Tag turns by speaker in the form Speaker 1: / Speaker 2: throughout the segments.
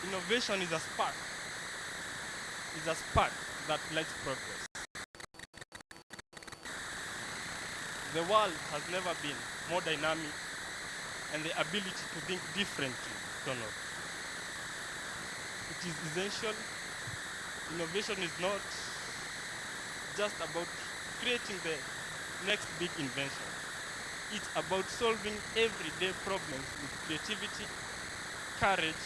Speaker 1: Innovation is a spark that lights progress. The world has never been more dynamic, and the ability to think differently followed. It is essential. Innovation is not just about creating the next big invention. It's about solving everyday problems with creativity, courage,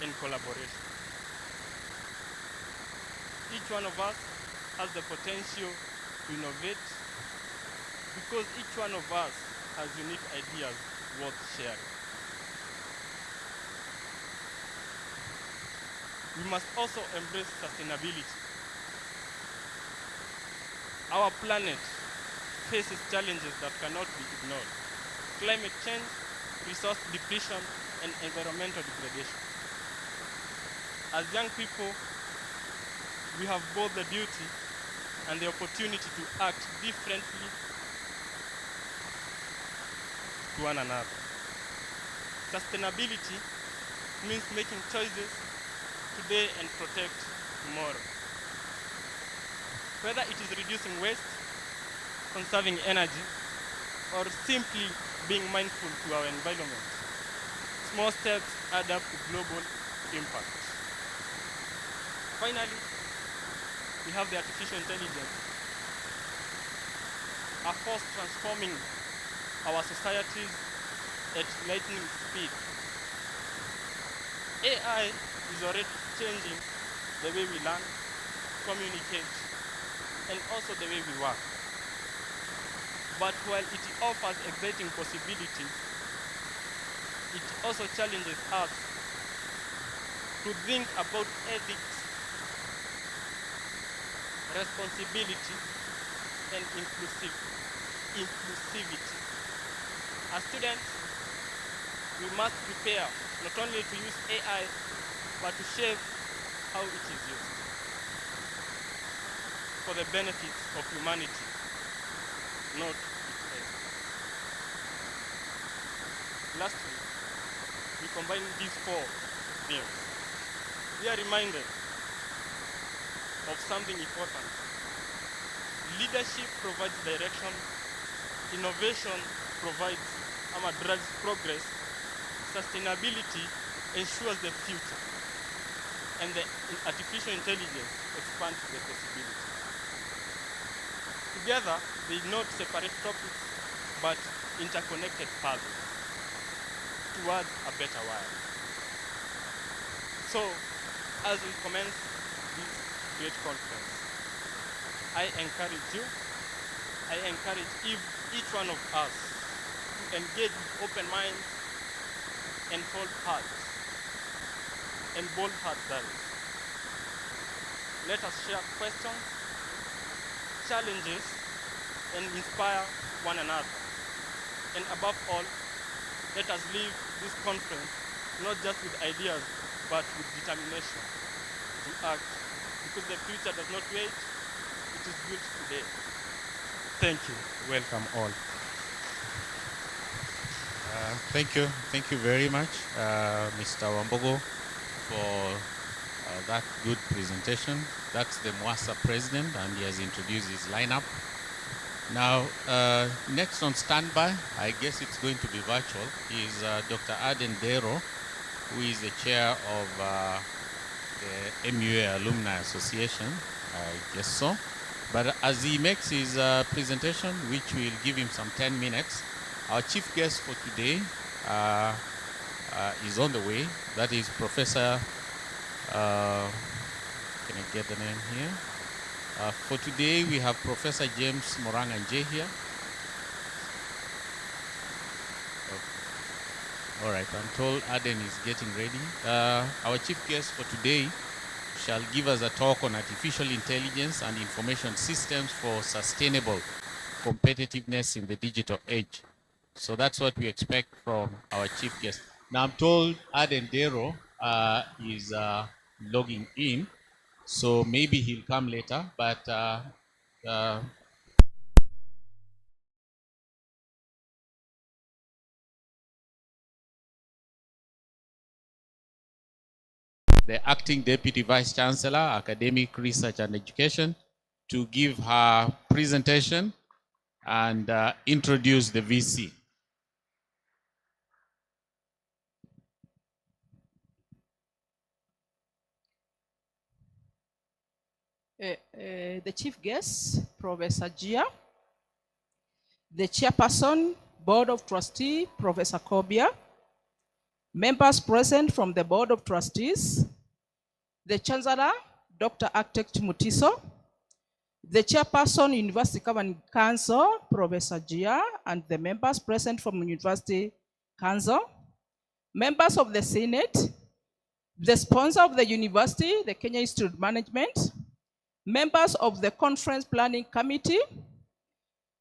Speaker 1: and collaboration. Each one of us has the potential to innovate because each one of us has unique ideas worth sharing. We must also embrace sustainability. Our planet faces challenges that cannot be ignored: climate change, resource depletion, and environmental degradation. As young people, we have both the duty and the opportunity to act differently to one another. Sustainability means making choices today and protect tomorrow. Whether it is reducing waste, conserving energy, or simply being mindful to our environment, small steps add up to global impact. Finally, we have the artificial intelligence, a force transforming our societies at lightning speed. AI is already changing the way we learn, communicate, and also the way we work. But while it offers exciting possibilities, it also challenges us to think about ethics, responsibility, and inclusivity. As students, we must prepare not only to use AI, but to shape how it is used for the benefits of humanity, not its end. Lastly, we combine these four themes. We are reminded of something important. Leadership provides direction, innovation drives progress, sustainability ensures the future, and the artificial intelligence expands the possibilities. Together, they not separate topics, but interconnected paths towards a better world. So, as we commence this great conference, I encourage each one of us to engage with open minds and bold hearts. That is. Let us share questions, challenges, and inspire one another. And above all, let us leave this conference not just with ideas, but with determination to act, because the future does not wait, it is built today. Thank you. Welcome all.
Speaker 2: Thank you very much, Mr. Wambogo, for that good presentation. That's the MUA president, and he has introduced his lineup. Now, next on standby, I guess it's going to be virtual, is Dr. Aden Dero, who is the chair of the MUA Alumni Association, I guess so. But as he makes his presentation, which will give him some 10 minutes, our chief guest for today is on the way. That is Professor, can I get the name here? For today, we have Professor James Moranganje here. Okay. All right, I'm told Aden is getting ready. Our chief guest for today shall give us a talk on artificial intelligence and information systems for sustainable competitiveness in the digital age. So that's what we expect from our chief guest. Now I'm told Aden Dero is logging in, so maybe he'll come later, but the Acting Deputy Vice Chancellor, Academic Research and Education, to give her presentation and introduce the VC.
Speaker 3: The chief guest, Professor Gia, the chairperson, Board of Trustees, Professor Kobia, members present from the Board of Trustees, the Chancellor, Dr. Architect Mutiso, the chairperson, University Governing Council, Professor Gia, and the members present from University Council, members of the Senate, the sponsor of the university, the Kenya Institute of Management, members of the Conference Planning Committee,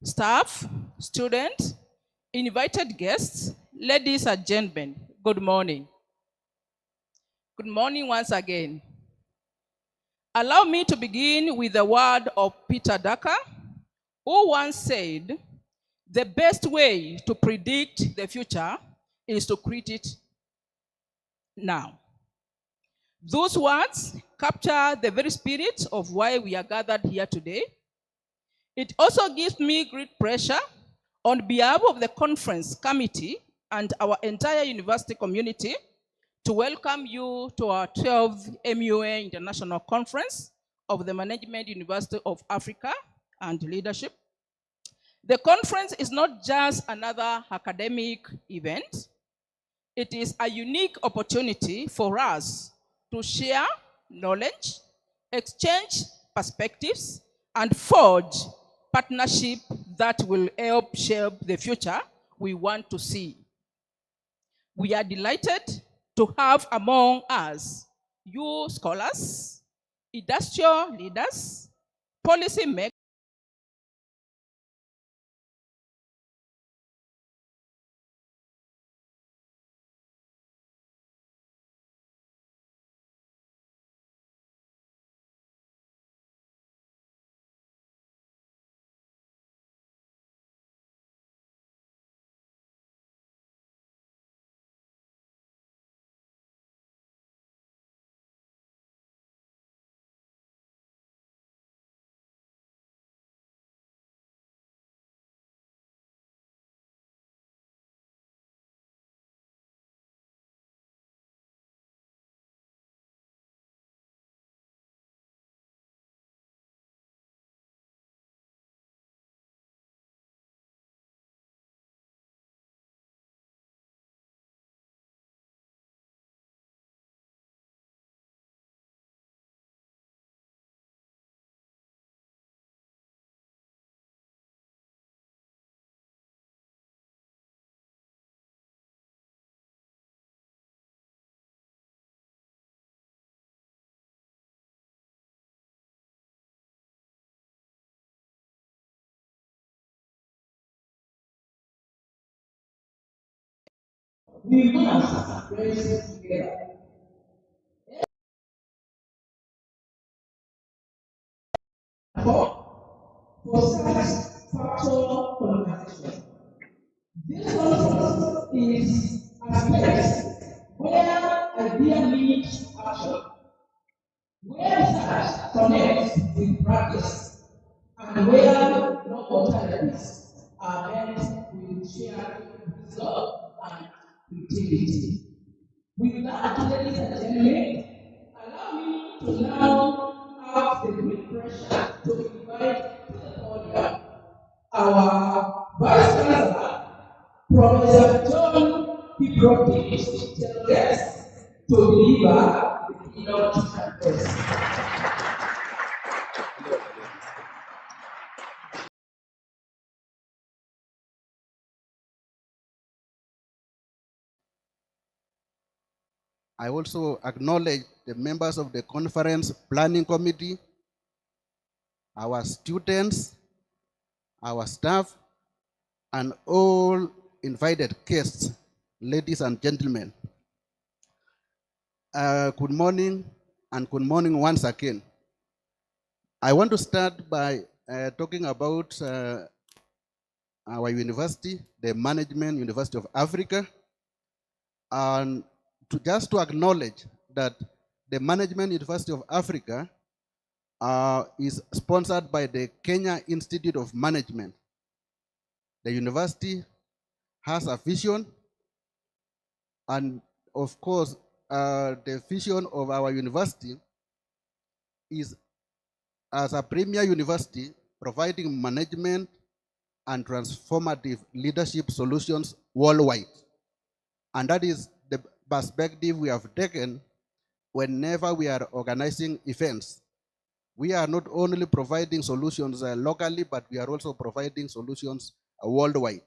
Speaker 3: staff, students, invited guests, ladies and gentlemen, good morning. Good morning once again. Allow me to begin with the word of Peter Drucker, who once said, the best way to predict the future is to create it now. Those words capture the very spirit of why we are gathered here today. It also gives me great pleasure on behalf of the conference committee and our entire university community to welcome you to our 12th MUA International Conference of the Management University of Africa and Leadership. The conference is not just another academic event. It is a unique opportunity for us to share knowledge, exchange perspectives, and forge partnership that will help shape the future we want to see. We are delighted to have among us you scholars, industrial leaders, policy makers, we must raise together. For such factual conversation. This conference is a place where idea meets action, where research connects with practice, and where no alternatives are met with shared wisdom and creativity. With that, ladies and gentlemen, allow me to now have the great pleasure to invite to the podium our Vice Chancellor, Professor John P. guest to deliver the keynote address.
Speaker 4: I also acknowledge the members of the conference planning committee, our students, our staff, and all invited guests, ladies and gentlemen. Good morning, and good morning once again. I want to start by talking about our university, the Management University of Africa, and just to acknowledge that the Management University of Africa is sponsored by the Kenya Institute of Management. The university has a vision, and of course, the vision of our university is as a premier university providing management and transformative leadership solutions worldwide. And that is the perspective we have taken whenever we are organizing events. We are not only providing solutions locally, but we are also providing solutions worldwide.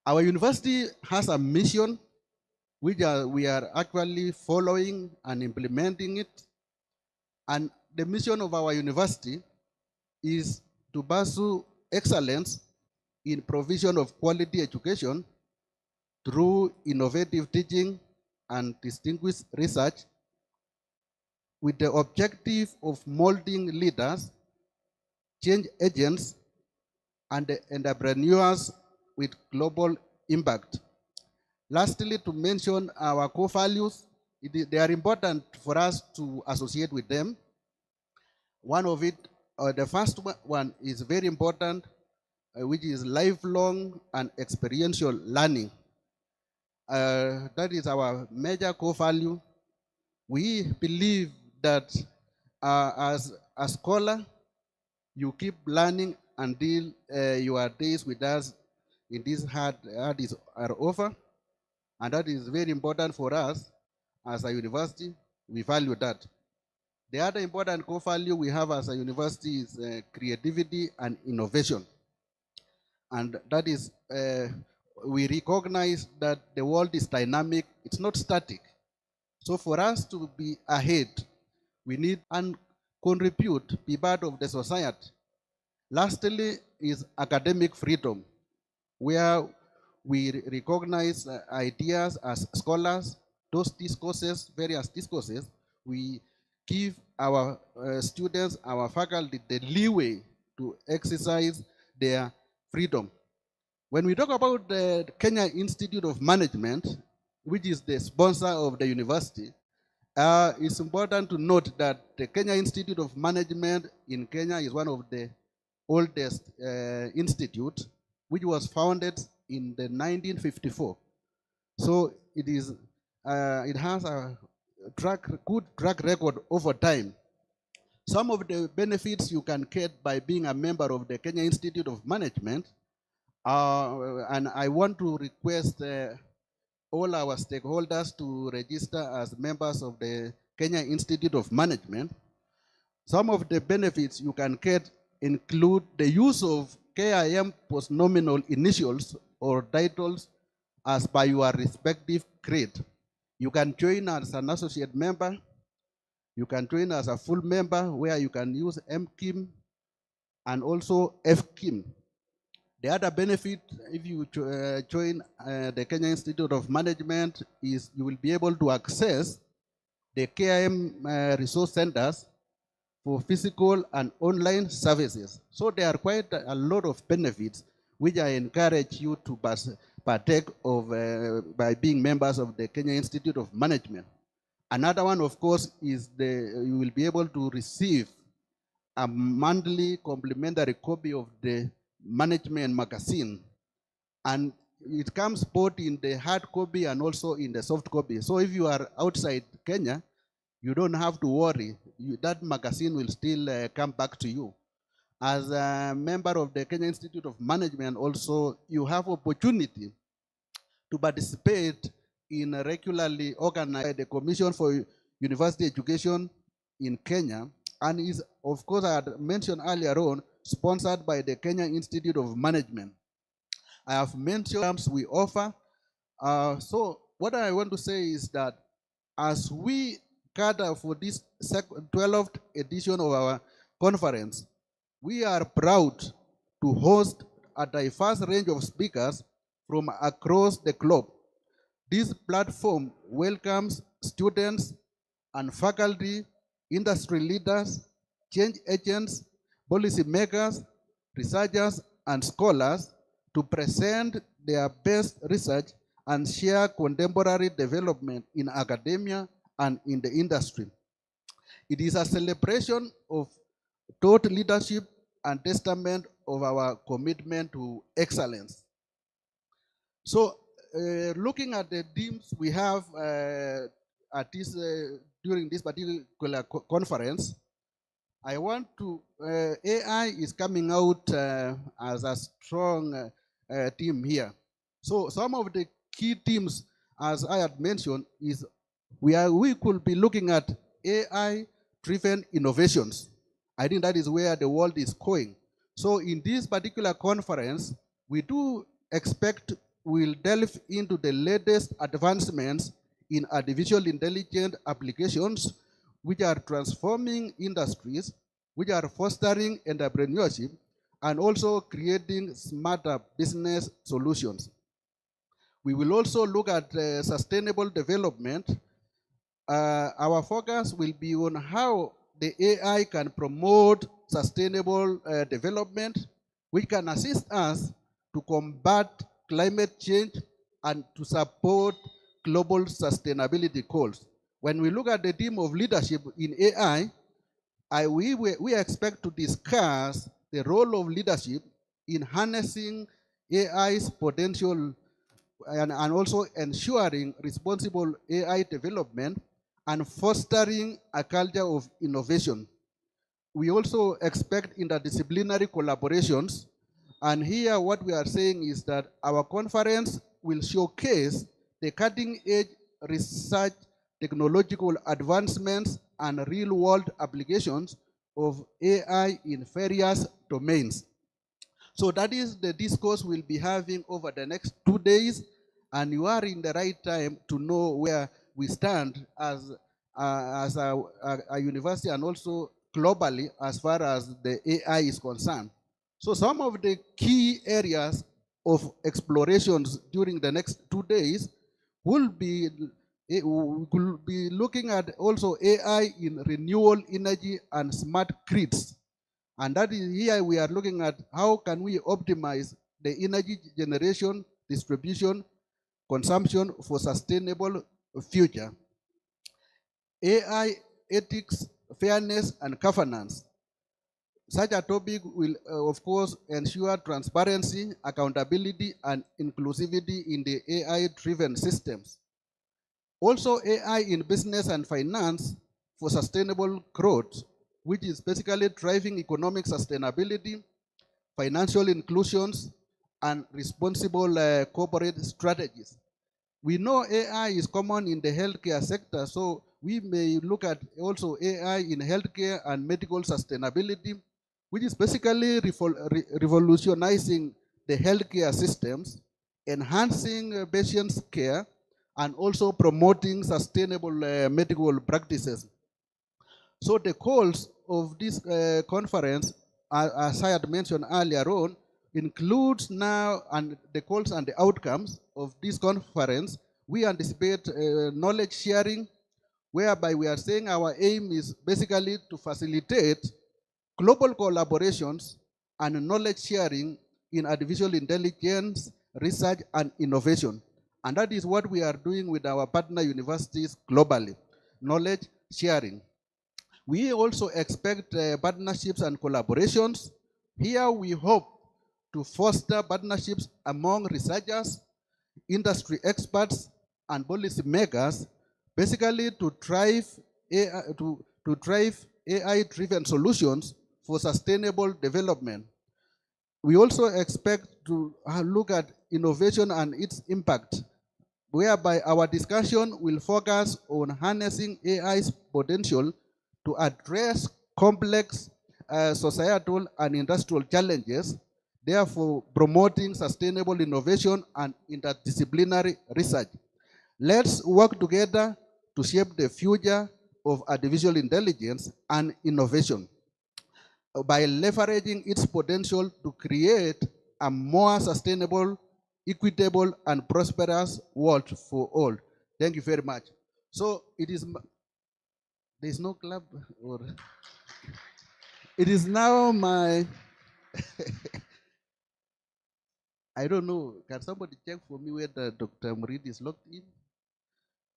Speaker 4: Our university has a mission which we are actually following and implementing it. And the mission of our university is to pursue excellence in provision of quality education through innovative teaching and distinguished research with the objective of molding leaders, change agents, and entrepreneurs with global impact. Lastly, to mention our core values, they are important for us to associate with them. One of it, the first one is very important, which is lifelong and experiential learning. That is our major core value. We believe that as a scholar, you keep learning until your days with us in this hard are over. And that is very important for us as a university. We value that. The other important core value we have as a university is creativity and innovation. And that is, we recognize that the world is dynamic, it's not static. So for us to be ahead, we need and contribute, be part of the society. Lastly is academic freedom, where we recognize ideas as scholars, those discourses, various discourses, we give our students, our faculty, the leeway to exercise their freedom. When we talk about the Kenya Institute of Management, which is the sponsor of the university, it's important to note that the Kenya Institute of Management in Kenya is one of the oldest institutes, which was founded in the 1954. So it has a good track record over time. Some of the benefits you can get by being a member of the Kenya Institute of Management, and I want to request all our stakeholders to register as members of the Kenya Institute of Management. Some of the benefits you can get include the use of KIM postnominal initials or titles as by your respective grade. You can join as an associate member. You can join as a full member where you can use MKIM and also FKIM. The other benefit, if you join the Kenya Institute of Management, is you will be able to access the KIM resource centers for physical and online services. So there are quite a lot of benefits which I encourage you to partake of by being members of the Kenya Institute of Management. Another one, of course, is you will be able to receive a monthly complimentary copy of the management magazine, and it comes both in the hard copy and also in the soft copy. So if you are outside Kenya, you don't have to worry. That magazine will still come back to you. As a member of the Kenya Institute of Management, also you have opportunity to participate in a regularly organized the Commission for University Education in Kenya, and is, of course, I had mentioned earlier on, sponsored by the Kenya Institute of Management. I have mentioned terms we offer. So what I want to say is that as we gather for this 12th edition of our conference, we are proud to host a diverse range of speakers from across the globe. This platform welcomes students and faculty, industry leaders, change agents, policy makers, researchers, and scholars to present their best research and share contemporary development in academia and in the industry. It is a celebration of thought leadership and testament of our commitment to excellence. So, looking at the themes we have at this during this particular conference, I want to, AI is coming out as a strong theme here. So some of the key themes, as I had mentioned, is we could be looking at AI-driven innovations. I think that is where the world is going. So in this particular conference, we do expect we'll delve into the latest advancements in artificial intelligence applications, which are transforming industries, which are fostering entrepreneurship, and also creating smarter business solutions. We will also look at sustainable development. Our focus will be on how the AI can promote sustainable development, which can assist us to combat climate change and to support global sustainability goals. When we look at the theme of leadership in AI, we expect to discuss the role of leadership in harnessing AI's potential and also ensuring responsible AI development and fostering a culture of innovation. We also expect interdisciplinary collaborations, and here what we are saying is that our conference will showcase the cutting-edge research, technological advancements, and real-world applications of AI in various domains. So that is the discourse we'll be having over the next 2 days, and you are in the right time to know where we stand as a university and also globally as far as the AI is concerned. So some of the key areas of explorations during the next 2 days will be we will be looking at also AI in renewable energy and smart grids. And that is here we are looking at how can we optimize the energy generation, distribution, consumption for sustainable future. AI ethics, fairness, and governance. Such a topic will, of course, ensure transparency, accountability, and inclusivity in the AI-driven systems. Also, AI in business and finance for sustainable growth, which is basically driving economic sustainability, financial inclusions, and responsible corporate strategies. We know AI is common in the healthcare sector, so we may look at also AI in healthcare and medical sustainability, which is basically revolutionizing the healthcare systems, enhancing patients' care, and also promoting sustainable medical practices. So the goals of this conference, as I had mentioned earlier on, includes now and the goals and the outcomes of this conference. We anticipate knowledge sharing, whereby we are saying our aim is basically to facilitate global collaborations and knowledge sharing in artificial intelligence, research, and innovation. And that is what we are doing with our partner universities globally, knowledge sharing. We also expect partnerships and collaborations. Here we hope to foster partnerships among researchers, industry experts, and policy makers, basically to drive AI-driven solutions for sustainable development. We also expect to look at innovation and its impact, whereby our discussion will focus on harnessing AI's potential to address complex societal and industrial challenges, therefore promoting sustainable innovation and interdisciplinary research. Let's work together to shape the future of artificial intelligence and innovation by leveraging its potential to create a more sustainable, equitable, and prosperous world for all. Thank you very much. So it is, there's no club, or it is now my, I don't know, can somebody check for me whether Dr. Murid is locked in?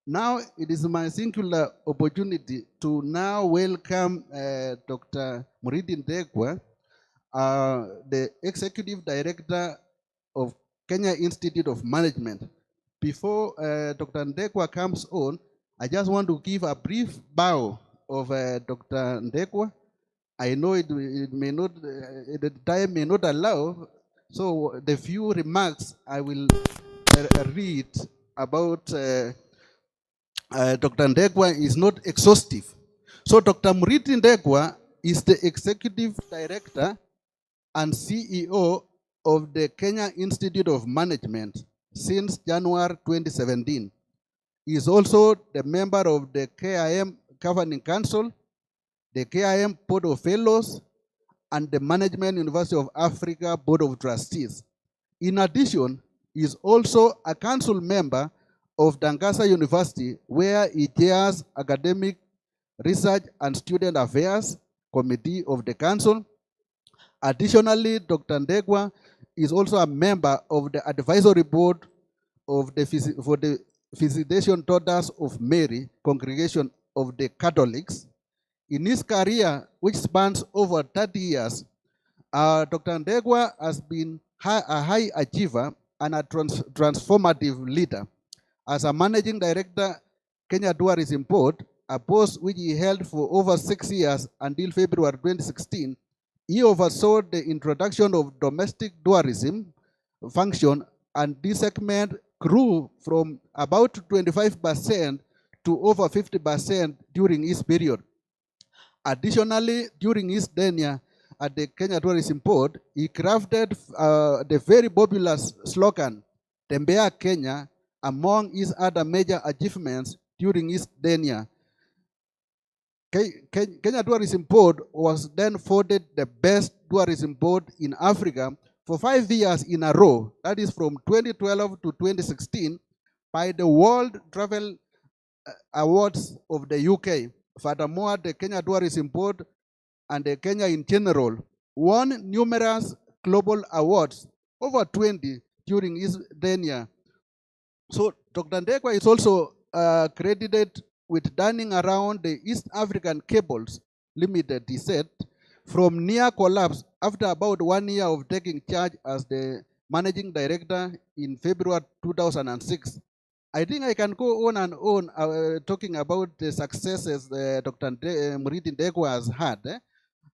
Speaker 4: Now it is my singular opportunity to now welcome Dr. Muridi Ndegwa, the Executive Director of Kenya Institute of Management. Before Dr. Ndegwa comes on, I just want to give a brief bow of Dr. Ndegwa. I know it may not, the time may not allow, so the few remarks I will read about Dr. Ndegwa is not exhaustive. So Dr. Muridi Ndegwa is the Executive Director and CEO of the Kenya Institute of Management since January 2017. He is also the member of the KIM Governing Council, the KIM Board of Fellows, and the Management University of Africa Board of Trustees. In addition, he is also a council member of Dangasa University, where he chairs Academic Research and Student Affairs Committee of the Council. Additionally, Dr. Ndegwa is also a member of the advisory board of for the Visitation Daughters of Mary Congregation of the Catholics. In his career, which spans over 30 years, Dr. Ndegwa has been a high achiever and a transformative leader. As a managing director, Kenya Tourism Board, a post which he held for over 6 years until February 2016, he oversaw the introduction of domestic tourism function, and this segment grew from about 25% to over 50% during his period. Additionally, during his tenure at the Kenya Tourism Board, he crafted the very popular slogan, Tembea Kenya, among his other major achievements during his tenure. Kenya Tourism Board was then voted the best tourism board in Africa for 5 years in a row, that is from 2012 to 2016, by the World Travel Awards of the UK. Furthermore, the Kenya Tourism Board and the Kenya in general won numerous global awards, over 20 during his tenure. So Dr. Ndegwa is also credited with turning around the East African Cables Limited, he said, from near collapse after about 1 year of taking charge as the managing director in February 2006. I think I can go on and on talking about the successes Dr. Muridi Ndegwa has had.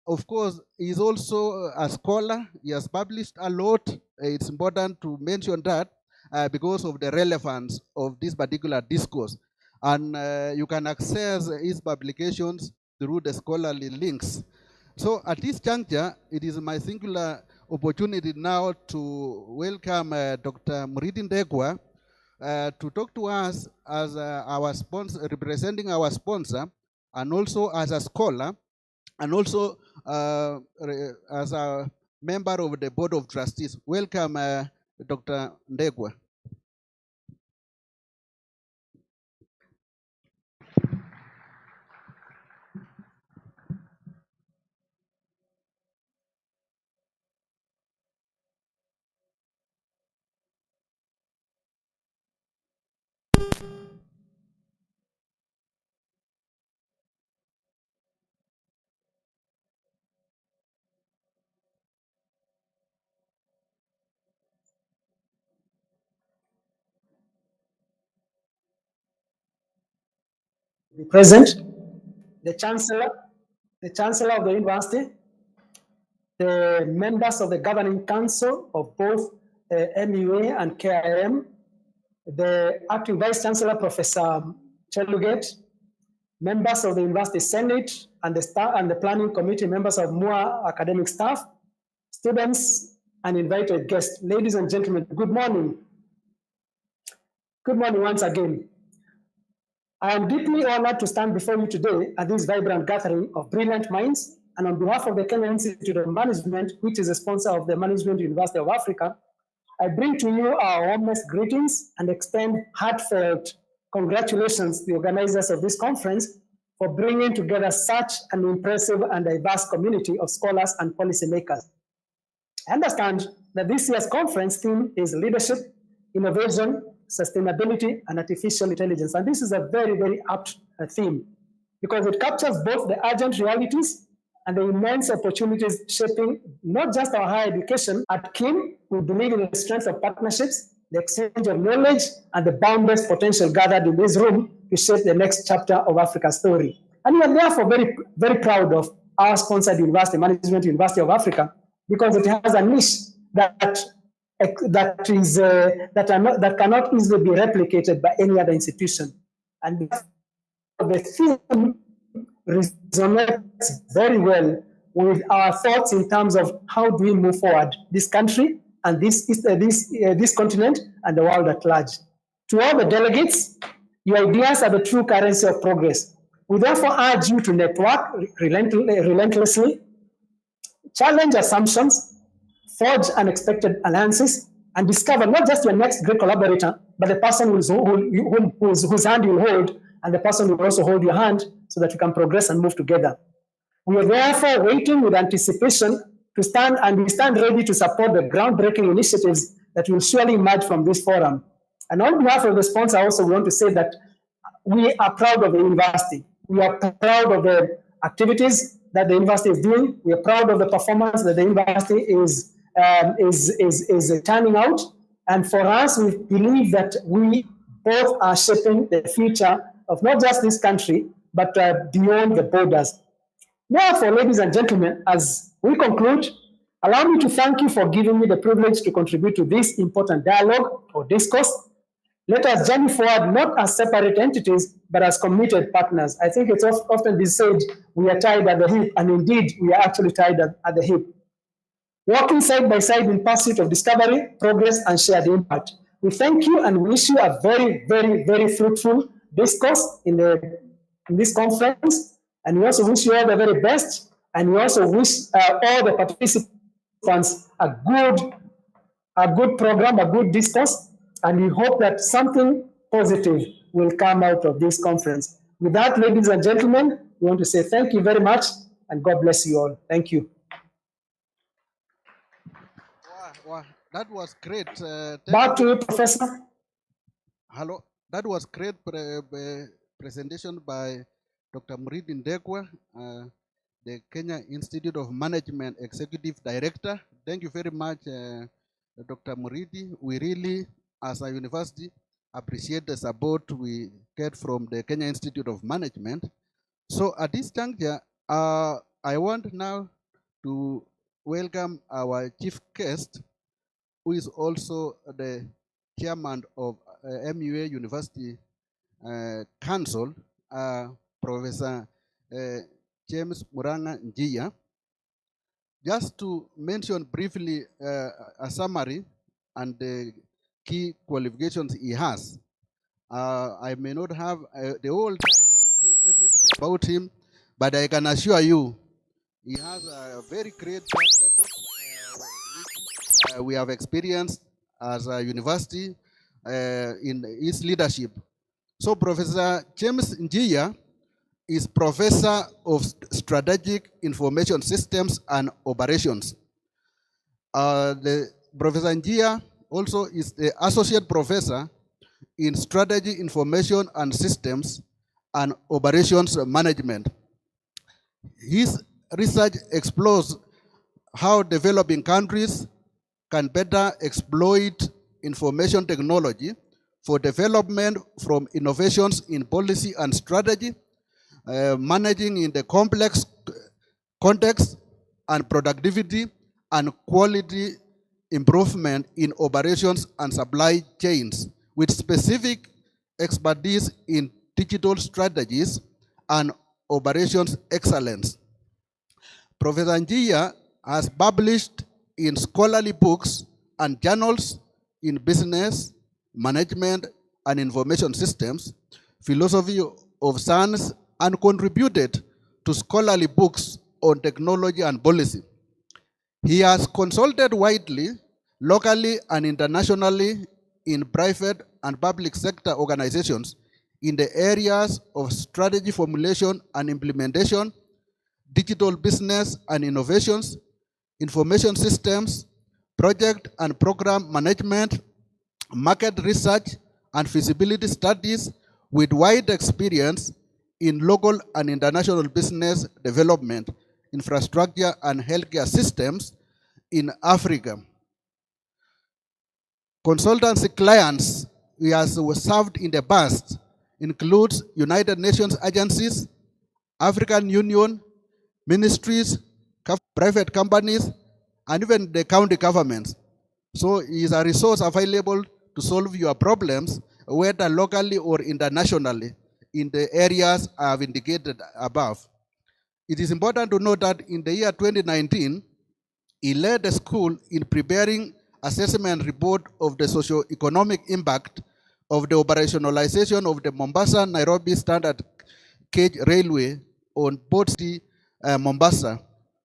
Speaker 4: Of course, he's also a scholar. He has published a lot. It's important to mention that because of the relevance of this particular discourse. And you can access his publications through the scholarly links. So at this juncture, it is my singular opportunity now to welcome Dr. Muridi Ndegwa to talk to us as our sponsor, representing our sponsor, and also as a scholar, and also as a member of the Board of Trustees. Welcome, Dr. Ndegwa.
Speaker 5: Be present, the chancellor of the university, the members of the governing council of both MUA and KIM, the acting vice chancellor, Professor Chelugate, members of the university senate and the staff and the planning committee, members of MUA academic staff, students, and invited guests. Ladies and gentlemen, good morning. Good morning once again. I am deeply honored to stand before you today at this vibrant gathering of brilliant minds, and on behalf of the Kenya Institute of Management, which is a sponsor of the Management University of Africa, I bring to you our warmest greetings and extend heartfelt congratulations to the organizers of this conference for bringing together such an impressive and diverse community of scholars and policymakers. I understand that this year's conference theme is leadership, innovation, sustainability, and artificial intelligence. And this is a very, very apt theme because it captures both the urgent realities and the immense opportunities shaping not just our higher education. At KIM, we believe in the strength of partnerships, the exchange of knowledge, and the boundless potential gathered in this room to shape the next chapter of Africa's story. And we are therefore very, very proud of our sponsored university, Management University of Africa, because it has a niche that cannot easily be replicated by any other institution. And the theme resonates very well with our thoughts in terms of how do we move forward this country and this continent and the world at large. To all the delegates, your ideas are the true currency of progress. We therefore urge you to network relentlessly, challenge assumptions, forge unexpected alliances, and discover not just your next great collaborator, but the person whose hand you hold, and the person who will also hold your hand so that you can progress and move together. We are therefore waiting with anticipation to stand, and we stand ready to support the groundbreaking initiatives that will surely emerge from this forum. And on behalf of the sponsor, I also want to say that we are proud of the university. We are proud of the activities that the university is doing. We are proud of the performance that the university is turning out. And for us, we believe that we both are shaping the future of not just this country, but beyond the borders. Therefore, ladies and gentlemen, as we conclude, allow me to thank you for giving me the privilege to contribute to this important dialogue or discourse. Let us journey forward not as separate entities, but as committed partners. I think it's often been said we are tied at the hip, and indeed we are actually tied at the hip. Working side by side in pursuit of discovery, progress, and shared impact. We thank you and wish you a very, very, very fruitful discourse in this conference. And we also wish you all the very best. And we also wish all the participants a good program, a good discourse. And we hope that something positive will come out of this conference. With that, ladies and gentlemen, we want to say thank you very much and God bless you all. Thank you.
Speaker 4: Wow, that was great.
Speaker 5: Back to you, Professor.
Speaker 4: Hello. That was great presentation by Dr. Muridi Ndegwa, the Kenya Institute of Management Executive Director. Thank you very much, Dr. Muridi. We really, as a university, appreciate the support we get from the Kenya Institute of Management. So at this juncture, I want now to welcome our chief guest, who is also the chairman of MUA University Council, Professor James Muranga Njia. Just to mention briefly a summary and the key qualifications he has. I may not have the whole time to say everything about him, but I can assure you he has a very great track record which we have experienced as a university in his leadership. So Professor James Njia is Professor of Strategic Information Systems and Operations. Professor Njia also is the Associate Professor in Strategy, Information and Systems and Operations Management. His research explores how developing countries can better exploit information technology for development from innovations in policy and strategy, managing in the complex context, and productivity and quality improvement in operations and supply chains, with specific expertise in digital strategies and operations excellence. Professor Njia has published in scholarly books and journals in business, management, and information systems, philosophy of science, and contributed to scholarly books on technology and policy. He has consulted widely, locally and internationally in private and public sector organizations in the areas of strategy formulation and implementation, digital business and innovations, information systems, project and program management, market research, and feasibility studies with wide experience in local and international business development, infrastructure, and healthcare systems in Africa. Consultancy clients he has served in the past includes United Nations agencies, African Union, ministries, private companies, and even the county governments. So he is a resource available to solve your problems, whether locally or internationally, in the areas I have indicated above. It is important to note that in the year 2019, he led the school in preparing assessment report of the socio-economic impact of the operationalization of the Mombasa-Nairobi Standard Gauge Railway on Port City, Mombasa,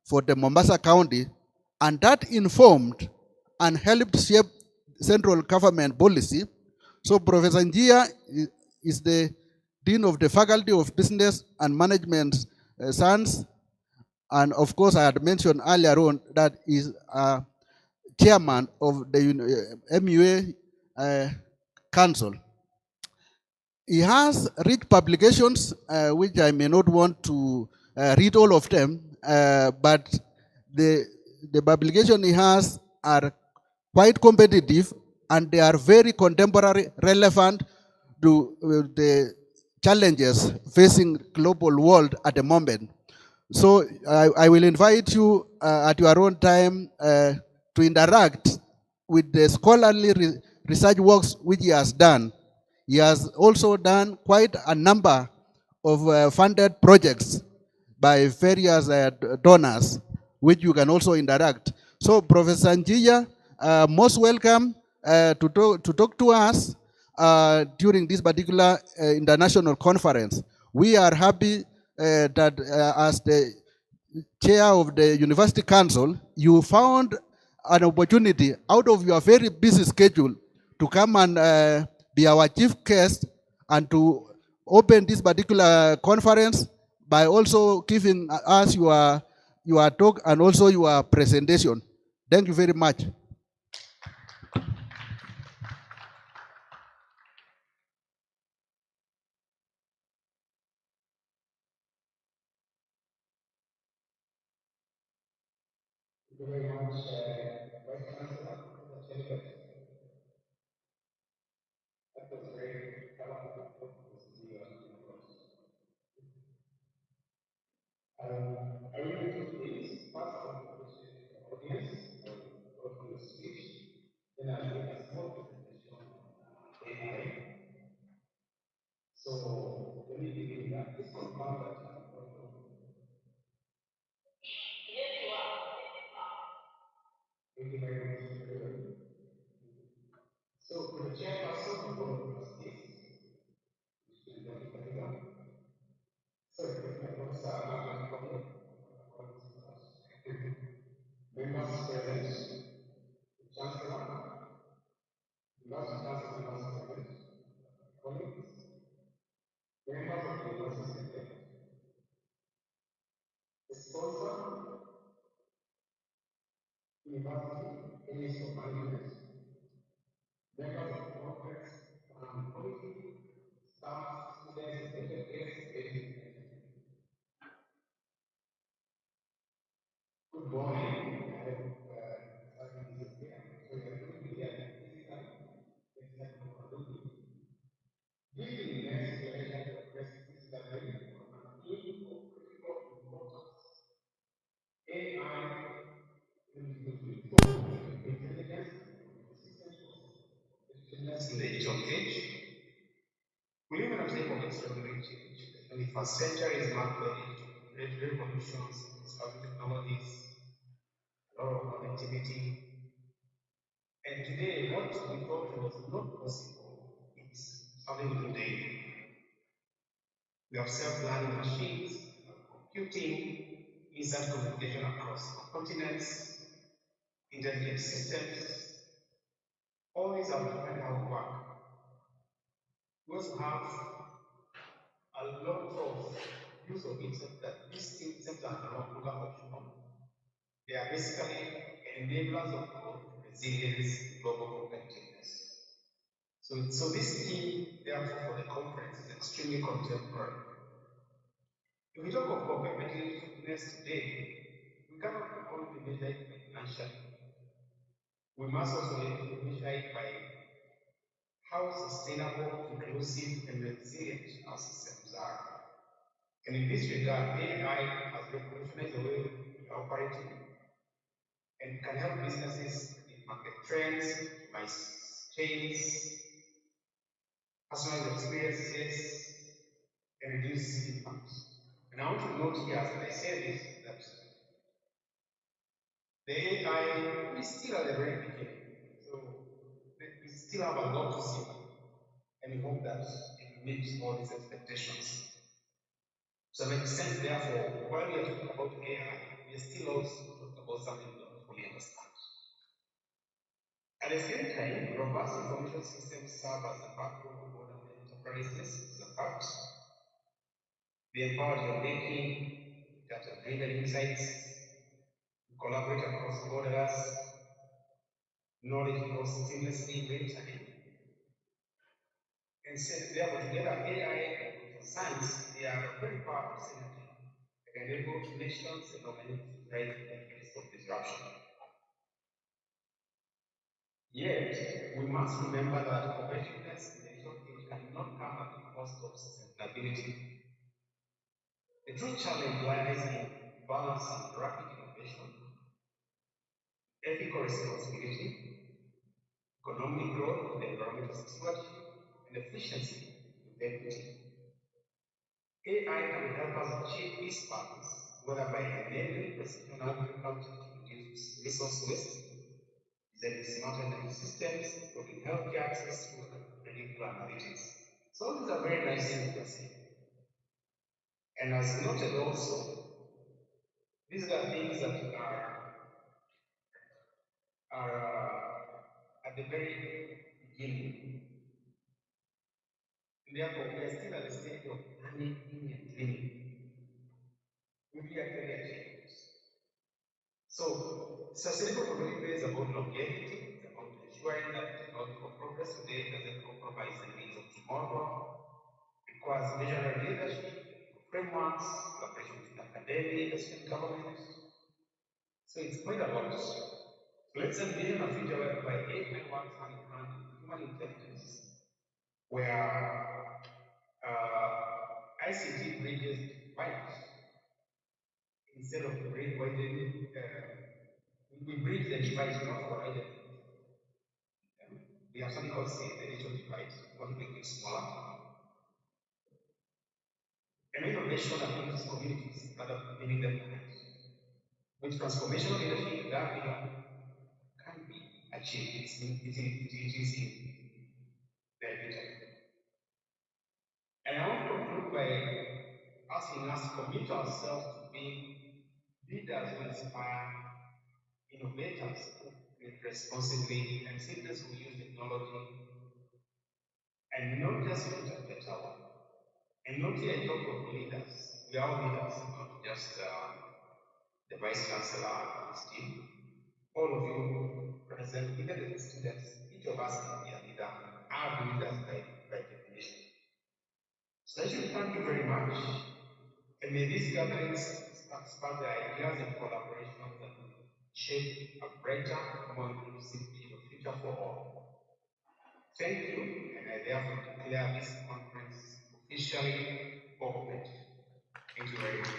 Speaker 4: for the Mombasa County, and that informed and helped shape central government policy. So Professor Njia is the Dean of the Faculty of Business and Management Science, and of course I had mentioned earlier on that is chairman of the MUA Council. He has rich publications, which I may not want to read all of them, but the publication he has are quite competitive and they are very contemporary, relevant to the challenges facing global world at the moment. So I will invite you at your own time to interact with the scholarly research works which he has done. He has also done quite a number of funded projects by various donors, which you can also interact. So Professor Njia, most welcome to talk to us during this particular international conference. We are happy that as the chair of the University Council, you found an opportunity out of your very busy schedule to come and be our chief guest and to open this particular conference by also giving us your talk and also your presentation. Thank you very much.
Speaker 6: Thank you very much, Vice Chancellor, that was very colorful. I will do two things. First, I will appreciate the audience for the speech. Then I'll make a small presentation on AI. So let me begin with that. Please confirm that you have Thank you very much. So, for the chairperson of the Board of Trustees, Mr. Dr. Sorry, Professor members present, the Chancellor, University Council members present, colleagues, members of the University, the sponsor, University, Ministry of Management, members of the conference, committee, staff, students, special guests, ladies and gentlemen. Good morning. I hope everyone is here. So we are going to be here physically. Given the next generation of presidency that are very on a theme of critical importance, AI intelligence in the digital age. We live in a time of extraordinary change. The 21st century is marked by great revolutions, discovery technologies, a lot of connectivity. And today, what we thought was not possible is happening today. We have self-learning machines, computing, instant communication across continents, intelligent systems. All these are different how we work. We also have a lot of use of it that these systems are no longer optional. They are basically enablers of growth, resilience, global competitiveness. So this theme, therefore, for the conference is extremely contemporary. If we talk of governmental fitness today, we cannot only measure it financially. We must also measure it by how sustainable, inclusive, and resilient our systems are. And in this regard, AI has revolutionized the way we are operating and can help businesses in market trends, optimize chains, personalize experiences, and reduce impact. And I want to note here, as I say this, that the AI is still at the very beginning. So we still have a lot to see. And we hope that it meets all these expectations. So it makes sense, therefore, while we are talking about AI, we are still also talking about something we don't fully understand. At the same time, robust information systems serve as the backbone of modern enterprises. It's a fact. They empower decision-making, data-driven insights, collaborate across borders, knowledge goes seamlessly in real time. And so, therefore, together, AI and science, they are a very powerful synergy. They enable nations and organizations to thrive in the face of disruption. Yet, we must remember that competitiveness in the short term cannot come at the cost of sustainability. The true challenge lies in balancing rapid innovation, ethical responsibility, economic growth, the environmental stewardship, and efficiency with equity. AI can help us achieve these balance, whether by enabling precision agriculture to reduce resource waste, designing smarter energy systems, improving healthcare access through predictive analytics. So these are very nice things to see. And as noted also, these are things that are at the very beginning. And therefore, we are still at the stage of planning and dreaming. We are creative. So, sustainable mobility is about longevity, it's about ensuring that technological progress today doesn't compromise the needs of tomorrow. It requires visionary leadership, frameworks, collaboration with academia, industry, and government. So it's quite a lot. So let's envision a future whereby AI works hand in hand with human intelligence, where ICT bridges divides instead of widening. We bridge the divide, not widen it. We have something called the digital divide. We want to make it smaller. And innovation across communities rather than leaving them behind. With transformational leadership, that vision can be achieved. It is in their vision. And I want to conclude by asking us to commit ourselves to being leaders who inspire, innovators who create responsibly, and thinkers who use technology, and not just use it at better one. And not here I talk of leaders. We are all leaders, not just the Vice Chancellor and his team. All of you present, even the students, each of us can be a leader, are leaders by definition. So I should thank you very much. And may these gatherings spark the ideas and collaborations that will shape a brighter, more inclusive future for all. Thank you, and I therefore declare this conference officially open. Thank you very much.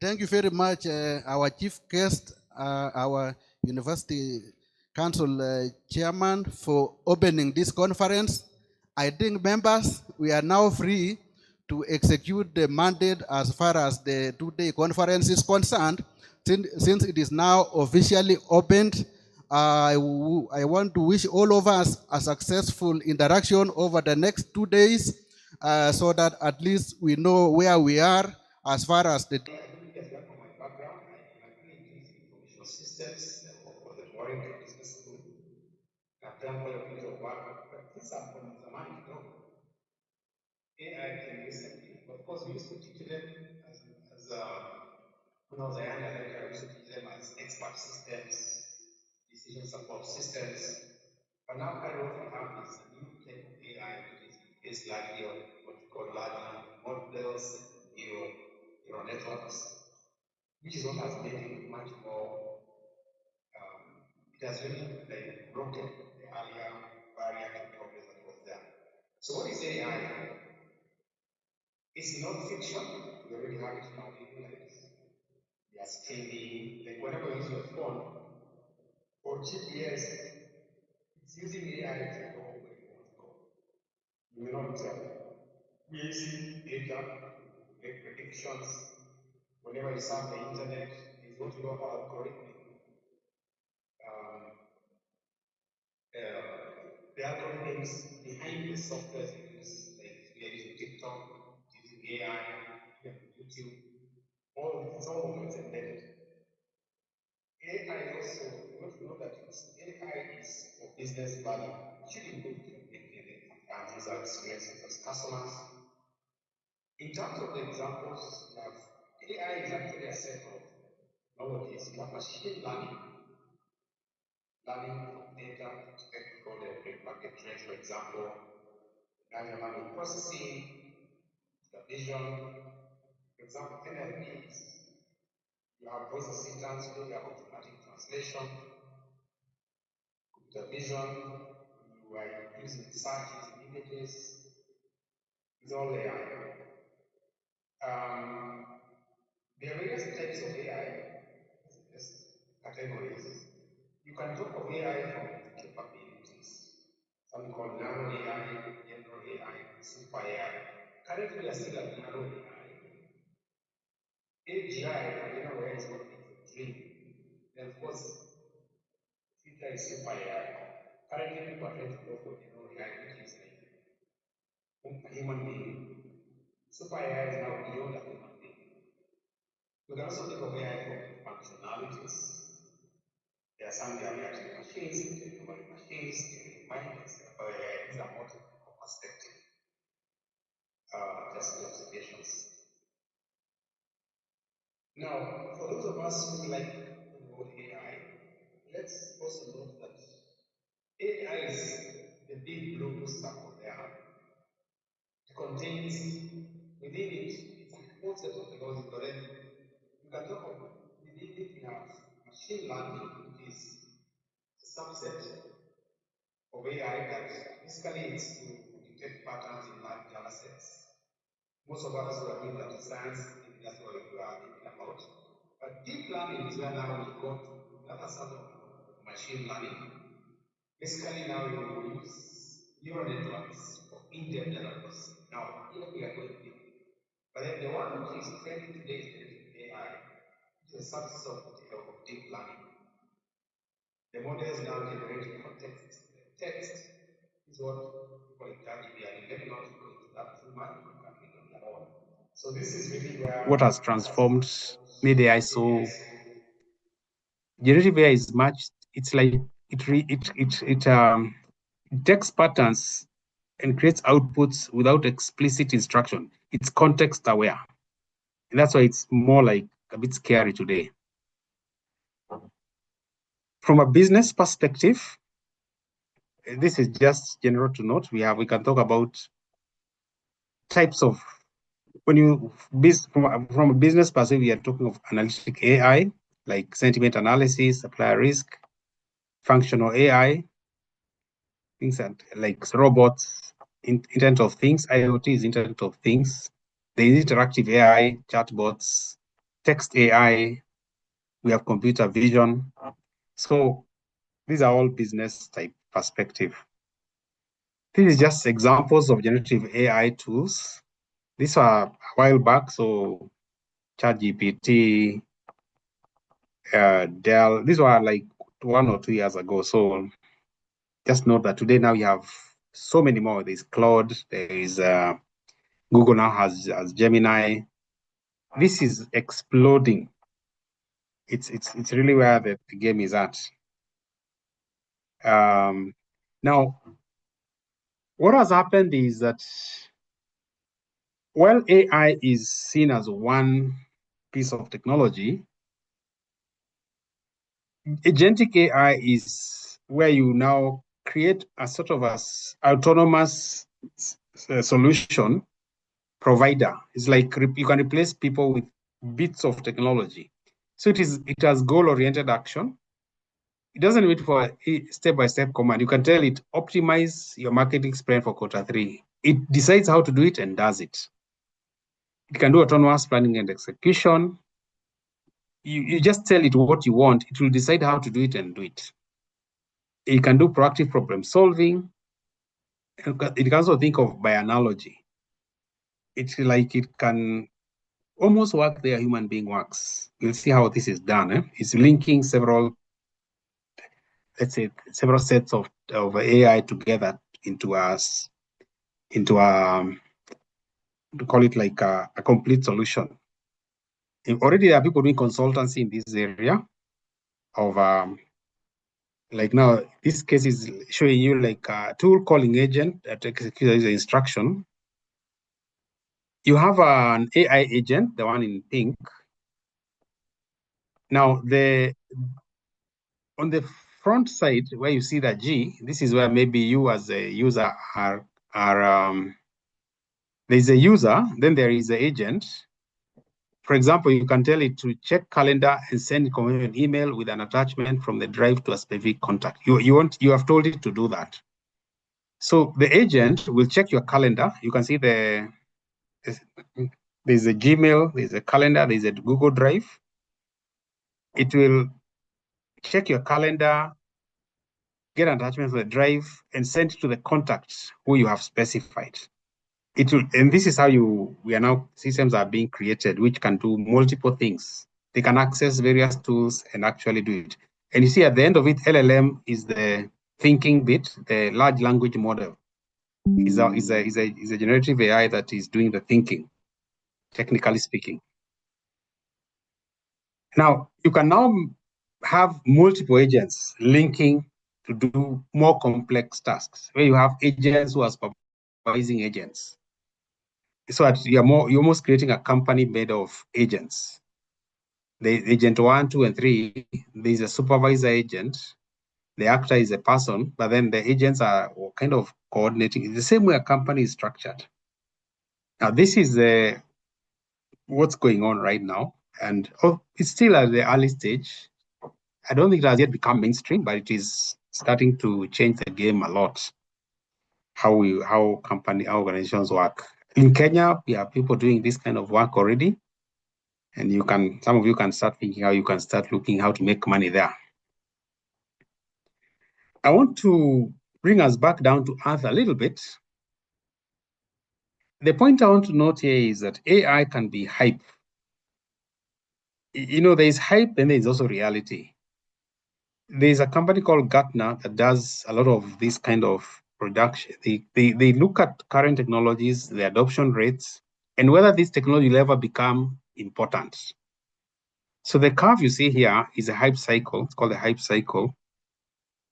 Speaker 4: Thank you very much, our chief guest, our University Council chairman, for opening this conference. I think members, we are now free to execute the mandate as far as the two-day conference is concerned. Since it is now officially opened, I want to wish all of us a successful interaction over the next 2 days, so that at least we know where we are as far as the
Speaker 6: Systems or the boring business school. I've done quite a bit of work, but these are from Zamani ago. AI came recently. Of course, we used to teach them as when I was a younger lecturer, we used to teach them as expert systems, DC decision support systems. But now what we have is a new type of AI, which is based largely on what we call large models, neural networks, which is what has made it much more, it has really like broken the earlier barrier to progress that was there. So what is AI? It's not fiction. We already have it in our daily lives. We are streaming, like whenever you use your phone or GPS, it's using AI to go where you want to go. You will not we're using data to make predictions. Whenever you surf the internet, it's what we call algorithmic. The algorithms behind the software we use, like we are using TikTok, using AI, YouTube, all of it's embedded. AI also, you want to know that AI is for business value. It should improve the user experience as customers. In terms of the examples, you have AI is actually a set of technologies. You have machine learning from data to technical and market trends, for example. Now you have manual processing, the vision, for example, NLPs. You have voice assistants, you have automatic translation, the vision, you are using search using images, it's all AI. There are various types of AI, categories. You can talk of AI from capabilities, something called narrow AI, general AI, super AI. Currently, we are still at narrow AI. AGI, general AI, is what is a dream. Then, of course, future is super AI. Currently, people are trying to go for general AI, which is like a human being. Super AI is now beyond a human being. We can also think of AI for functionalities. There are some that are reacting machines, memory machines, minds, these are more technical perspective, just the observations. Now, for those of us who like the word AI, let's also note that AI is the big blue circle there. It contains within it, it's a whole set of technology, but then you can talk of within it we have machine learning, which is a subset of AI that basically it's to detect patterns in large data sets. Most of us who are doing data science, maybe that's what we are thinking about. But deep learning is where now we go to another sort of machine learning. Basically now you use neural networks for in-depth analysis. Now, here we are going deep. But then the one which is trending today is AI, which is a subset of deep learning. The models now generate context. The text is what people in ChatGPT let me not go into that too much. So this is really where
Speaker 7: what has transformed made AI so generative AI is much. It's like it detects patterns and creates outputs without explicit instruction. It's context aware, and that's why it's more like a bit scary today. From a business perspective, this is just general to note. We can talk about types of, when you from a business perspective, we are talking of analytic AI, like sentiment analysis, supplier risk, functional AI, things that like robots, Internet of Things. IoT is Internet of Things. There is interactive AI, chatbots, text AI. We have computer vision. So these are all business type perspective. This is just examples of generative AI tools. These are a while back, so ChatGPT, Dell. These were like 1 or 2 years ago. So just note that today now you have so many more. There's Claude, there is Google now has Gemini. This is exploding. It's really where the game is at. Now, what has happened is that while AI is seen as one piece of technology, agentic AI is where you now create a sort of autonomous solution provider. It's like you can replace people with bits of technology. So it has goal-oriented action. It doesn't wait for a step-by-step command. You can tell it, optimize your marketing spend for Q3. It decides how to do it and does it. It can do autonomous planning and execution. You just tell it what you want. It will decide how to do it and do it. It can do proactive problem solving. It can also think of by analogy. It's like it can almost work the human being works. We'll see how this is done. It's linking several, let's say, several sets of AI together into us, into to call it like a complete solution. Already there are people doing consultancy in this area of like now, this case is showing you like a tool calling agent that executes the instruction. You have an AI agent, the one in pink. Now, on the front side where you see that G, this is where maybe you as a user there's a user, then there is the agent. For example, you can tell it to check calendar and send an email with an attachment from the drive to a specific contact. You have told it to do that. So the agent will check your calendar. You can see there's a Gmail, there's a calendar, there's a Google Drive. It will check your calendar, get an attachment for the drive, and send it to the contacts who you have specified. It will, and this is how systems are being created, which can do multiple things. They can access various tools and actually do it. And you see at the end of it, LLM is the thinking bit. The large language model is a generative AI that is doing the thinking, technically speaking. Now, you can now have multiple agents linking to do more complex tasks, where you have agents who are supervising agents. So that you're almost creating a company made of agents. The agent 1, 2, and 3, there's a supervisor agent. The actor is a person, but then the agents are kind of coordinating. It's the same way a company is structured. Now, this is what's going on right now. And it's still at the early stage. I don't think it has yet become mainstream, but it is starting to change the game a lot, how organizations work. In Kenya, we have people doing this kind of work already. And some of you can start thinking how you can start looking how to make money there. I want to bring us back down to earth a little bit. The point I want to note here is that AI can be hype. There's hype and there's also reality. There's a company called Gartner that does a lot of this kind of production. They look at current technologies, the adoption rates, and whether this technology will ever become important. So the curve you see here is a hype cycle. It's called the hype cycle.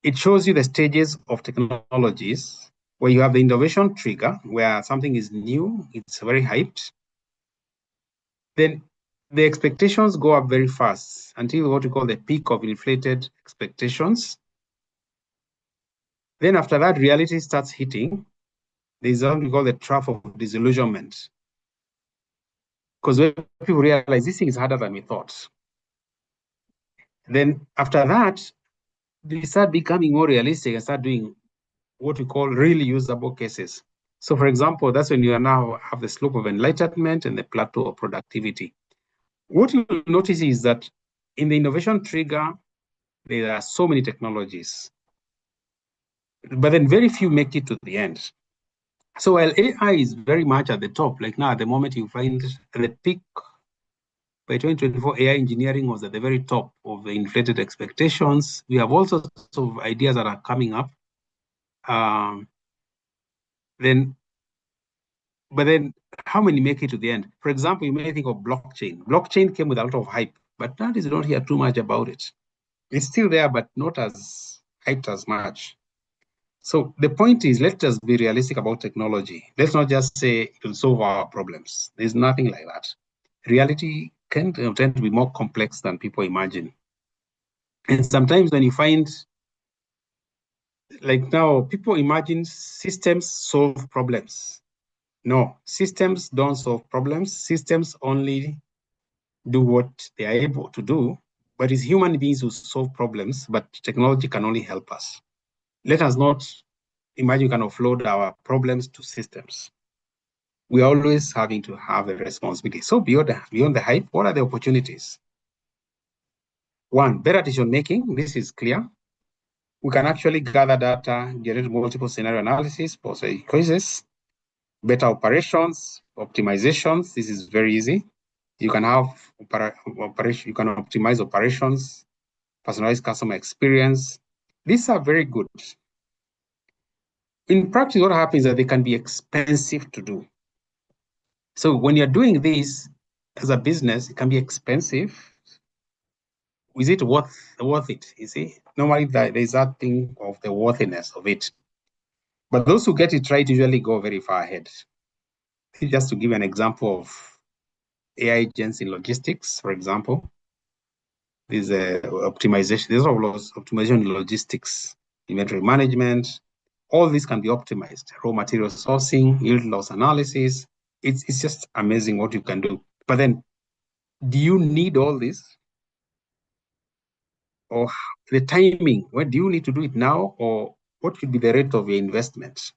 Speaker 7: It shows you the stages of technologies where you have the innovation trigger, where something is new, it's very hyped. Then the expectations go up very fast until what we call the peak of inflated expectations. Then after that, reality starts hitting. There's what we call the trough of disillusionment. Because when people realize this thing is harder than we thought. Then after that, they start becoming more realistic and start doing what we call really usable cases. So for example, that's when you now have the slope of enlightenment and the plateau of productivity. What you'll notice is that in the innovation trigger, there are so many technologies, but then very few make it to the end. So while AI is very much at the top, like now at the moment you find at the peak, by 2024, AI engineering was at the very top of the inflated expectations. We have all sorts of ideas that are coming up. But then how many make it to the end? For example, you may think of blockchain. Blockchain came with a lot of hype, but nowadays you don't hear too much about it. It's still there, but not as hyped as much. So the point is, let us be realistic about technology. Let's not just say it will solve our problems. There's nothing like that. Reality can tend to be more complex than people imagine. And sometimes when you find, like now, people imagine systems solve problems. No, systems don't solve problems. Systems only do what they are able to do, but it's human beings who solve problems, but technology can only help us. Let us not imagine we can offload our problems to systems. We're always having to have a responsibility. So beyond the hype, what are the opportunities? One, better decision-making. This is clear. We can actually gather data, generate multiple scenario analysis, pose quizzes, better operations, optimizations. This is very easy. You can have operation. You can optimize operations, personalized customer experience. These are very good. In practice, what happens is that they can be expensive to do. So when you're doing this as a business, it can be expensive. Is it worth it? You see, normally there's that thing of the worthiness of it. But those who get it right usually go very far ahead. Just to give an example of AI agents in logistics, for example, there's optimization. There's all those optimization in logistics, inventory management. All this can be optimized. Raw material sourcing, yield loss analysis. It's just amazing what you can do. But then, do you need all this? Or the timing, when do you need to do it now, or what should be the rate of your investment?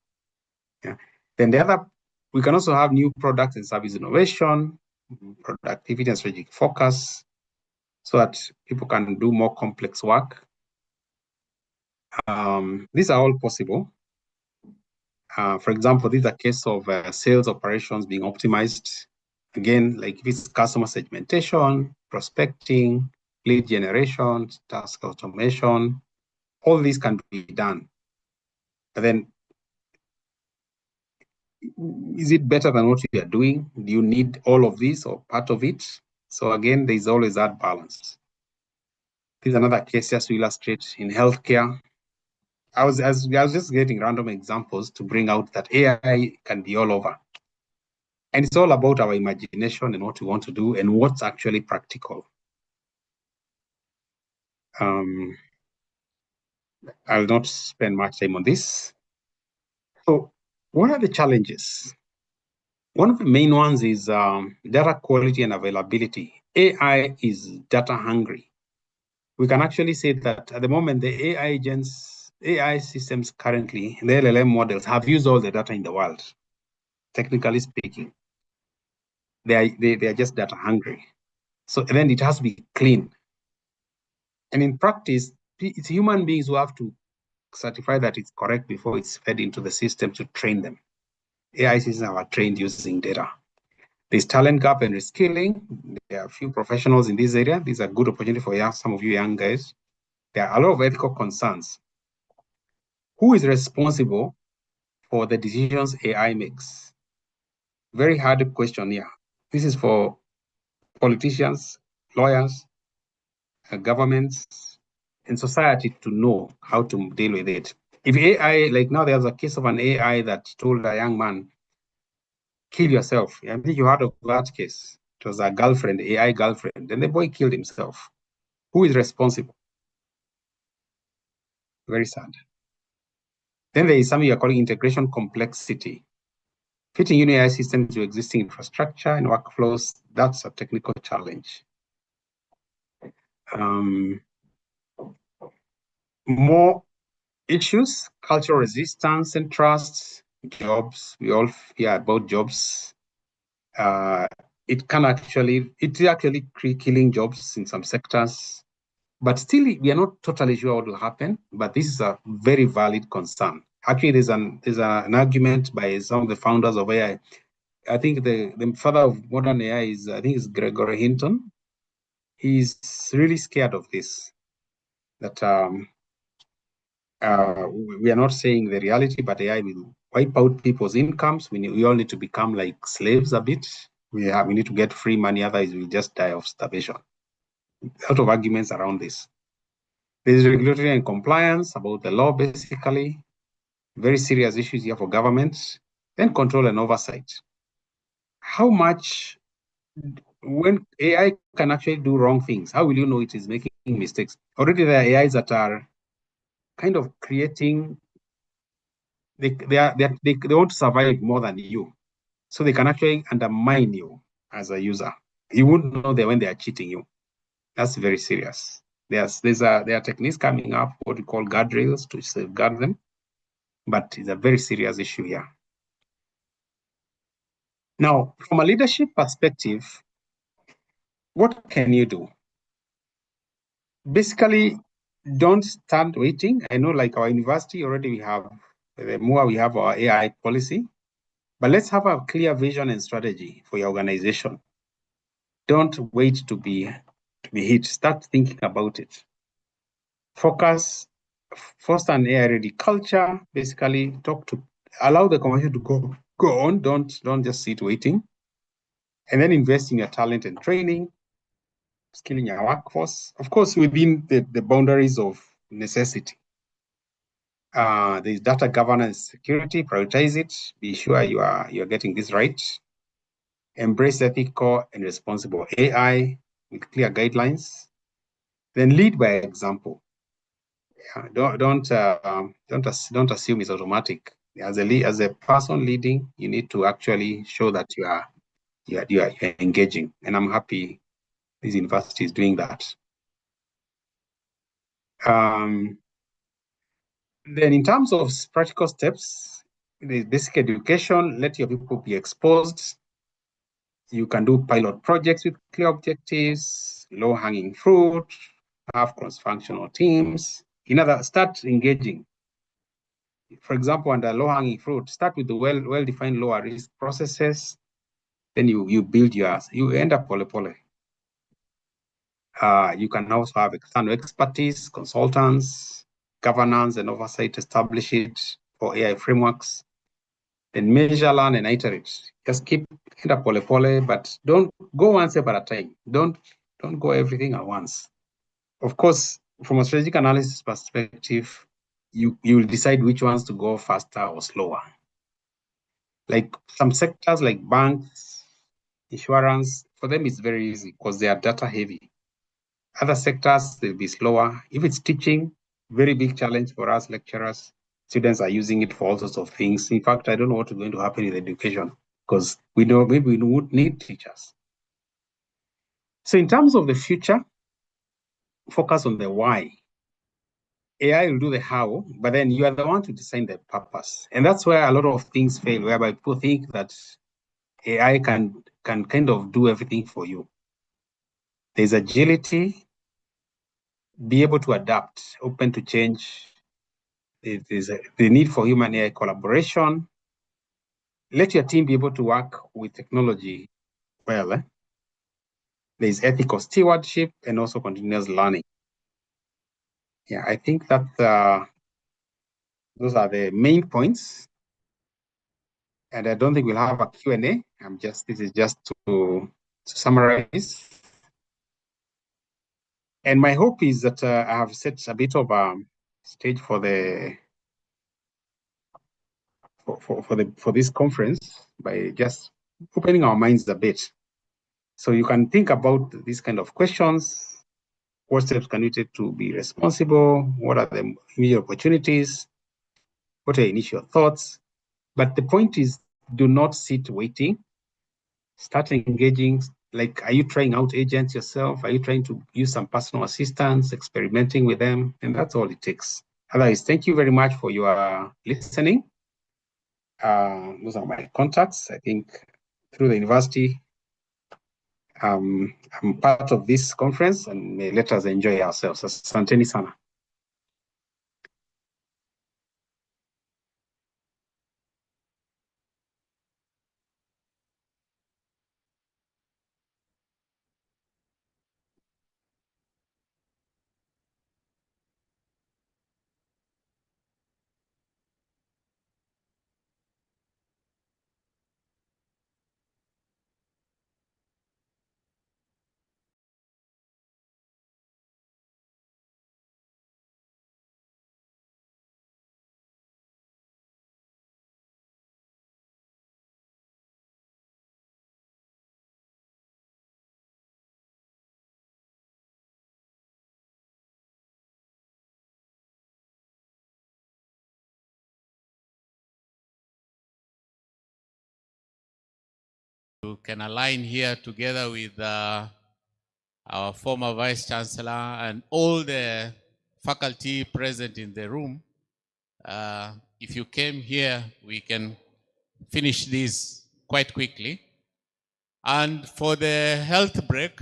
Speaker 7: Yeah. Then the other, we can also have new products and service innovation, productivity and strategic focus, so that people can do more complex work. These are all possible. For example, this is a case of sales operations being optimized. Again, like if it's customer segmentation, prospecting, lead generation, task automation, all these can be done. But then, is it better than what you are doing? Do you need all of this or part of it? So again, there's always that balance. This is another case just to illustrate in healthcare. I was just getting random examples to bring out that AI can be all over. And it's all about our imagination and what we want to do and what's actually practical. I'll not spend much time on this. So what are the challenges? One of the main ones is data quality and availability. AI is data hungry. We can actually say that at the moment, the AI agents, AI systems currently, the LLM models have used all the data in the world, technically speaking. They are just data hungry. So then it has to be clean. And in practice, it's human beings who have to certify that it's correct before it's fed into the system to train them. AI systems are trained using data. There's talent gap and reskilling. There are a few professionals in this area. These are good opportunity for some of you young guys. There are a lot of ethical concerns. Who is responsible for the decisions AI makes? Very hard question here. This is for politicians, lawyers, governments, and society to know how to deal with it. If AI, like now there's a case of an AI that told a young man, kill yourself. I think you heard of that case. It was a girlfriend, AI girlfriend, and the boy killed himself. Who is responsible? Very sad. Then there is something you're calling integration complexity. Fitting new AI systems to existing infrastructure and workflows, that's a technical challenge. More issues, cultural resistance and trust, jobs. We all hear about jobs. It's actually killing jobs in some sectors. But still, we are not totally sure what will happen, but this is a very valid concern. Actually, there's an argument by some of the founders of AI. I think the father of modern AI is, I think, is Gregory Hinton. He's really scared of this, that we are not saying the reality, but AI will wipe out people's incomes. We all need to become like slaves a bit. We need to get free money, otherwise we'll just die of starvation. A lot of arguments around this. There's regulatory and compliance about the law, basically. Very serious issues here for governments. Then control and oversight. How much, when AI can actually do wrong things, how will you know it is making mistakes. Already there are AIs that are kind of creating, they want to survive more than you. So they can actually undermine you as a user. You wouldn't know that when they are cheating you. That's very serious. There are techniques coming up, what we call guardrails, to safeguard them, but it's a very serious issue here. Now, from a leadership perspective, what can you do? Basically, don't stand waiting. I know, like our university already, we have the MUA, we have our AI policy, but let's have a clear vision and strategy for your organization. Don't wait to be hit. Start thinking about it. Focus, foster an AI-ready culture. Basically, allow the conversation to go on. Don't just sit waiting. And then invest in your talent and training, skilling your workforce, of course, within the boundaries of necessity. There's data governance security, prioritize it, be sure you're getting this right. Embrace ethical and responsible AI with clear guidelines. Then lead by example. Don't assume it's automatic. As a person leading, you need to actually show that you are engaging. And I'm happy this university is doing that. Then in terms of practical steps, the basic education, let your people be exposed. You can do pilot projects with clear objectives, low-hanging fruit, have cross-functional teams. Start engaging. For example, under low-hanging fruit, start with the well-defined lower risk processes. Then you build you end up pole. You can also have external expertise, consultants, governance and oversight, establish it for AI frameworks. Then measure, learn, and iterate. Just keep end up pole, but don't go one step at a time. Don't go everything at once. Of course, from a strategic analysis perspective, you will decide which ones to go faster or slower. Like some sectors like banks, insurance, for them it's very easy because they are data heavy. Other sectors, they'll be slower. If it's teaching, very big challenge for us lecturers. Students are using it for all sorts of things. In fact, I don't know what's going to happen in education because we know maybe we would need teachers. So in terms of the future, focus on the why. AI will do the how, but then you are the one to design the purpose. And that's where a lot of things fail, whereby people think that AI can kind of do everything for you. There's agility, be able to adapt, open to change. There's the need for human AI collaboration. Let your team be able to work with technology well. There's ethical stewardship and also continuous learning. Yeah, I think that those are the main points. And I don't think we'll have a Q&A. This is just to summarize. And my hope is that I have set a bit of a stage for this conference by just opening our minds a bit. So you can think about these kind of questions. What steps can you take to be responsible? What are the immediate opportunities? What are your initial thoughts? But the point is, do not sit waiting. Start engaging. Like, are you trying out agents yourself? Are you trying to use some personal assistants, experimenting with them? And that's all it takes. Otherwise, thank you very much for your listening. Those are my contacts. I think through the university, I'm part of this conference, and may let us enjoy ourselves. Asanteni sana.
Speaker 2: you can align here together with our former Vice Chancellor and all the faculty present in the room. If you came here, we can finish this quite quickly. And for the health break,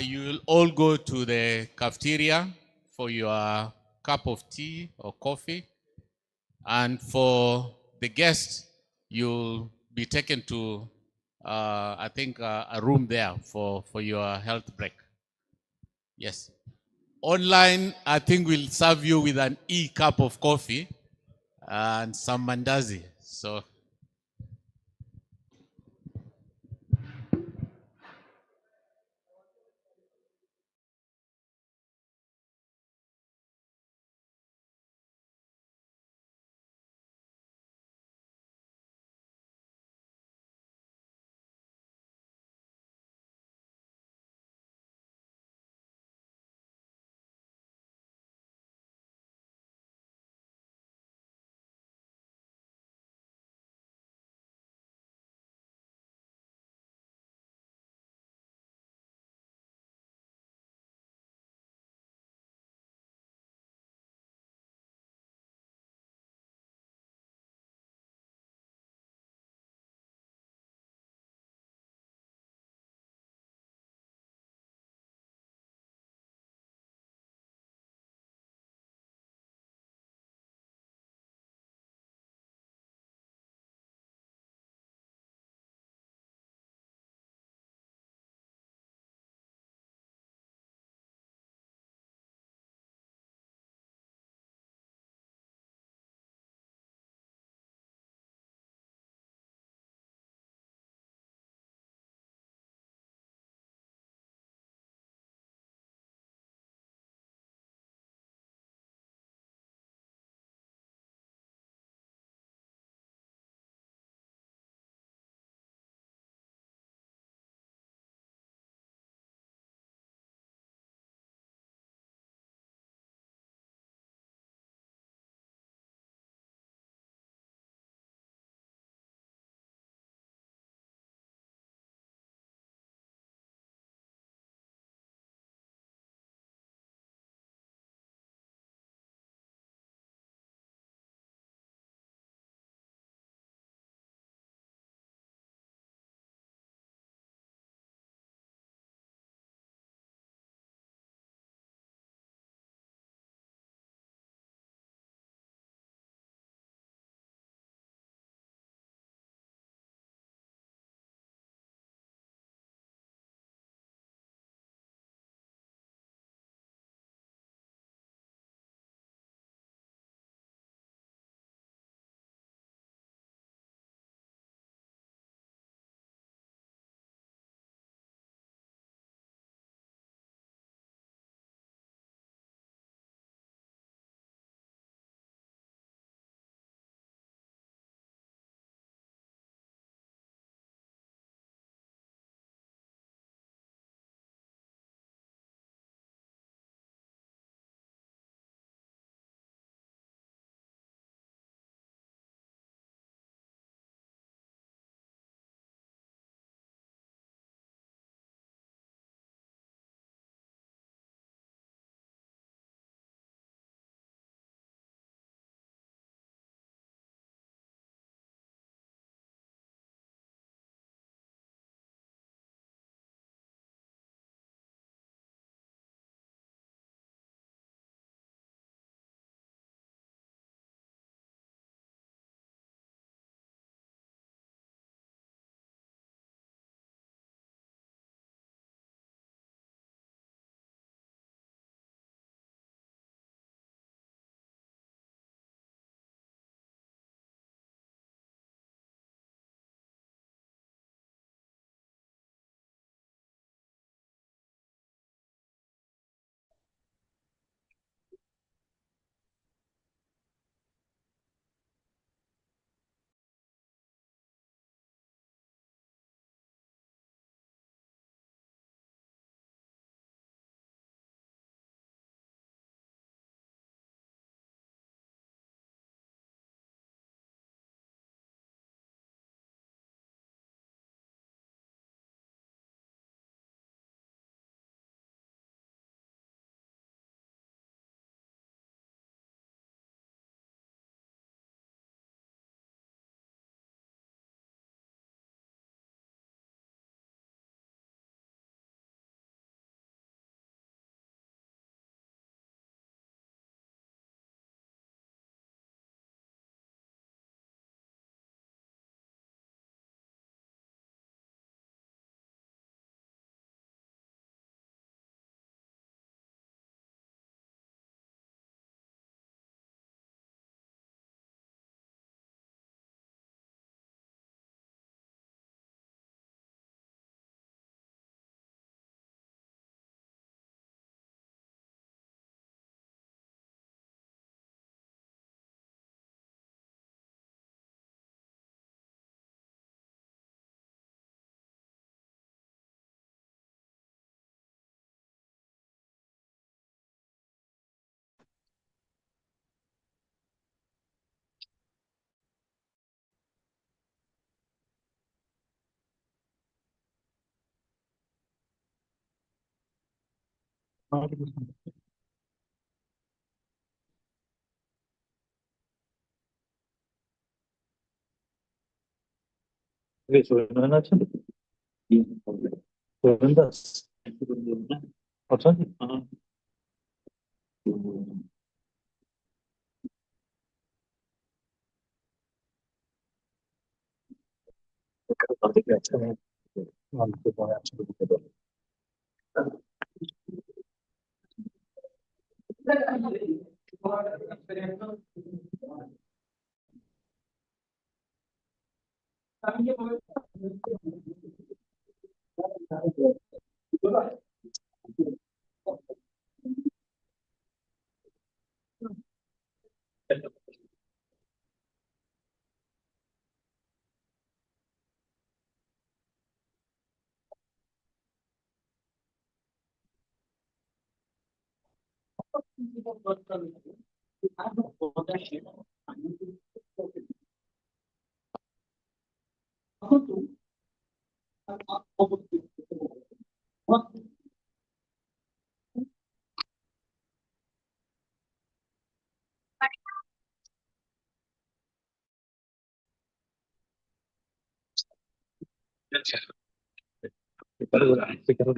Speaker 2: you will all go to the cafeteria for your cup of tea or coffee. And for the guests, you'll be taken to, I think, a room there for your health break. Yes. Online, I think we'll serve you with an e-cup of coffee and some mandazi. So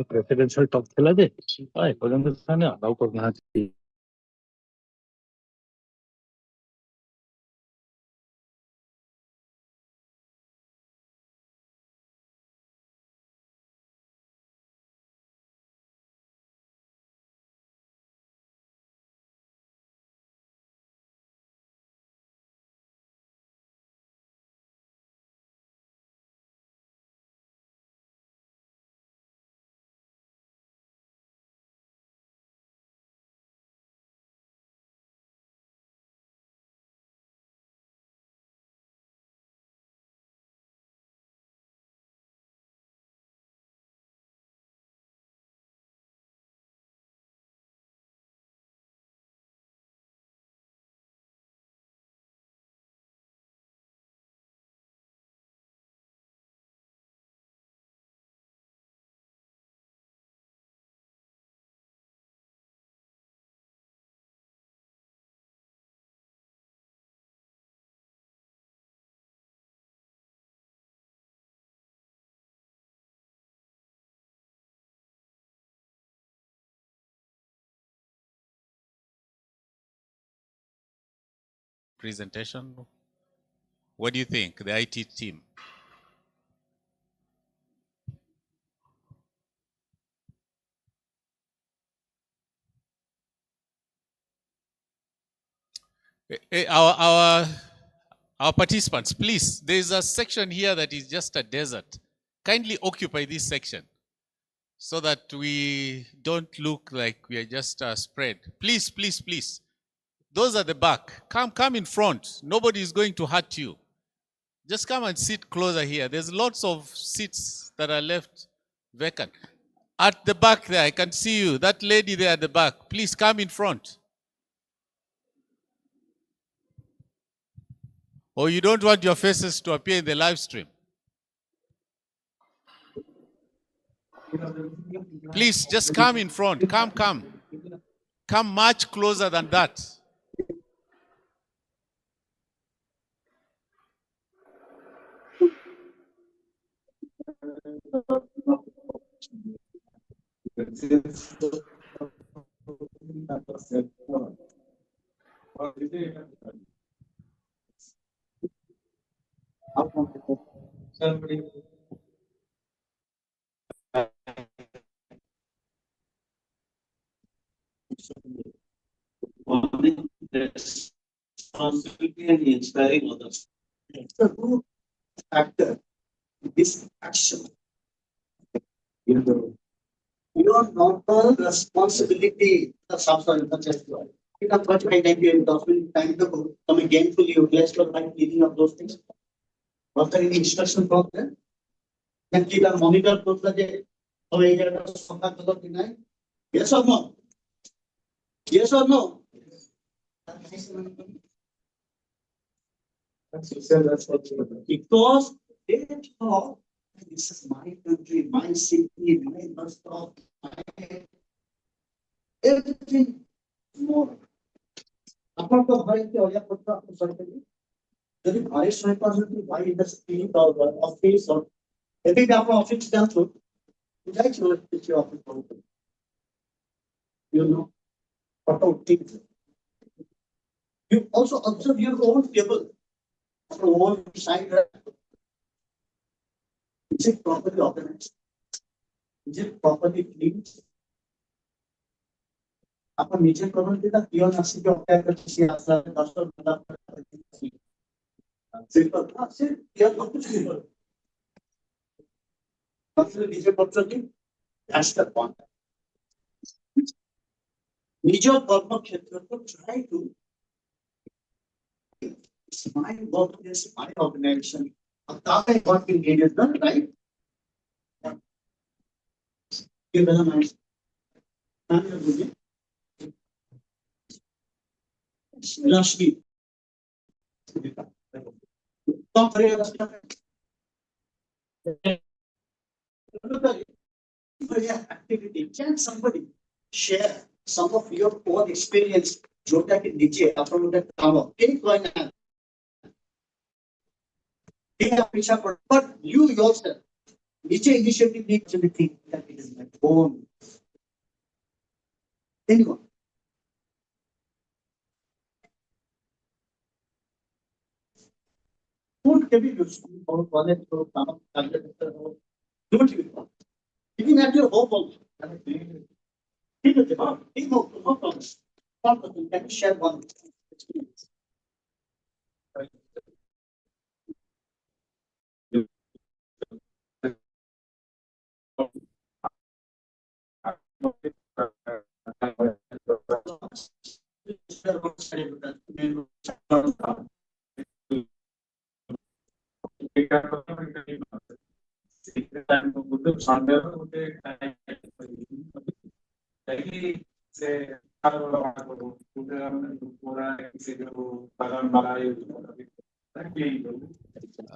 Speaker 8: presidential talk খেলা যে হয় পর্যন্ত স্থানে আলাও করবে না
Speaker 2: Presentation. What do you think, the IT team? Our participants, please, there's a section here that is just a desert. Kindly occupy this section so that we don't look like we are just spread. Please, please, please. Those at the back, come in front. Nobody is going to hurt you. Just come and sit closer here. There's lots of seats that are left vacant. At the back there, I can see you. That lady there at the back, please come in front. Or you don't want your faces to appear in the live stream? Please, just come in front. Come. Come much closer than that.
Speaker 8: Responsibility and inspiring others. The group factor, this action. Your normal responsibility of substance such as it is much high time you document time to come gainfully utilize your time cleaning up those things. Was there any instruction from them? Then keep a monitor for the day. Yes or no? Yes or no? Because they thought this is my country, my city, my bus stop. everything more. Apart from variety of the যদি ভাইয়ের সহায়তা যদি ভাই industry office এতে আপনার office দেন তো যাই ছিল কিছু অফিস করতে you know auto things you also observe your own table your own side is it properly organized, is it properly cleaned? আপনার নিজের কমিউনিটিটা পিয়ন আসছে কি অপেক্ষা করতেছি আপনার 10 ঘন্টা সিম্পল আছে পিয়ন কত সিম্পল আসলে নিজের পত্র কি আসটা কোন নিজের কর্মক্ষেত্রকে try to my work is my organization তাতে what we need is done right you know nice আমি বুঝি Lastly, activity. Can somebody share some of your own experience? Jota ke niche apna kaam any going on. But you yourself, niche initiative needs to be think that it is my own. Anyone. Food can be useful for college or don't you? Even at your home also. Can you share one experience?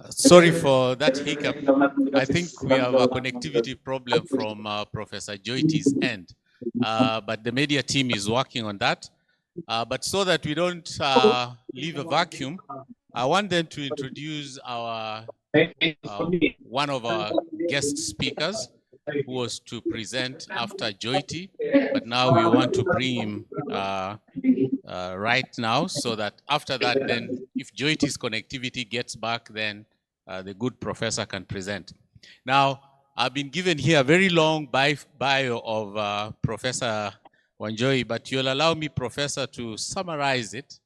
Speaker 2: Sorry for that hiccup. I think we have a connectivity problem from Professor Joiti's end, but the media team is working on that. But so that we don't leave a vacuum, I want them to introduce our one of our guest speakers who was to present after Joiti, but now we want to bring him right now so that after that, then if Joiti's connectivity gets back, then the good professor can present. Now, I've been given here a very long bio of Professor Wanjoi, but you'll allow me, Professor, to summarize it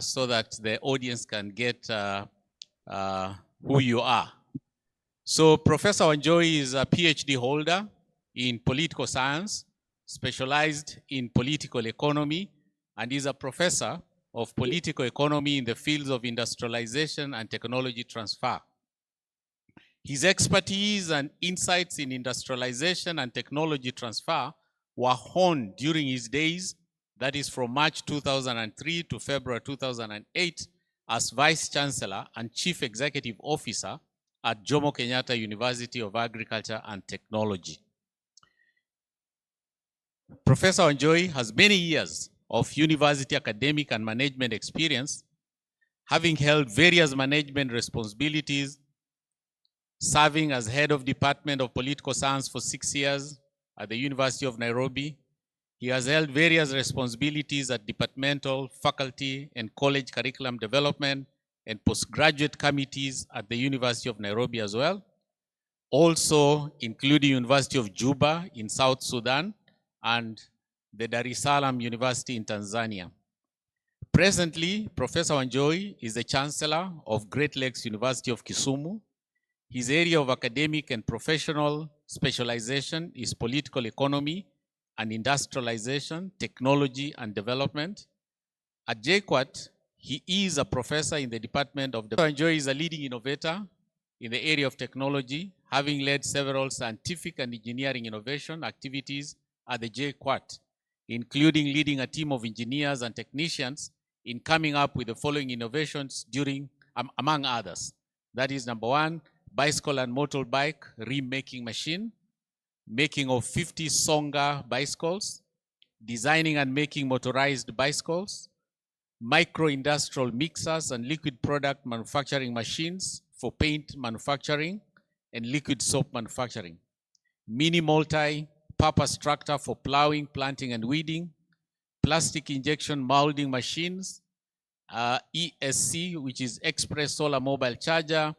Speaker 2: so that the audience can get who you are. So Professor Wanjoi is a PhD holder in political science, specialized in political economy, and is a professor of political economy in the fields of industrialization and technology transfer. His expertise and insights in industrialization and technology transfer were honed during his days, that is from March 2003 to February 2008, as Vice Chancellor and Chief Executive Officer at Jomo Kenyatta University of Agriculture and Technology. Professor Wanjoi has many years of university academic and management experience, having held various management responsibilities, serving as head of Department of Political Science for 6 years at the University of Nairobi. He has held various responsibilities at departmental, faculty, and college curriculum development and postgraduate committees at the University of Nairobi as well. Also including University of Juba in South Sudan and the Dar es Salaam University in Tanzania. Presently, Professor Wanjoi is the Chancellor of Great Lakes University of Kisumu. His area of academic and professional specialization is political economy and industrialization, technology and development. At JKUAT, he is a professor in the Department of Development. Wanjoi is a leading innovator in the area of technology, having led several scientific and engineering innovation activities at the JKUAT, including leading a team of engineers and technicians in coming up with the following innovations during, among others. That is number one, bicycle and motorbike remaking machine, making of 50 Songa bicycles, designing and making motorized bicycles, micro-industrial mixers and liquid product manufacturing machines for paint manufacturing and liquid soap manufacturing, mini multi-purpose tractor for plowing, planting, and weeding, plastic injection molding machines, ESC, which is Express Solar Mobile Charger,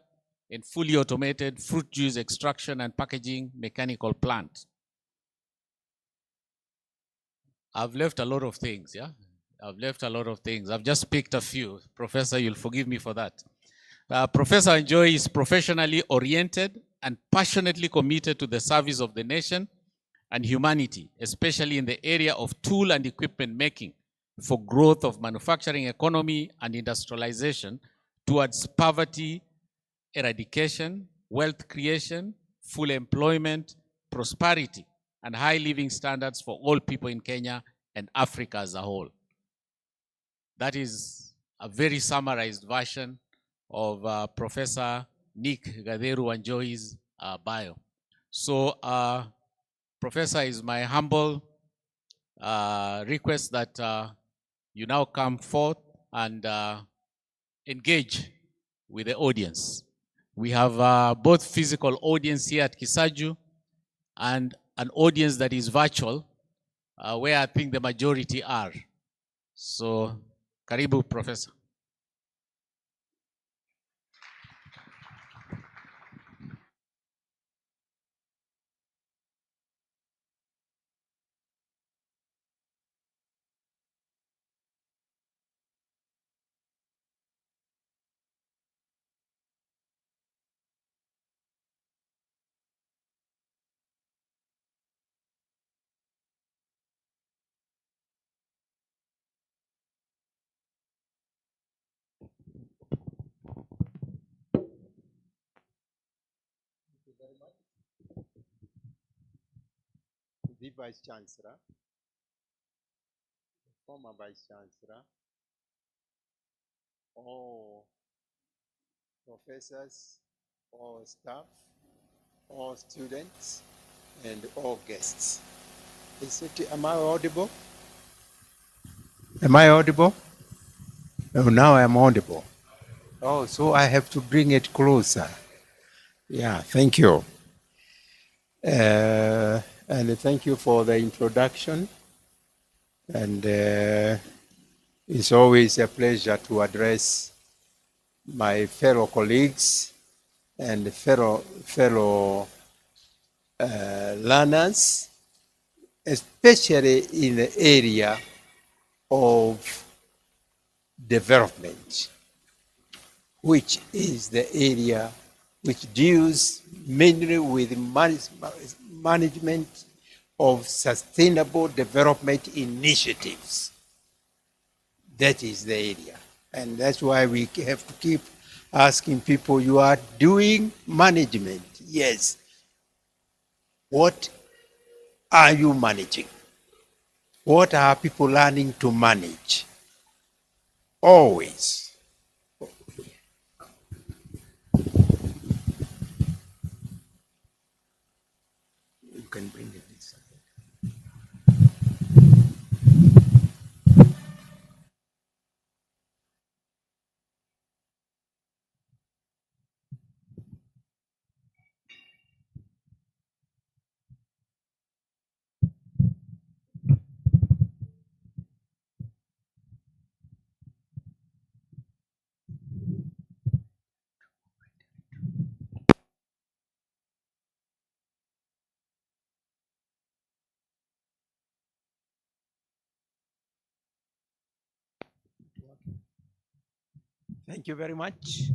Speaker 2: and fully automated fruit juice extraction and packaging mechanical plant. I've left a lot of things, yeah? I've left a lot of things. I've just picked a few. Professor, you'll forgive me for that. Professor Anjoy is professionally oriented and passionately committed to the service of the nation and humanity, especially in the area of tool and equipment making for growth of manufacturing economy and industrialization towards poverty eradication, wealth creation, full employment, prosperity, and high living standards for all people in Kenya and Africa as a whole. That is a very summarized version of Professor Nick Gatheru Wanjoi's bio. So, Professor, is my humble request that you now come forth and engage with the audience. We have both physical audience here at Kisaju and an audience that is virtual, where I think the majority are. So, karibu, Professor.
Speaker 9: The Vice Chancellor, former Vice Chancellor, all professors, all staff, all students, and all guests. Am I audible? Am I audible? Oh, now I'm audible. Oh, so I have to bring it closer. Yeah, thank you. And thank you for the introduction. And it's always a pleasure to address my fellow colleagues and fellow learners, especially in the area of development, which is the area which deals mainly with management of sustainable development initiatives. That is the area. And that's why we have to keep asking people, you are doing management. Yes. What are you managing? What are people learning to manage? Always. You can bring it this side. Thank you very much.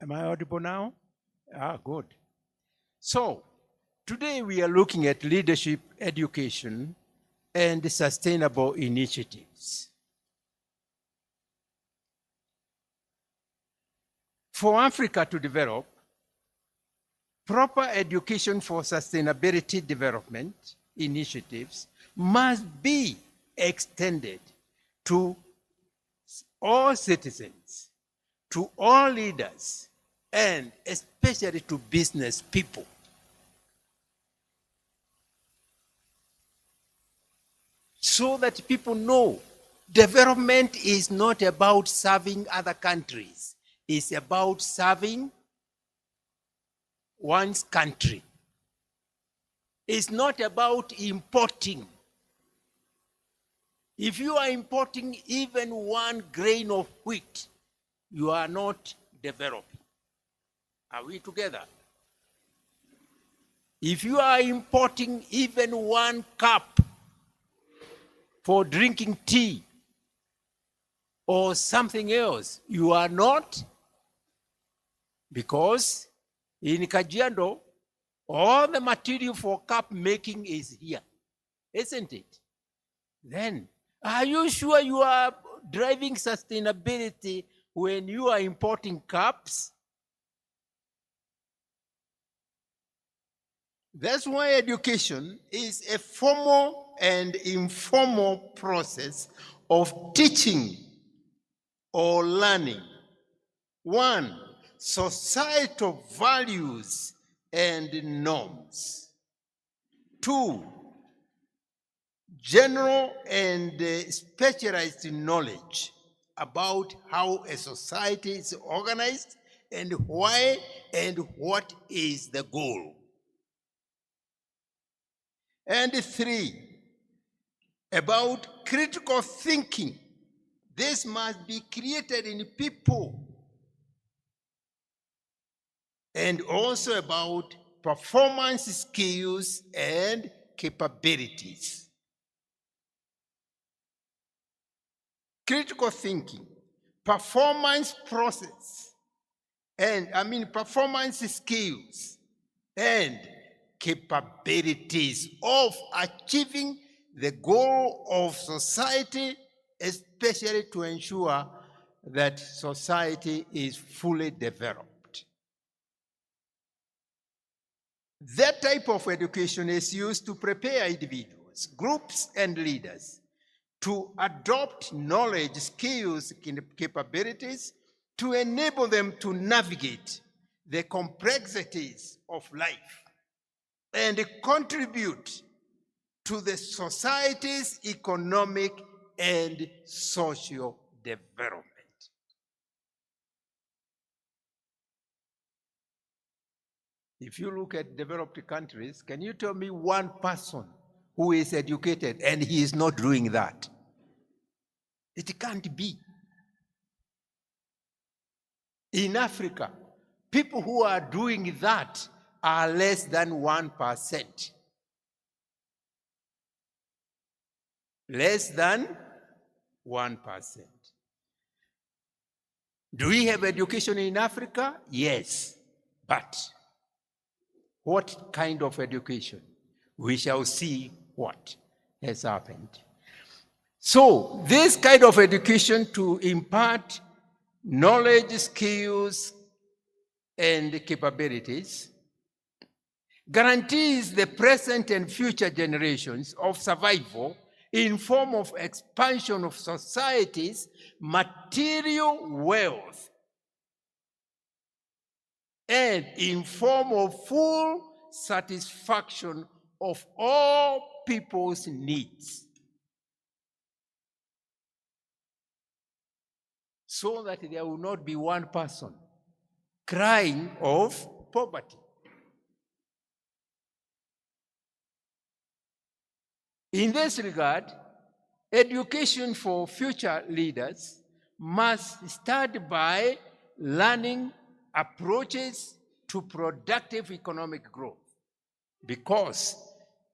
Speaker 9: Am I audible now? Ah, good. So, today we are looking at leadership, education, and sustainable initiatives. For Africa to develop, proper education for sustainability development initiatives must be extended to all citizens, to all leaders, and especially to business people. so that people know development is not about serving other countries. It's about serving one's country. It's not about importing. If you are importing even 1 grain of wheat, you are not developing. Are we together? If you are importing even 1 cup for drinking tea or something else, you are not, because in Kajiado, all the material for cup making is here, isn't it? Then, are you sure you are driving sustainability when you are importing cups? That's why education is a formal and informal process of teaching or learning. 1, societal values and norms. 2, general and specialized knowledge about how a society is organized and why and what is the goal. And 3, about critical thinking. This must be created in people. And also about performance skills and capabilities. Critical thinking, performance process, and performance skills and capabilities of achieving the goal of society, especially to ensure that society is fully developed. That type of education is used to prepare individuals, groups, and leaders to adopt knowledge, skills, and capabilities to enable them to navigate the complexities of life and contribute to the society's economic and social development. If you look at developed countries, can you tell me 1 person who is educated and he is not doing that? It can't be. In Africa, people who are doing that are less than 1%. Less than 1%. Do we have education in Africa? Yes. But what kind of education? We shall see what has happened. So, this kind of education to impart knowledge, skills, and capabilities guarantees the present and future generations of survival in form of expansion of society's material wealth and in form of full satisfaction of all people's needs, so that there will not be 1 person crying of poverty. In this regard, education for future leaders must start by learning approaches to productive economic growth. Because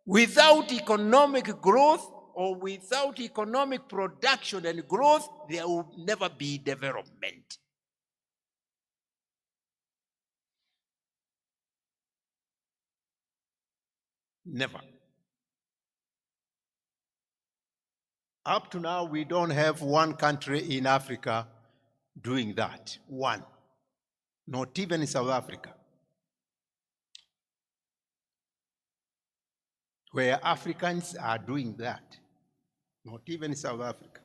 Speaker 9: without economic growth or without economic production and growth, there will never be development. Never. Up to now, we don't have 1 country in Africa doing that. 1. Not even in South Africa, where Africans are doing that. Not even in South Africa,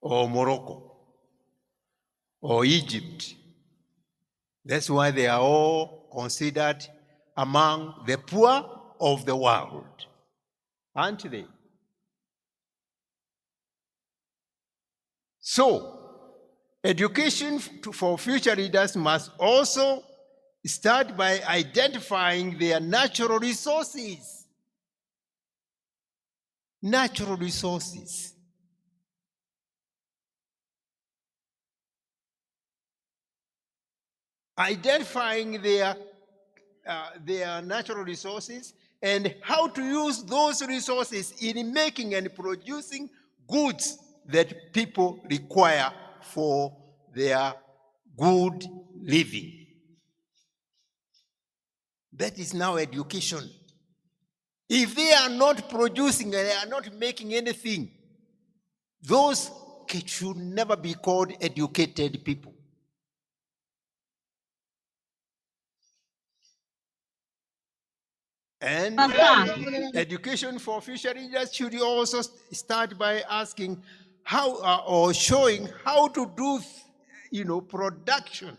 Speaker 9: or Morocco, or Egypt. That's why they are all considered among the poor of the world, aren't they? So, education for future leaders must also start by identifying their natural resources. Natural resources. Identifying their natural resources and how to use those resources in making and producing goods that people require for their good living. That is now education. If they are not producing and they are not making anything, those should never be called educated people. And education for future leaders should also start by asking how or showing how to do production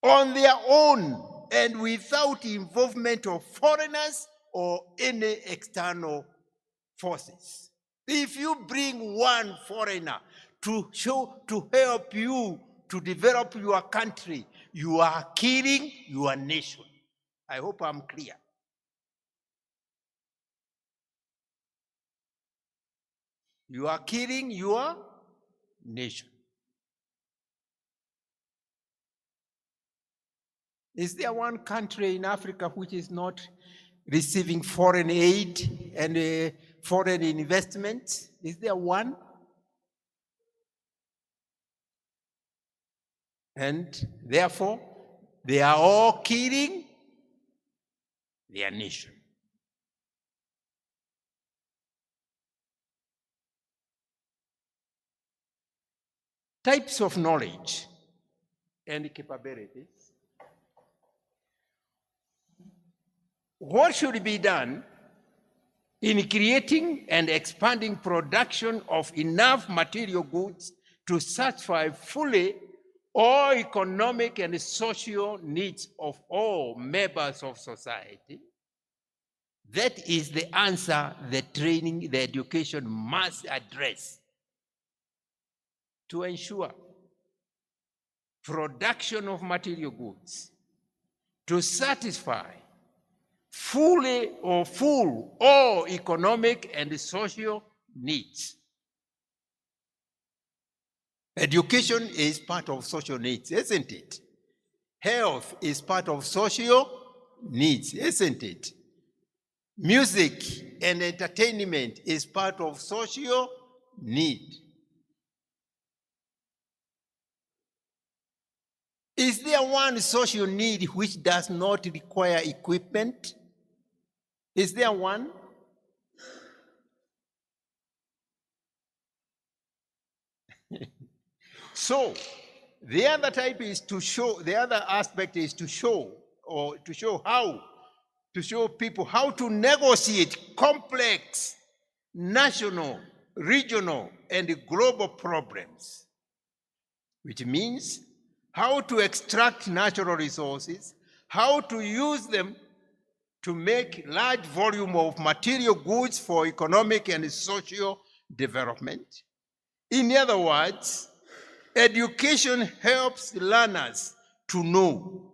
Speaker 9: on their own and without involvement of foreigners or any external forces. If you bring one foreigner to help you to develop your country, you are killing your nation. I hope I'm clear. You are killing your nation. Is there one country in Africa which is not receiving foreign aid and foreign investment? Is there one? And therefore, they are all killing their nation. Types of knowledge and capabilities. What should be done in creating and expanding production of enough material goods to satisfy fully all economic and social needs of all members of society? That is the answer the training, the education must address to ensure production of material goods to satisfy fully or full all economic and social needs. Education is part of social needs, isn't it? Health is part of social needs, isn't it? Music and entertainment is part of social need. Is there one social need which does not require equipment? Is there one? So, the other type is to show, the other aspect is to show people how to negotiate complex national, regional, and global problems, which means how to extract natural resources, how to use them to make large volume of material goods for economic and social development. In other words, education helps learners to know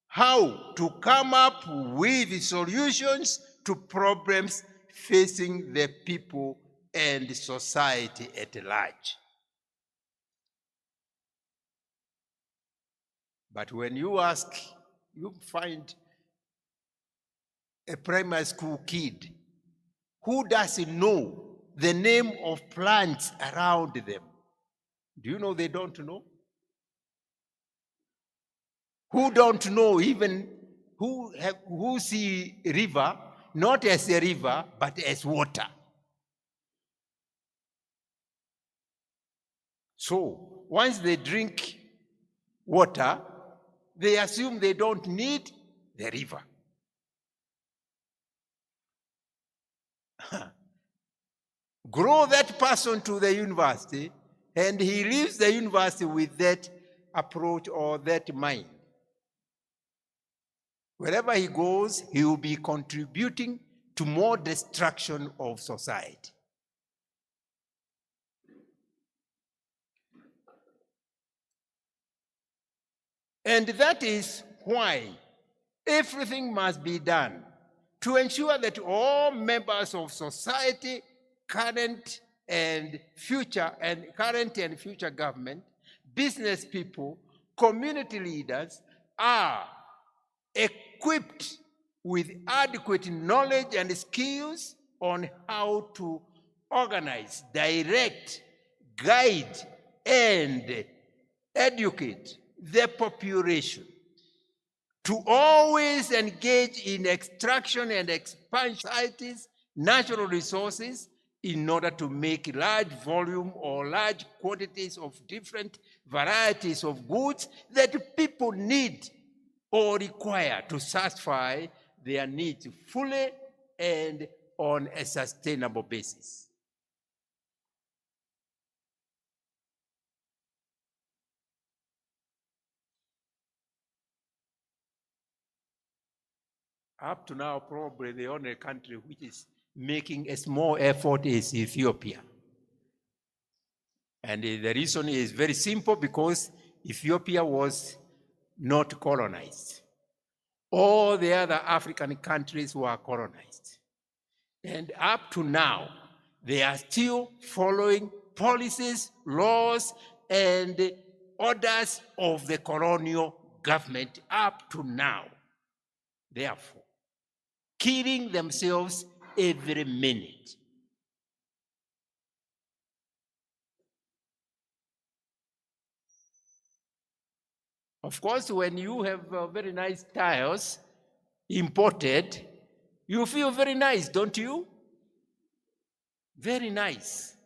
Speaker 9: how to come up with solutions to problems facing the people and society at large. But when you find a primary school kid who doesn't know the name of plants around them. Do you know they don't know? Who don't know even who see river not as a river but as water. So once they drink water, they assume they don't need the river. Grow that person to the university, and he leaves the university with that approach or that mind. Wherever he goes, he will be contributing to more destruction of society. And that is why everything must be done to ensure that all members of society, current and future government, business people, community leaders are equipped with adequate knowledge and skills on how to organize, direct, guide, and educate the population to always engage in extraction and expansion of society's natural resources in order to make large volume or large quantities of different varieties of goods that people need or require to satisfy their needs fully and on a sustainable basis. Up to now, probably the only country which is making a small effort is Ethiopia. And the reason is very simple, because Ethiopia was not colonized. All the other African countries were colonized. And up to now, they are still following policies, laws, and orders of the colonial government up to now. Therefore, killing themselves every minute. Of course, when you have very nice tiles imported, you feel very nice, don't you? Very nice.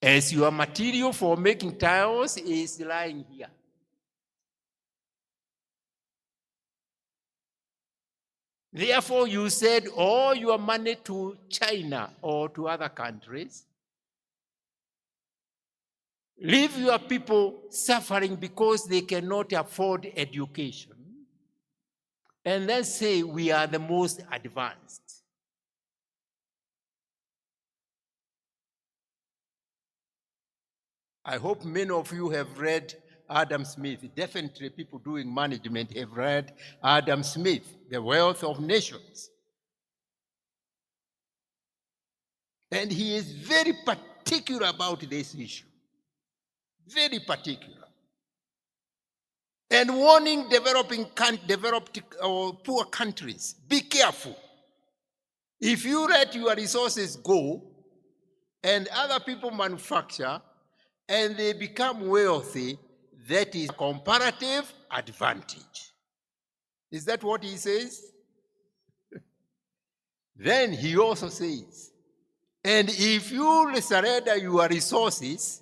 Speaker 9: As your material for making tiles is lying here. Therefore, you send all your money to China or to other countries. Leave your people suffering because they cannot afford education. And then say we are the most advanced. I hope many of you have read Adam Smith. Definitely people doing management have read Adam Smith, The Wealth of Nations. And he is very particular about this issue. Very particular. And warning developed or poor countries, be careful. If you let your resources go and other people manufacture and they become wealthy, that is comparative advantage. Is that what he says? Then he also says, and if you surrender your resources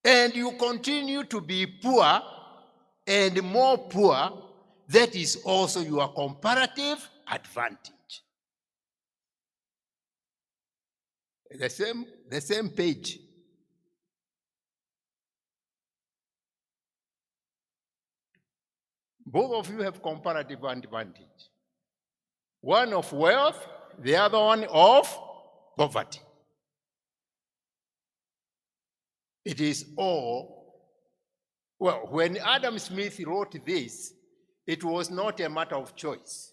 Speaker 9: and you continue to be poor and more poor, that is also your comparative advantage. The same page. Both of you have comparative advantage. One of wealth, the other one of poverty. It is all, well, when Adam Smith wrote this, it was not a matter of choice.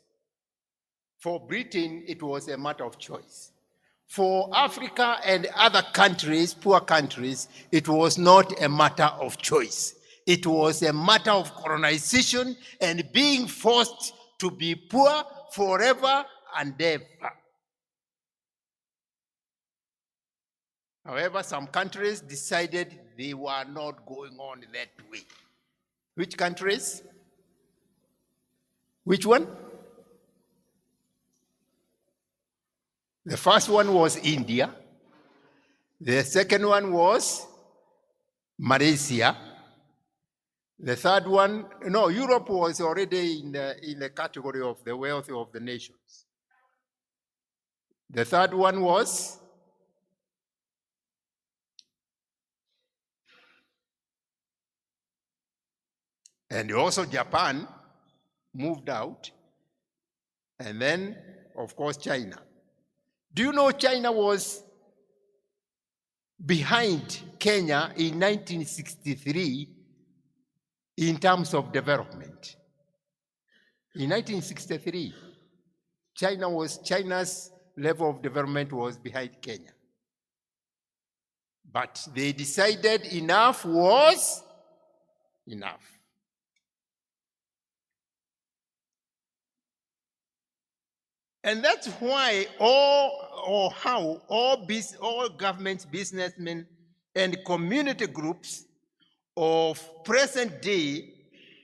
Speaker 9: For Britain, it was a matter of choice. For Africa and other countries, poor countries, it was not a matter of choice. It was a matter of colonization and being forced to be poor forever and ever. However, some countries decided they were not going on that way. Which countries? Which one? The first one was India. The second one was Malaysia. The third one, no, Europe was already in the category of the wealth of the nations. The third one was and also Japan moved out. And then, of course, China. Do you know China was behind Kenya in 1963 in terms of development. In 1963, China's level of development was behind Kenya. But they decided enough was enough. And that's why all government, businessmen, and community groups of present day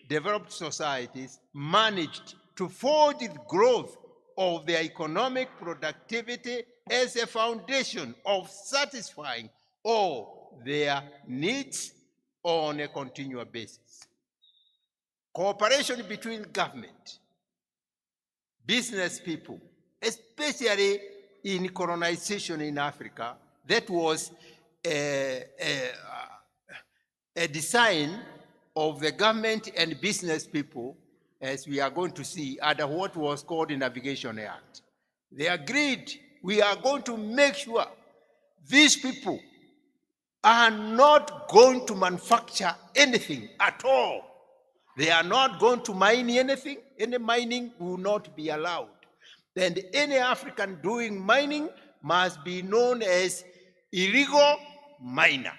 Speaker 9: developed societies managed to forge the growth of their economic productivity as a foundation of satisfying all their needs on a continual basis. Cooperation between government, business people, especially in colonization in Africa, that was a design of the government and business people, as we are going to see, under what was called the Navigation Act. They agreed, we are going to make sure these people are not going to manufacture anything at all. They are not going to mine anything. Any mining will not be allowed. And any African doing mining must be known as illegal miner.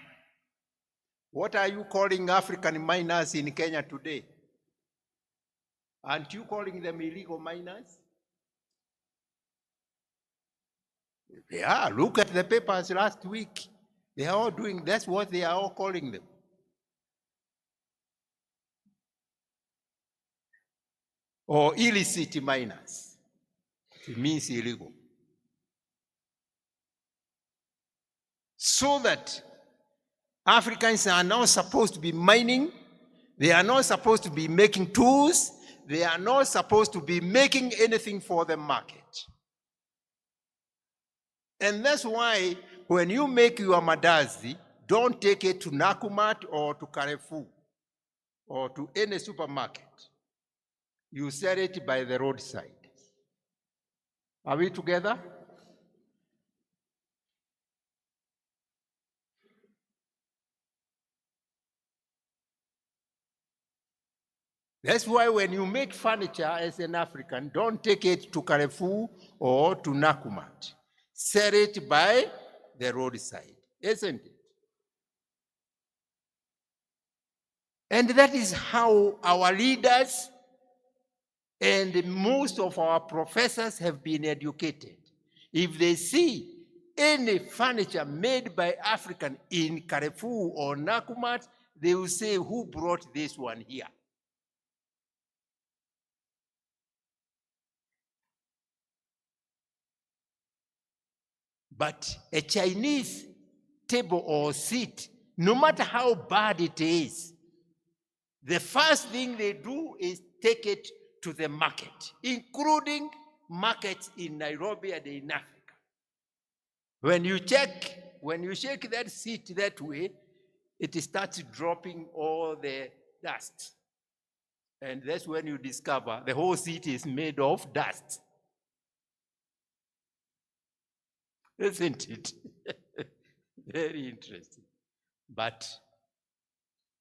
Speaker 9: What are you calling African miners in Kenya today? Aren't you calling them illegal miners? They are. Look at the papers last week. They are all doing, that's what they are all calling them. Or illicit miners. It means illegal. So that Africans are now supposed to be mining, they are not supposed to be making tools, they are not supposed to be making anything for the market. And that's why when you make your madazi, don't take it to Nakumat or to Carrefour or to any supermarket. You sell it by the roadside. Are we together? That's why when you make furniture as an African, don't take it to Carrefour or to Nakumat. Sell it by the roadside, isn't it? And that is how our leaders and most of our professors have been educated. If they see any furniture made by African in Carrefour or Nakumat, they will say, who brought this one here? But a Chinese table or seat, no matter how bad it is, the first thing they do is take it to the market, including markets in Nairobi and in Africa. When you shake that seat that way, it starts dropping all the dust. And that's when you discover the whole seat is made of dust. Isn't it? Very interesting. But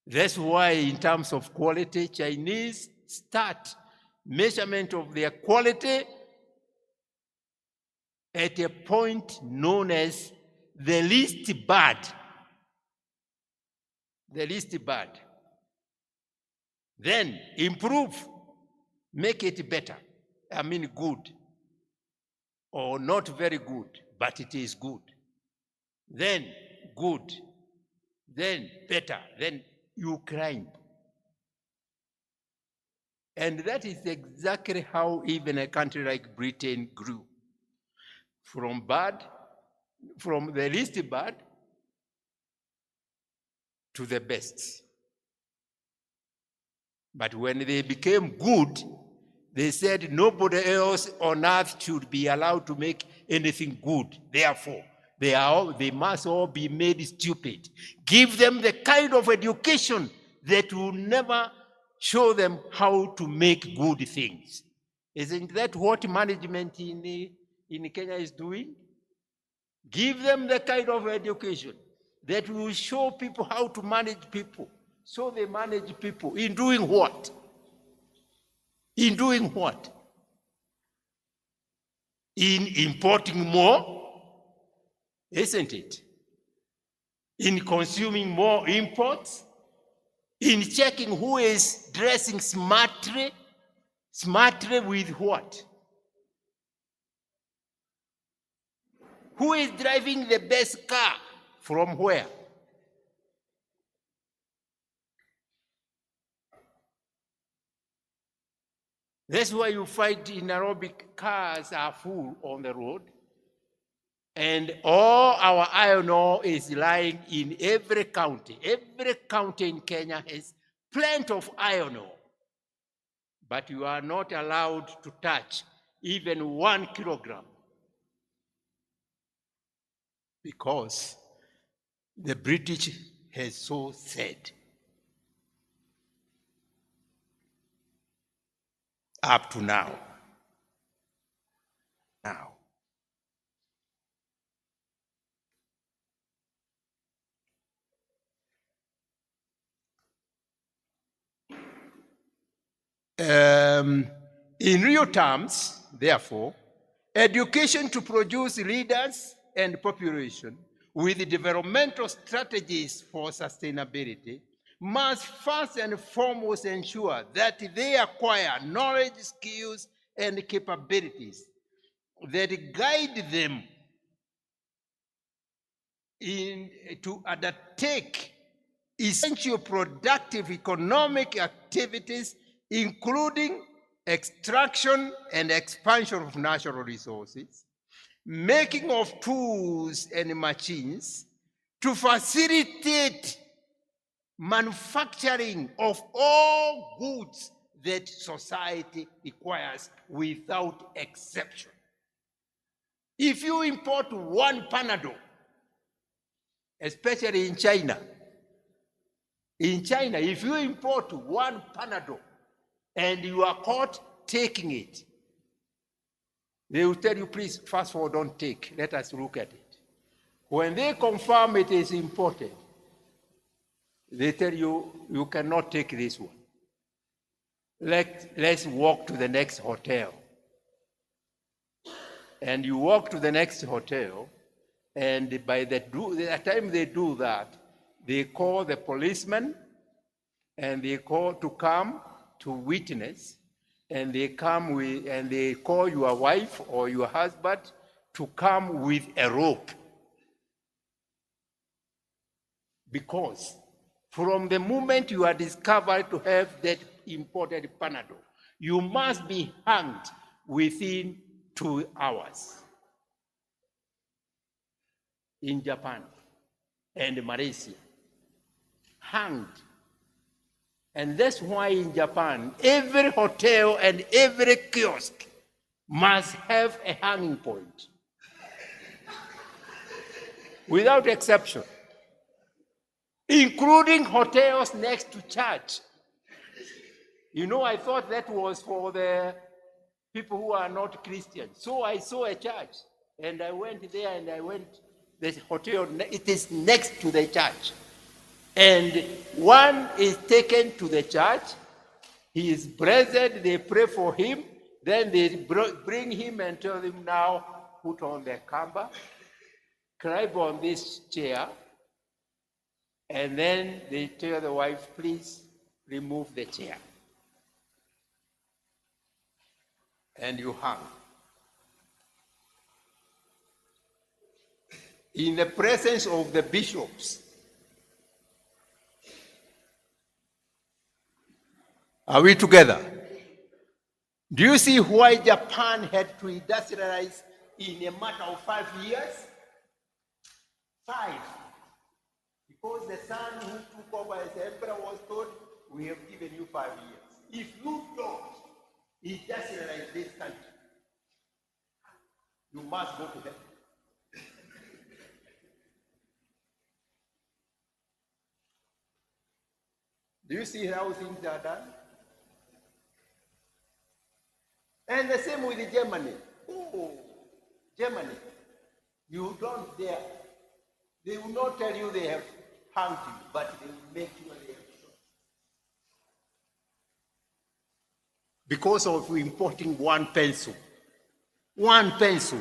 Speaker 9: that's why in terms of quality, Chinese start measurement of their quality at a point known as the least bad. The least bad. Then improve, make it better. I mean good. Or not very good, but it is good. Then good. Then better. Then you climb. And that is exactly how even a country like Britain grew. From the least bad to the best. But when they became good, they said nobody else on earth should be allowed to make anything good. Therefore, they must all be made stupid. Give them the kind of education that will never show them how to make good things. Isn't that what management in Kenya is doing? Give them the kind of education that will show people how to manage people. So they manage people in doing what? In doing what? In importing more, isn't it? In consuming more imports, in checking who is dressing smartly with what? Who is driving the best car from where? That's why you find in Nairobi cars are full on the road. And all our iron ore is lying in every county. Every county in Kenya has plenty of iron ore. But you are not allowed to touch even 1 kilogram. Because the British has so said. Up to now. In real terms, therefore, education to produce leaders and population with developmental strategies for sustainability must first and foremost ensure that they acquire knowledge, skills, and capabilities that guide them to undertake essential productive economic activities, including extraction and expansion of natural resources, making of tools and machines to facilitate manufacturing of all goods that society requires without exception. If you import 1 Panadol, especially in China, if you import 1 Panadol and you are caught taking it, they will tell you, please, first of all, don't take. Let us look at it. When they confirm it is imported, they tell you, you cannot take this one. Let's walk to the next hotel. And you walk to the next hotel, and by the time they do that, they call the policeman, and they call to come to witness, and they come with, and they call your wife or your husband to come with a rope. Because from the moment you are discovered to have that imported Panadol, you must be hanged within 2 hours. In Japan and Malaysia, hanged. And that's why in Japan, every hotel and every kiosk must have a hanging point. Without exception. Including hotels next to church. You know, I thought that was for the people who are not Christians. So I saw a church, and I went there, and the hotel, it is next to the church. And one is taken to the church, he is blessed, they pray for him, then they bring him and tell him, now put on the kamba, climb on this chair, and then they tell the wife, please remove the chair. And you hang. In the presence of the bishops. Are we together? Do you see why Japan had to industrialize in a matter of 5 years? 5. Because the son who took over as emperor was told, we have given you 5 years. If you don't industrialize this country, you must go to heaven. Do you see how things are done? And the same with Germany. Oh, Germany, you don't dare They will not tell you they have hanged you, but they will make sure they have shot. Because of importing one pencil. One pencil.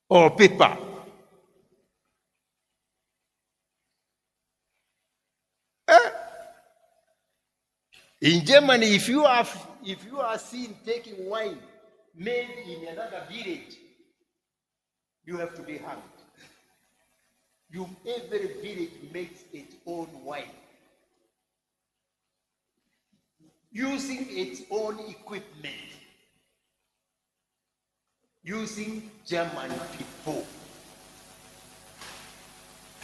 Speaker 9: Or paper. In Germany, if you are seen taking wine made in another village, you have to be hanged. Every village makes its own wine, using its own equipment, using German people.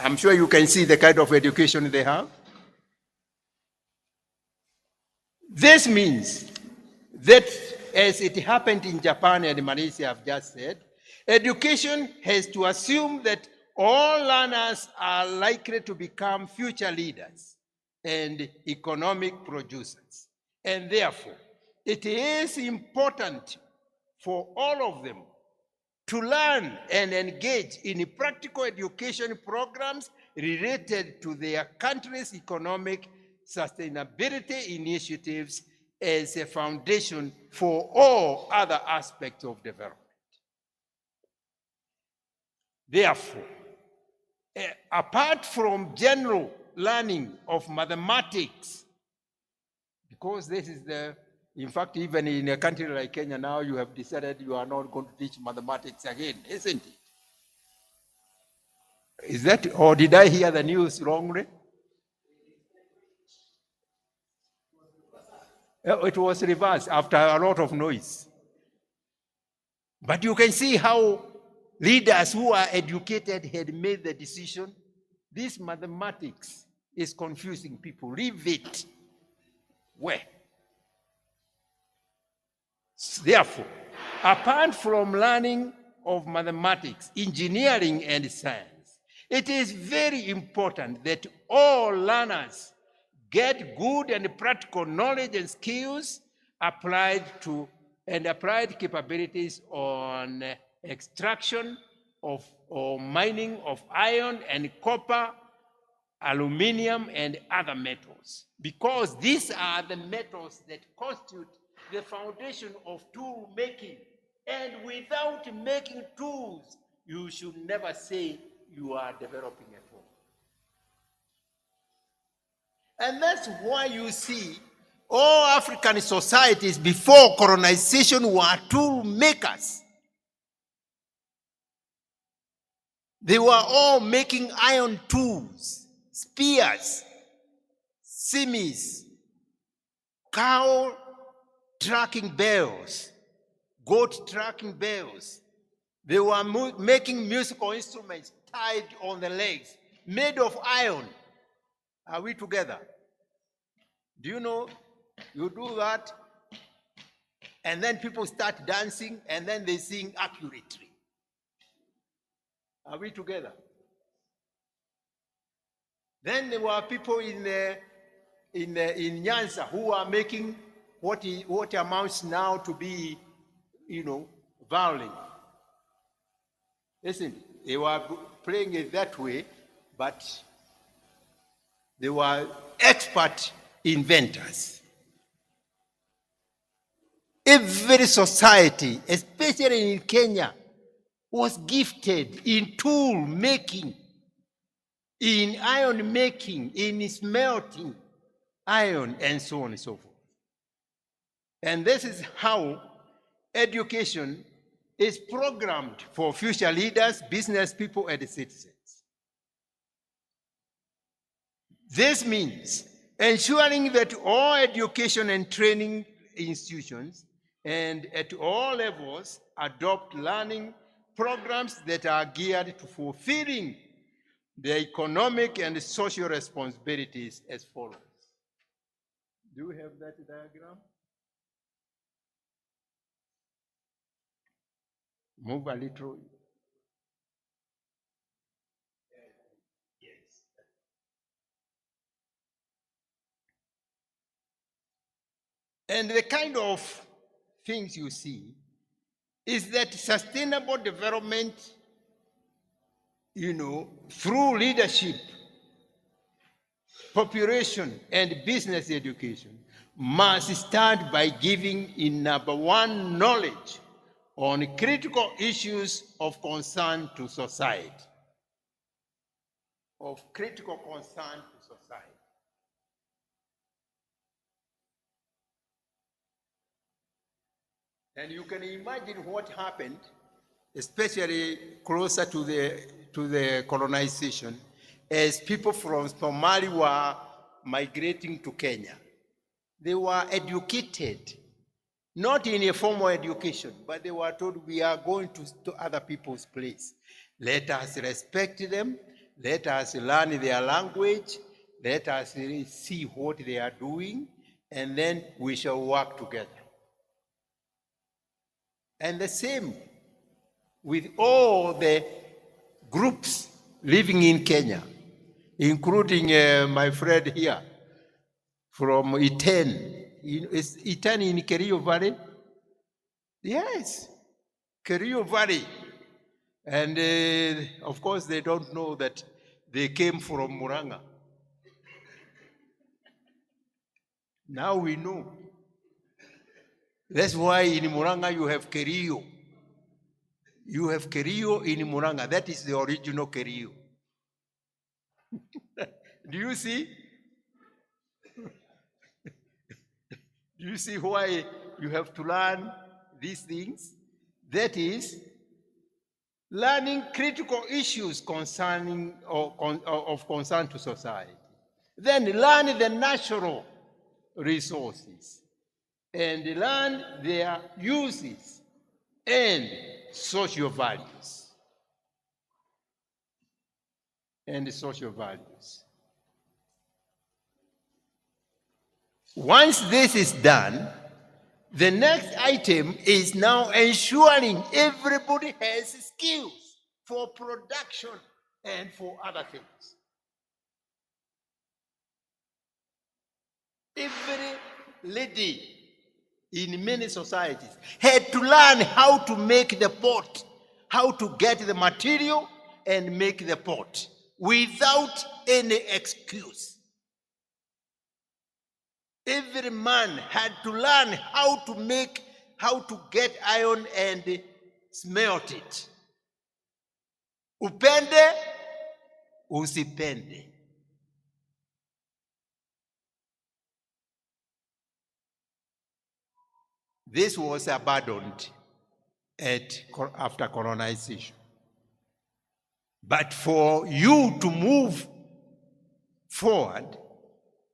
Speaker 9: I'm sure you can see the kind of education they have. This means that, as it happened in Japan and Malaysia, I've just said, education has to assume that all learners are likely to become future leaders and economic producers. And therefore, it is important for all of them to learn and engage in practical education programs related to their country's economic sustainability initiatives as a foundation for all other aspects of development. Therefore, apart from general learning of mathematics, because this is in fact, even in a country like Kenya now, you have decided you are not going to teach mathematics again, isn't it? Is that, or did I hear the news wrongly? It was reversed after a lot of noise. But you can see how leaders who are educated had made the decision. This mathematics is confusing people. Leave it. Where? Therefore, apart from learning of mathematics, engineering, and science, it is very important that all learners get good and practical knowledge and skills applied capabilities on extraction of or mining of iron and copper, aluminum, and other metals, because these are the metals that constitute the foundation of tool making. And without making tools, you should never say you are developing at all. And that's why you see all African societies before colonization were tool makers. They were all making iron tools, spears, semis, cow tracking bells, goat tracking bells. They were making musical instruments tied on the legs, made of iron. Are we together? Do you know, you do that, and then people start dancing, and then they sing accurately. Are we together? Then there were people in Nyanza who are making what amounts now to be, violin. Listen, they were playing it that way, but they were expert inventors. Every society, especially in Kenya, was gifted in tool making, in iron making, in smelting iron, and so on and so forth. And this is how education is programmed for future leaders, business people, and citizens. This means ensuring that all education and training institutions and at all levels adopt learning programs that are geared to fulfilling their economic and social responsibilities as follows. Do we have that diagram? Move a little. Yes. And the kind of things you see is that sustainable development, through leadership, population, and business education must start by giving number one, knowledge on critical issues of concern to society. Of critical concern to society. And you can imagine what happened, especially closer to the colonization, as people from Somalia were migrating to Kenya. They were educated, not in a formal education, but they were told, we are going to other people's place. Let us respect them. Let us learn their language. Let us see what they are doing, and then we shall work together. And the same with all the groups living in Kenya, including my friend here from Iten. Is Iten in Kerio Valley? Yes, Kerio Valley. And of course, they don't know that they came from Muranga. Now we know. That's why in Muranga you have Kerio. You have Kerio in Muranga. That is the original Kerio. Do you see? Do you see why you have to learn these things? That is, learning critical issues concerning of concern to society. Then learn the natural resources and learn their uses and social values. And social values. Once this is done, the next item is now ensuring everybody has skills for production and for other things. Every lady in many societies had to learn how to make the pot, how to get the material and make the pot without any excuse. Every man had to learn how to get iron and smelt it. Upende, usipende. This was abandoned after colonization. But for you to move forward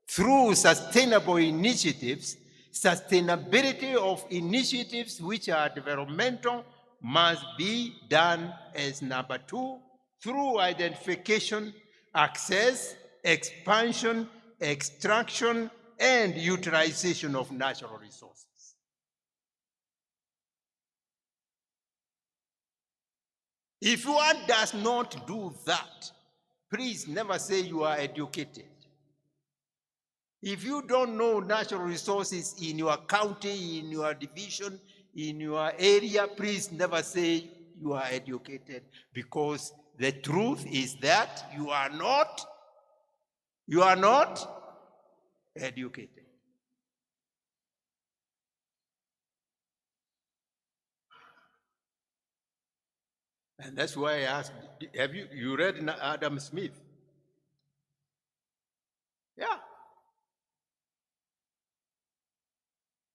Speaker 9: through sustainable initiatives, sustainability of initiatives which are developmental must be done as number two through identification, access, expansion, extraction, and utilization of natural resources. If one does not do that, please never say you are educated. If you don't know natural resources in your county, in your division, in your area, please never say you are educated, because the truth is that you are not educated. And that's why I asked, have you read Adam Smith? Yeah.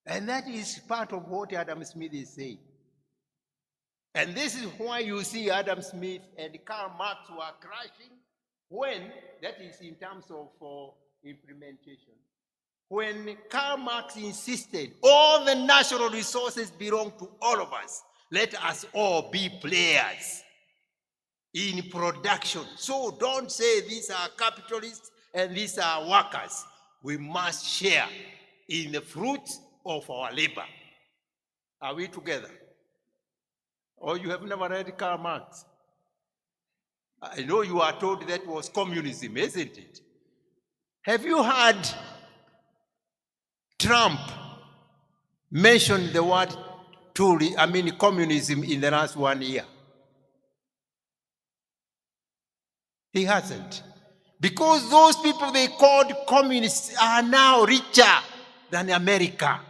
Speaker 9: And that is part of what Adam Smith is saying. And this is why you see Adam Smith and Karl Marx were crashing when, that is in terms of implementation, when Karl Marx insisted all the natural resources belong to all of us. Let us all be players in production. So don't say these are capitalists and these are workers. We must share in the fruits of our labor. Are we together? Or you have never read Karl Marx? I know you are told that was communism, isn't it? Have you heard Trump mention the word communism in the last 1 year? He hasn't. Because those people they called communists are now richer than America.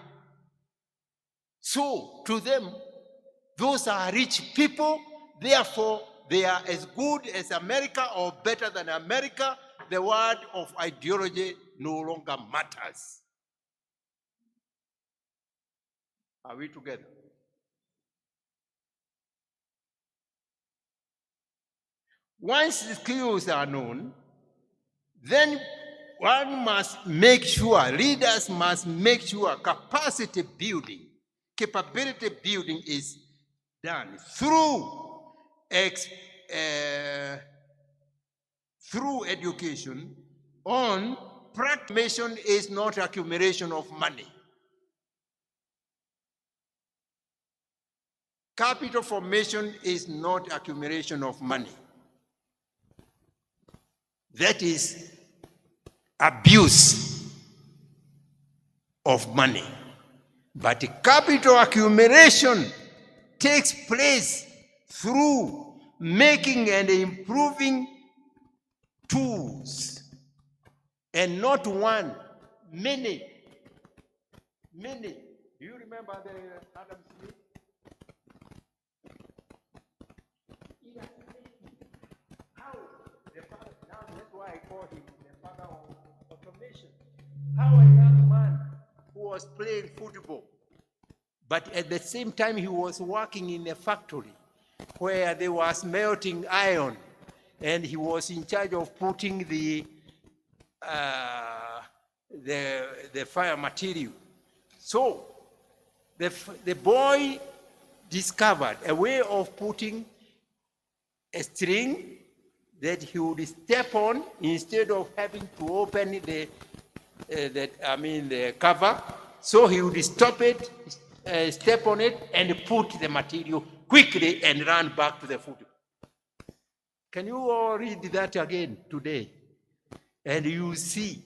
Speaker 9: So to them, those are rich people, therefore they are as good as America or better than America. The word of ideology no longer matters. Are we together? Once the skills are known, then one must make sure, leaders must make sure capacity building, capability building is done through education on practice. Is not accumulation of money. Capital formation is not accumulation of money. That is abuse of money. But capital accumulation takes place through making and improving tools, and not one, many. Do you remember the Adam Smith? That's why I call him the father of automation. How a young man who was playing football, but at the same time he was working in a factory where they was melting iron, and he was in charge of putting the fire material. So the boy discovered a way of putting a string that he would step on instead of having to open the cover. So he would stop it, step on it, and put the material quickly and run back to the football. Can you all read that again today? And you see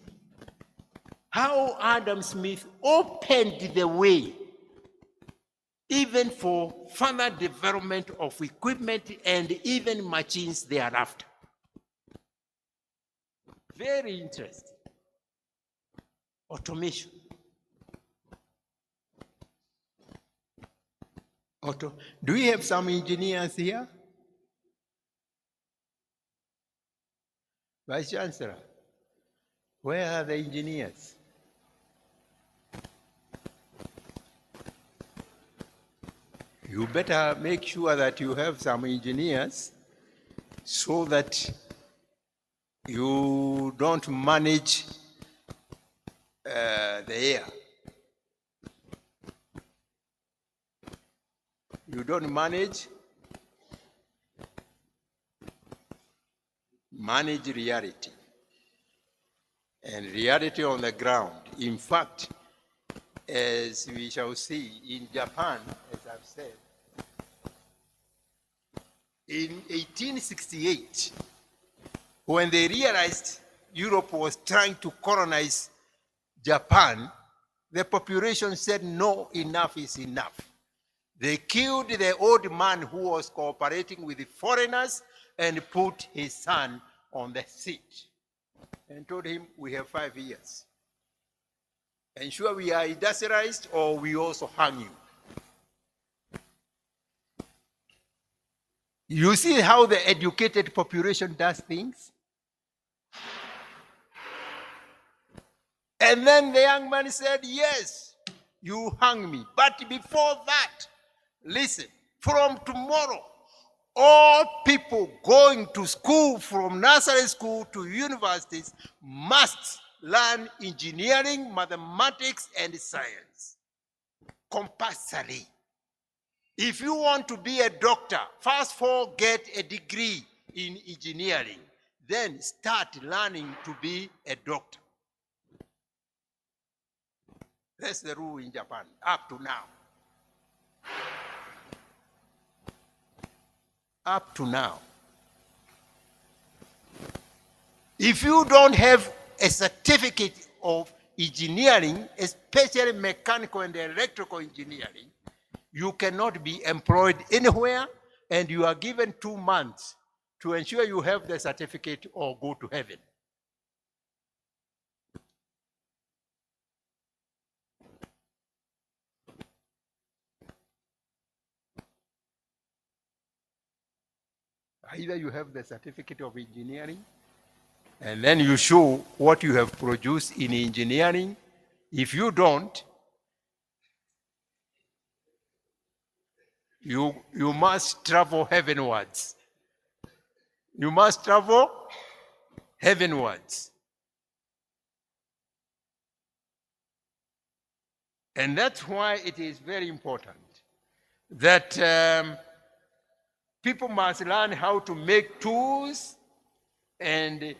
Speaker 9: how Adam Smith opened the way even for further development of equipment and even machines thereafter. Very interesting. Automation. Do we have some engineers here? Vice Chancellor, where are the engineers? You better make sure that you have some engineers so that you don't manage the air. You don't manage reality. And reality on the ground. In fact, as we shall see in Japan, as I've said, in 1868, when they realized Europe was trying to colonize Japan, the population said, no, enough is enough. They killed the old man who was cooperating with the foreigners and put his son on the seat and told him, we have 5 years. Ensure we are industrialized or we also hang you. You see how the educated population does things? And then the young man said, yes, you hang me. But before that, listen, from tomorrow, all people going to school from nursery school to universities must learn engineering, mathematics, and science. Compulsory. If you want to be a doctor, first of all, get a degree in engineering. Then start learning to be a doctor. That's the rule in Japan, up to now. Up to now. If you don't have a certificate of engineering, especially mechanical and electrical engineering, you cannot be employed anywhere, and you are given 2 months to ensure you have the certificate or go to heaven. Either you have the certificate of engineering, and then you show what you have produced in engineering. If you don't, you must travel heavenwards. You must travel heavenwards. And that's why it is very important that people must learn how to make tools and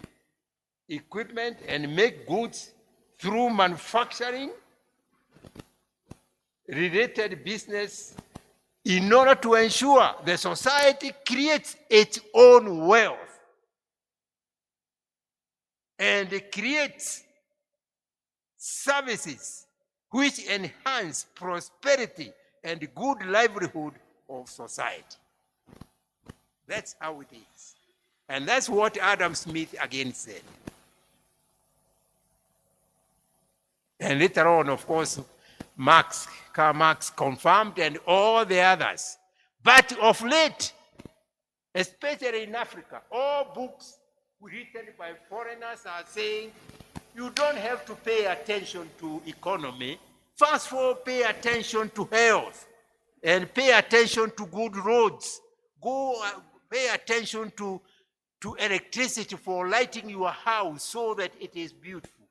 Speaker 9: equipment and make goods through manufacturing related business in order to ensure the society creates its own wealth and creates services which enhance prosperity and good livelihood of society. That's how it is. And that's what Adam Smith again said. And later on, of course, Karl Marx confirmed, and all the others. But of late, especially in Africa, all books written by foreigners are saying you don't have to pay attention to economy. First of all, pay attention to health and pay attention to good roads. Pay attention to electricity for lighting your house so that it is beautiful.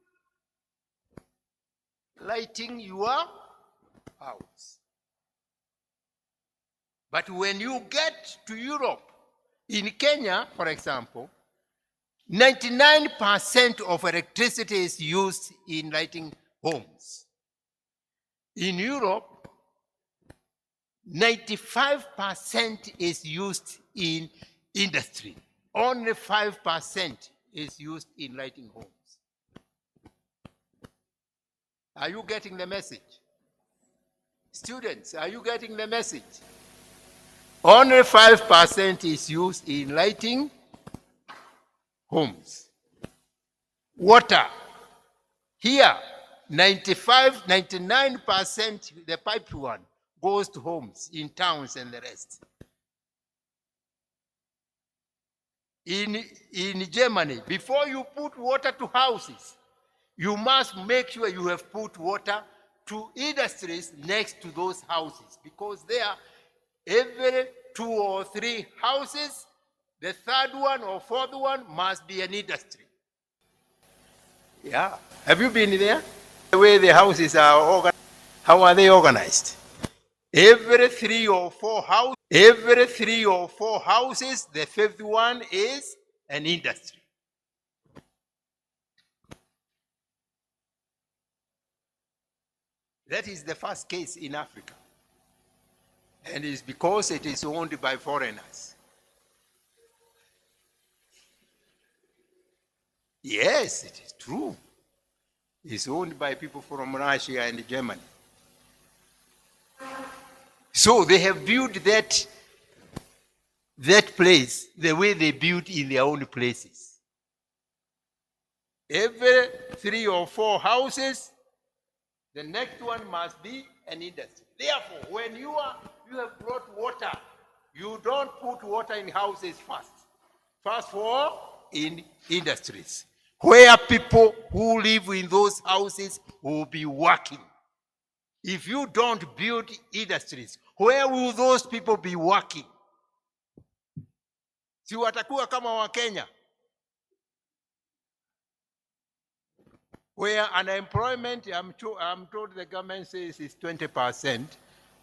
Speaker 9: Lighting your house. But when you get to Europe, in Kenya, for example, 99% of electricity is used in lighting homes. In Europe, 95% is used in industry. Only 5% is used in lighting homes. Are you getting the message? Students, are you getting the message? Only 5% is used in lighting homes. Water. Here, 99%, the piped one, goes to homes in towns and the rest. In Germany, before you put water to houses, you must make sure you have put water to industries next to those houses, because there, every 2 or 3 houses, the third one or fourth one must be an industry. Yeah. Have you been there? The way the houses are organized, how are they organized? Every 3 or 4 houses, the fifth one is an industry. That is the first case in Africa. And it's because it is owned by foreigners. Yes, it is true. It's owned by people from Russia and Germany. So they have built that place the way they built in their own places. Every 3 or 4 houses, the next one must be an industry. Therefore, when you have brought water, you don't put water in houses first. First of all, in industries, where people who live in those houses will be working. If you don't build industries, where will those people be working? Si watakuwa kama wa Kenya, where unemployment, I'm told the government says is 20%,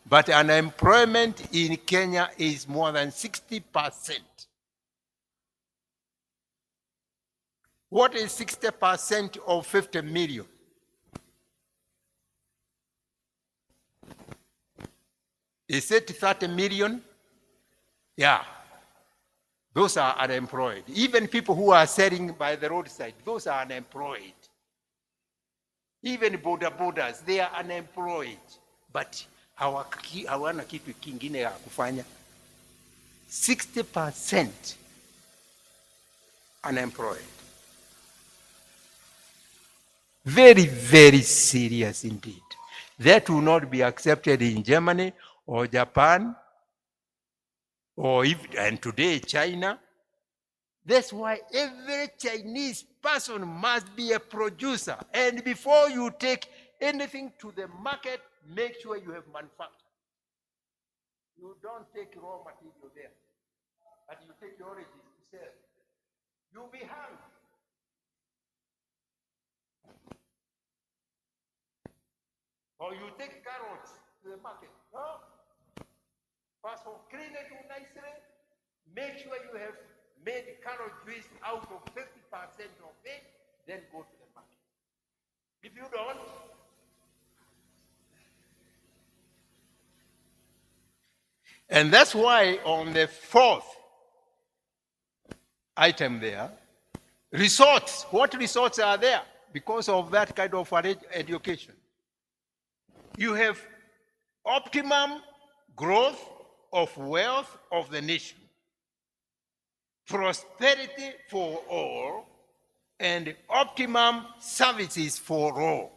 Speaker 9: but unemployment in Kenya is more than 60%. What is 60% of 50 million? Is it 30 million? Yeah. Those are unemployed. Even people who are selling by the roadside, those are unemployed. Even border borders, they are unemployed. But hawana kitu kingine ya kufanya. 60% unemployed. Very, very serious indeed. That will not be accepted in Germany or Japan or even, and today China. That's why every Chinese person must be a producer. And before you take anything to the market, make sure you have manufactured. You don't take raw material there, but you take the origin to sell. You'll be hung. Or you take carrots to the market. No. First of all, clean it nicely. Make sure you have made carrot juice out of 50% of it, then go to the market. If you don't, and that's why on the 4th item there, resorts. What resorts are there? Because of that kind of education. You have optimum growth of wealth of the nation, prosperity for all, and optimum services for all.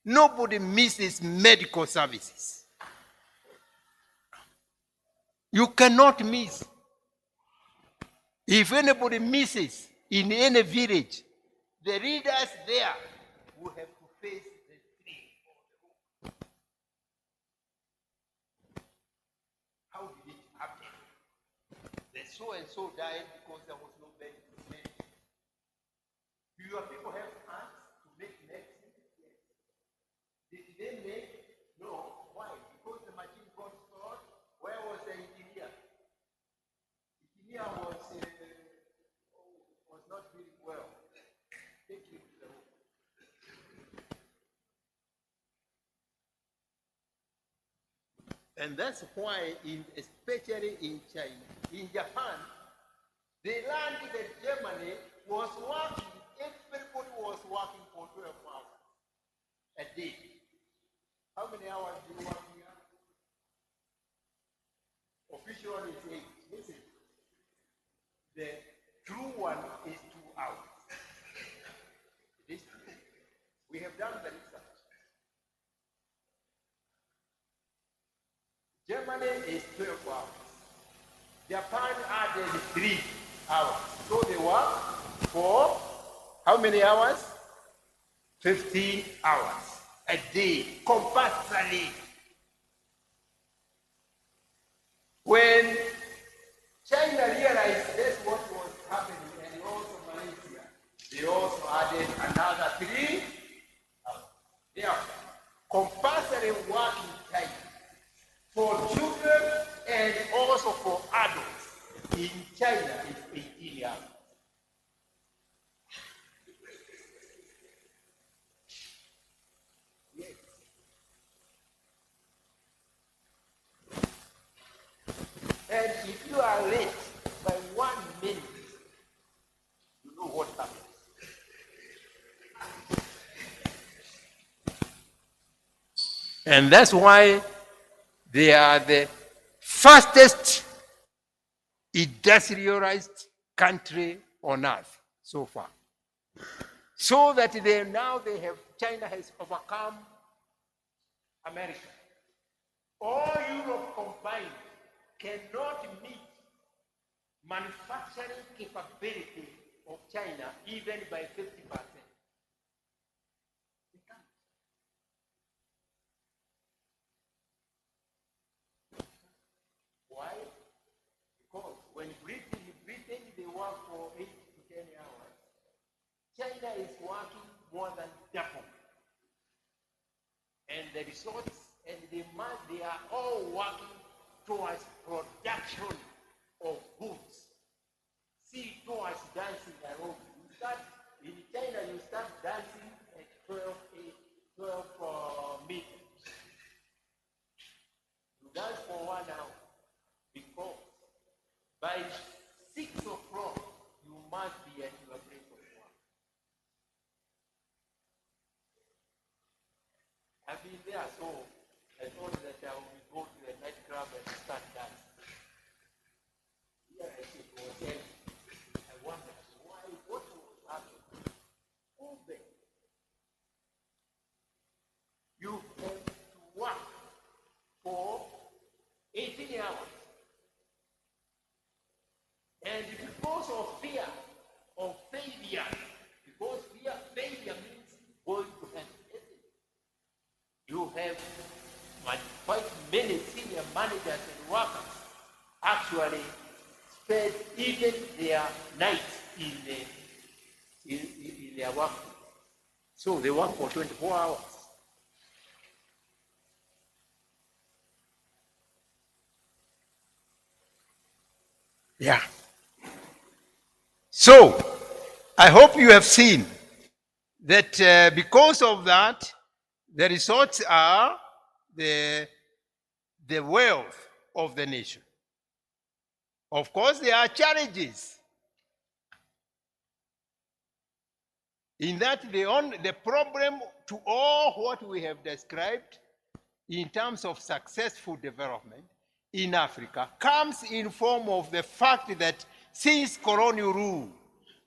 Speaker 9: Nobody misses medical services. You cannot miss. If anybody misses in any village, the leaders there will have to face the tree. How did it happen? The so-and-so died because there was no medicine. Do your people have hands to make medicine? Yes. Did they make? No. Why? Because the machine got stored. Where was the engineer? The engineer was not doing well. Take him to the room. And that's why, especially in China, in Japan, they learned that Germany was working, everybody was working for 12 hours a day. How many hours do you work here? Officially it's 8. Listen, the true one is 2 hours. It is true. We have done the research. Germany is 12 hours. Japan added 3 hours. So they work for how many hours? 15 hours a day, compulsory. When China realized that's what was happening, and also Malaysia, they also added another 3 hours. Therefore, compulsory working time for children and also for adults in China is 18 hours. Yes. And if you are late by 1 minute, you know what happens. And that's why they are the fastest industrialized country on earth so far. So that China has overcome America. All Europe combined cannot meet manufacturing capability of China even by 50%. They can't. Why? Because when Britain they work for 8 to 10 hours. China is working more than double. And the resorts and the demand, they are all working towards production of goods. See, towards dancing alone. In China, you start dancing at 12 meters. You dance for 1 hour. Because by 6 o'clock, you must be at your place of work. I've been there, so I thought that I because of fear of failure, because failure means going to hell. You have quite many senior managers and workers actually spend even their nights in their work. So they work for 24 hours. Yeah. So I hope you have seen that because of that, the results are the wealth of the nation. Of course, there are challenges. In that, the problem to all what we have described in terms of successful development in Africa comes in form of the fact that since colonial rule,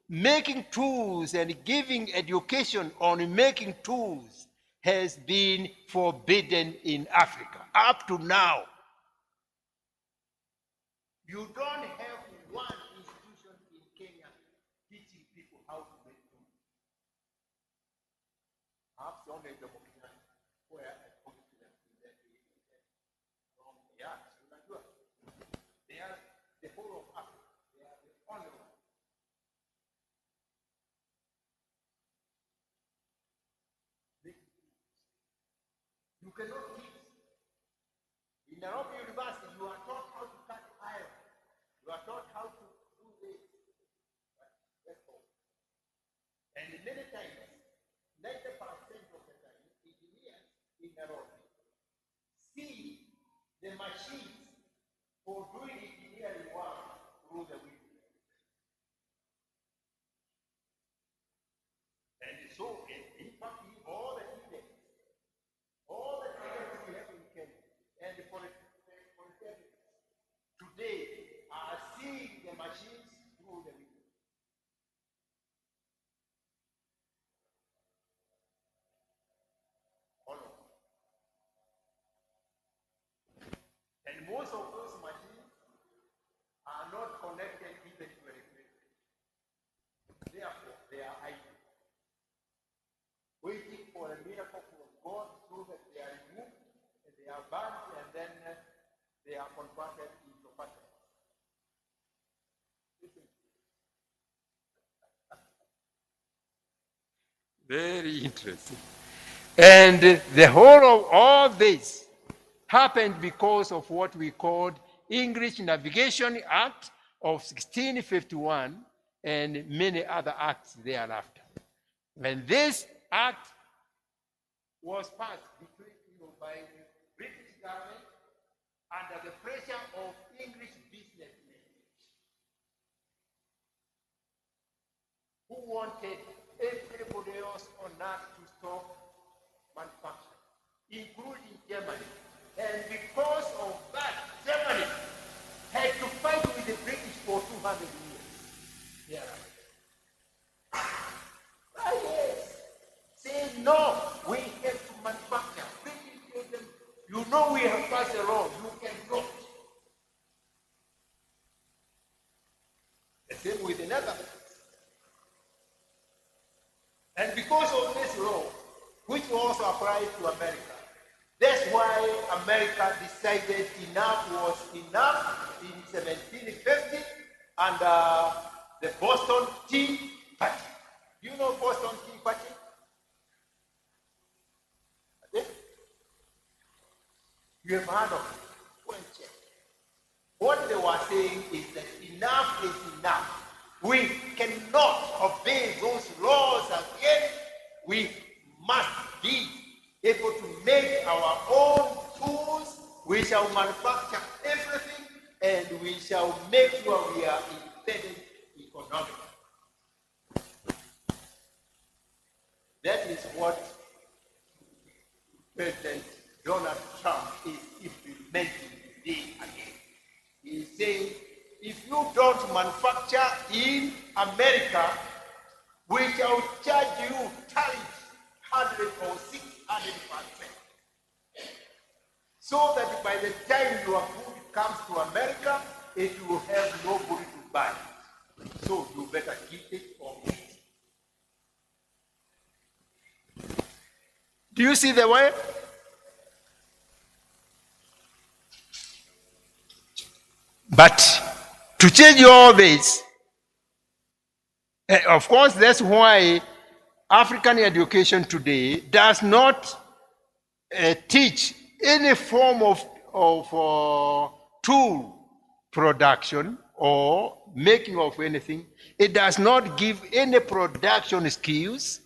Speaker 9: making tools and giving education on making tools has been forbidden in Africa up to now. You don't have one institution in Kenya teaching people how to make tools. Perhaps only the Burkina where I put them in that from the arts. They are the whole of Africa. They are the only one. You cannot teach. In Nairobi University, you are taught how to cut iron. You are taught how to do this. That's all. And many times, 90% of the time, engineers in Nairobi see the machines for doing engineering work through the window. And so, in fact, all the things we have in Kenya, and for today are seeing the machines through the window. And most of those machines are not connected even to electricity. Therefore, they are idle, waiting for a miracle from God so that they are removed and they are burned and then they are converted into factories. Very interesting. And the whole of all this happened because of what we called English Navigation Act of 1651 and many other acts thereafter. And this act was passed by the British government under the pressure of English businessmen who wanted everybody else on earth to stop manufacturing, including Germany. And because of that, Germany had to fight with the British for 200 years. Yeah. Yes. Say no, we have to manufacture. British told them, you know we have passed a law, you cannot. The same with the Netherlands. And because of this law, which also applies to America, that's why America decided enough was enough in 1750 under the Boston Tea Party. Do you know Boston Tea Party? Okay. You have heard of it. Go and check. What they were saying is that enough is enough. We cannot obey those laws again. We must be able to make our own tools. We shall manufacture everything, and we shall make sure we are independent economically. That is what President Donald Trump is implementing today again. He is saying, if you don't manufacture in America, we shall charge you tariffs 100 or 600%. So that by the time your food comes to America, it will have nobody to buy. so you better keep it or eat. Do you see the way? But to change all this, of course, that's why African education today does not teach any form of tool production or making of anything. It does not give any production skills.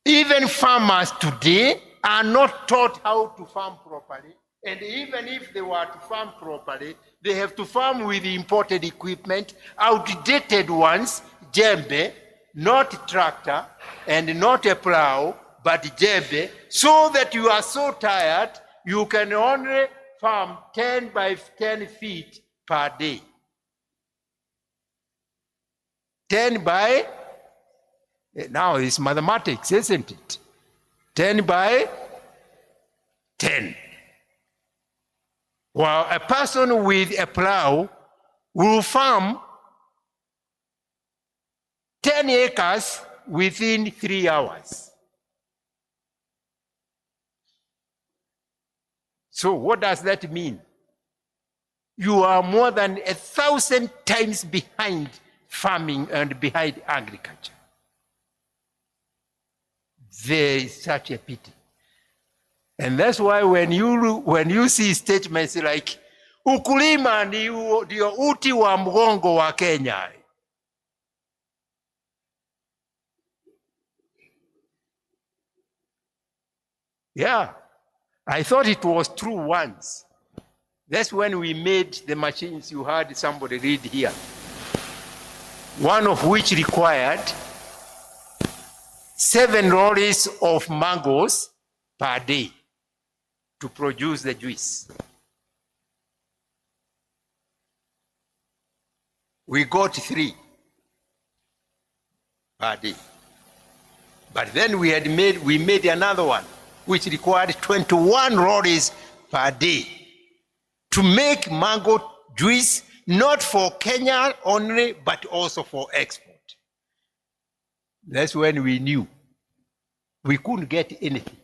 Speaker 9: Even farmers today are not taught how to farm properly. And even if they were to farm properly, they have to farm with imported equipment, outdated ones, jembe, not tractor, and not a plow, but jembe, so that you are so tired, you can only farm 10 by 10 feet per day. 10 by, now it's mathematics, isn't it? 10 by 10. While a person with a plow will farm 10 acres within 3 hours. So what does that mean? You are more than 1,000 times behind farming and behind agriculture. There is such a pity. And that's why when you see statements like ukulima ndio uti wa mgongo wa Kenya. Yeah, I thought it was true once. That's when we made the machines you heard somebody read here. One of which required 7 lorries of mangoes per day to produce the juice. We got 3 per day. But then we made another one, which required 21 lorries per day to make mango juice, not for Kenya only, but also for export. That's when we knew we couldn't get anything.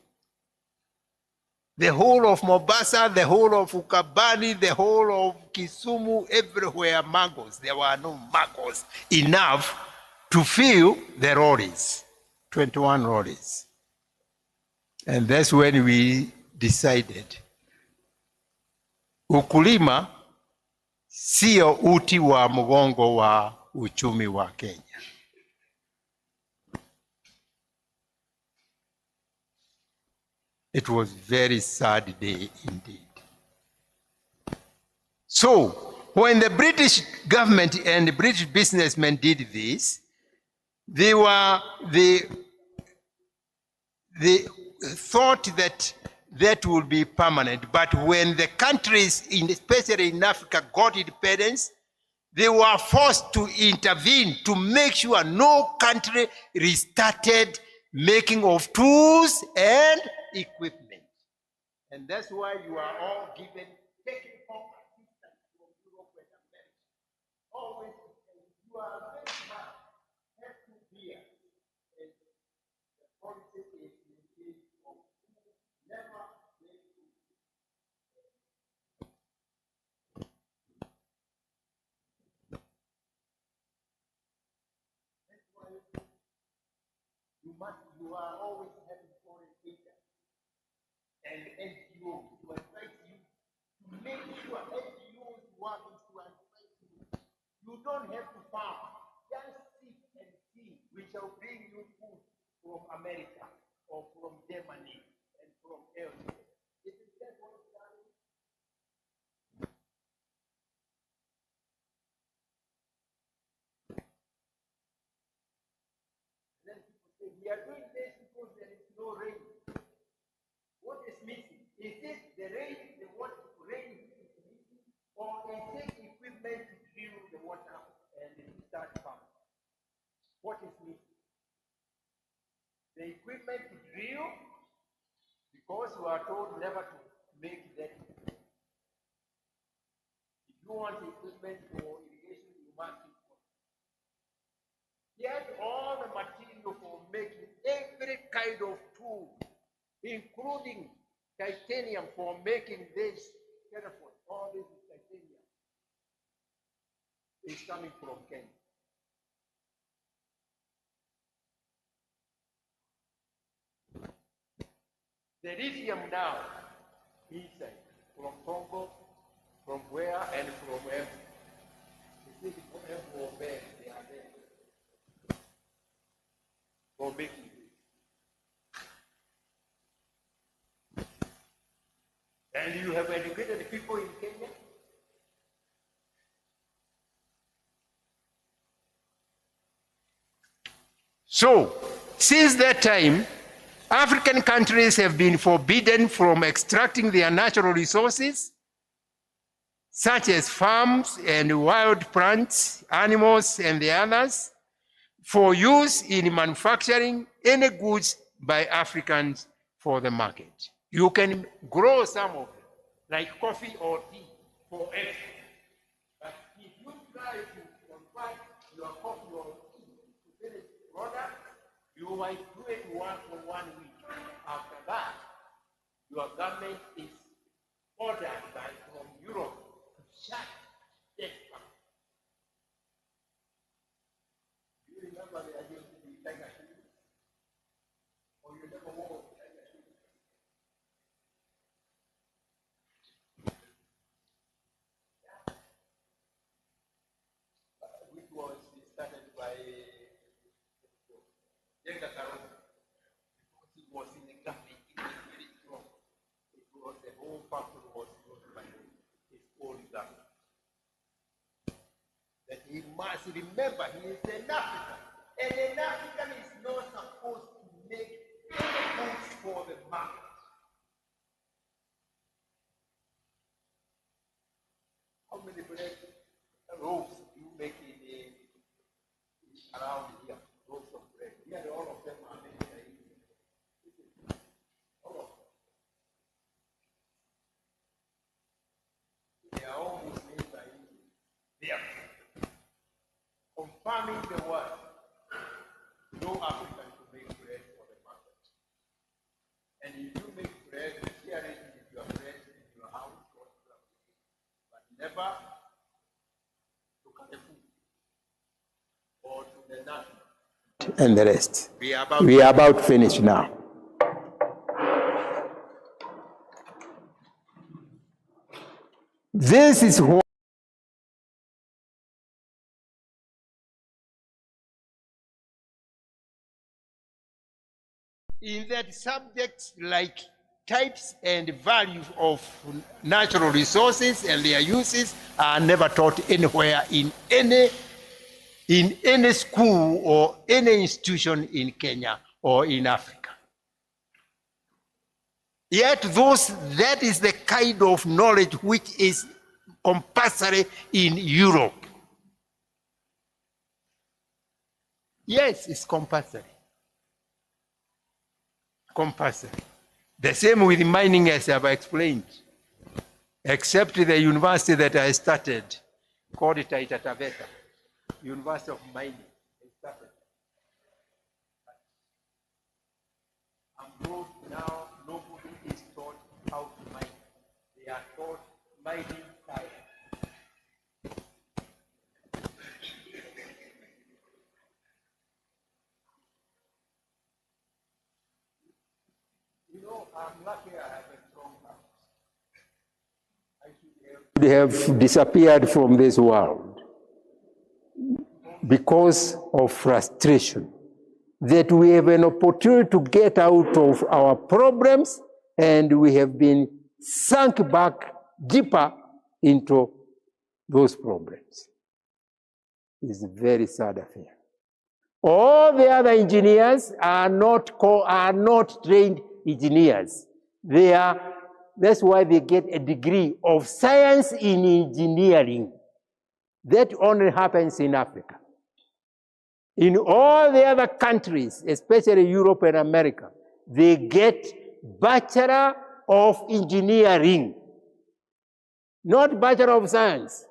Speaker 9: The whole of Mombasa, the whole of Ukambani, the whole of Kisumu, everywhere mangoes. There were no mangoes enough to fill the lorries, 21 lorries. And that's when we decided ukulima sio uti wa mgongo wa uchumi wa Kenya. It was a very sad day indeed. So, when the British government and the British businessmen did this, they thought that that would be permanent. But when the countries, especially in Africa, got independence, they were forced to intervene to make sure no country restarted making of tools and equipment. And that's why you are all given technical assistance from Europe and America. Always, you are very smart, have to hear. And the policy is of never make you. That's why you are always having foreign agents and NGOs to advise you to make sure NGOs working to advise you. You don't have to farm. Just sit and see. We shall bring you food from America or from Germany and from elsewhere. Isn't that what it's done? Then people say, we are doing this because there is no rain. What is missing? Is it the rain, the water, rain is missing, or is it equipment to drill the water and start farming? What is missing? The equipment to drill, because you are told never to make that. If you want equipment for irrigation, you must import. including titanium for making this telephone. All this is titanium. It's coming from Kenya. The lithium now inside from Congo, from where and from where? You see, from where they are there for making this. And you have educated people in Kenya. So, since that time, African countries have been forbidden from extracting their natural resources, such as farms and wild plants, animals, and the others, for use in manufacturing any goods by Africans for the market. You can grow some of them, like coffee or tea, for export. But if you try to convert your coffee or tea to finished product, you might do it for 1 week. After that, your government is ordered from Europe to shut that plant. Do you remember the idea of the tiger shoes? Or you never wore tiger shoes? Yeah. Which was started by was in the government, it was very strong. It was the whole factory was run by his own government. That he must remember he is an African. And an African is not supposed to make any goods for the market. How many roads do you make around here? Roads of bread. Here all of them are made. They are almost made by India. They are confirming the word. No African to make bread for the market. And if you make bread, share it with your bread in your house, but never to Carrefour or to the national. And the rest. We are about to finish now. This is what in that subjects like types and values of natural resources and their uses are never taught anywhere in any school or any institution in Kenya or in Africa. Yet that is the kind of knowledge which is compulsory in Europe. Yes, it's compulsory. Compulsory. The same with mining, as I've explained, except the university that I started, called it Taita Taveta, University of Mining. I started. And now nobody is taught how to mine. They are taught mining science. You know, I'm lucky I have a strong house. They have disappeared from this world because of frustration. That we have an opportunity to get out of our problems and we have been sunk back deeper into those problems. It's a very sad affair. All the other engineers are not trained engineers. That's why they get a degree of science in engineering. That only happens in Africa. In all the other countries, especially Europe and America, they get Bachelor of Engineering, not Bachelor of Science